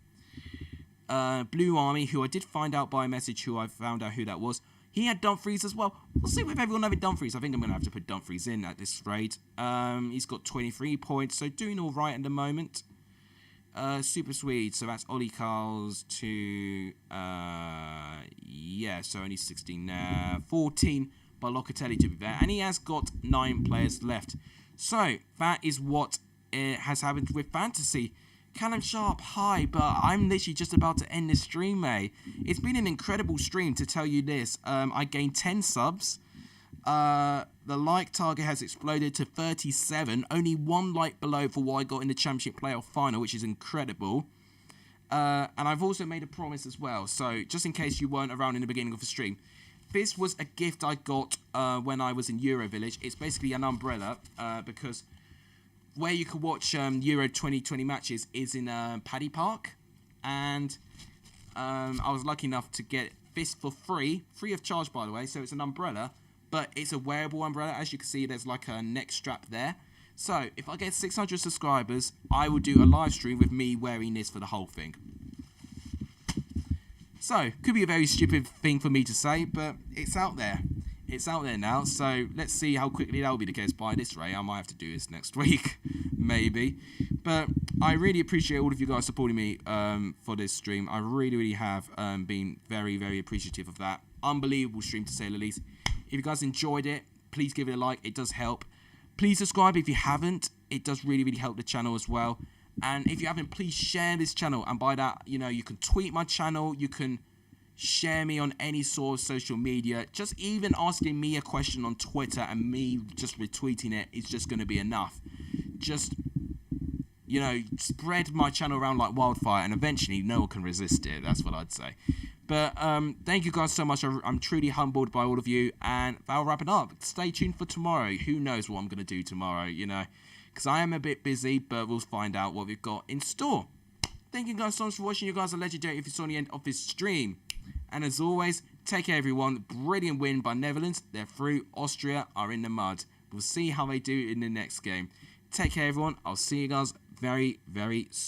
Blue Army, who I did find out by a message who I found out who that was. He had Dumfries as well. We'll see with everyone having Dumfries. I think I'm going to have to put Dumfries in at this rate. He's got 23 points, so doing all right at the moment. Super Swede, so that's Ollie Carls to, yeah, so only 16 there. 14 by Locatelli to be fair. And he has got 9 players left. So, that is what has happened with Fantasy. Callum Sharp, hi, but I'm literally just about to end this stream, mate. It's been an incredible stream, to tell you this. I gained 10 subs. The like target has exploded to 37. Only 1 like below for what I got in the Championship Playoff Final, which is incredible. And I've also made a promise as well. So, just in case you weren't around in the beginning of the stream. This was a gift I got when I was in Euro Village. It's basically an umbrella because where you can watch Euro 2020 matches is in Paddy Park. And I was lucky enough to get this for free of charge, by the way. So it's an umbrella, but it's a wearable umbrella. As you can see, there's like a neck strap there. So if I get 600 subscribers, I will do a live stream with me wearing this for the whole thing. So, could be a very stupid thing for me to say, but it's out there. It's out there now, so let's see how quickly that will be the case. By this rate, I might have to do this next week, maybe. But I really appreciate all of you guys supporting me for this stream. I really have been very appreciative of that. Unbelievable stream, to say the least. If you guys enjoyed it, please give it a like. It does help. Please subscribe if you haven't. It does really help the channel as well. And if you haven't, please share this channel. And by that, you know, you can tweet my channel. You can share me on any sort of social media. Just even asking me a question on Twitter and me just retweeting it is just going to be enough. Just, you know, spread my channel around like wildfire, and eventually no one can resist it. That's what I'd say. But thank you guys so much. I'm truly humbled by all of you, and that'll wrap it up. Stay tuned for tomorrow. Who knows what I'm going to do tomorrow, you know, because I am a bit busy, but we'll find out what we've got in store. Thank you guys so much for watching. You guys are legendary if you saw the end of this stream. And as always, take care everyone. Brilliant win by Netherlands. They're through. Austria are in the mud. We'll see how they do in the next game. Take care everyone. I'll see you guys very soon.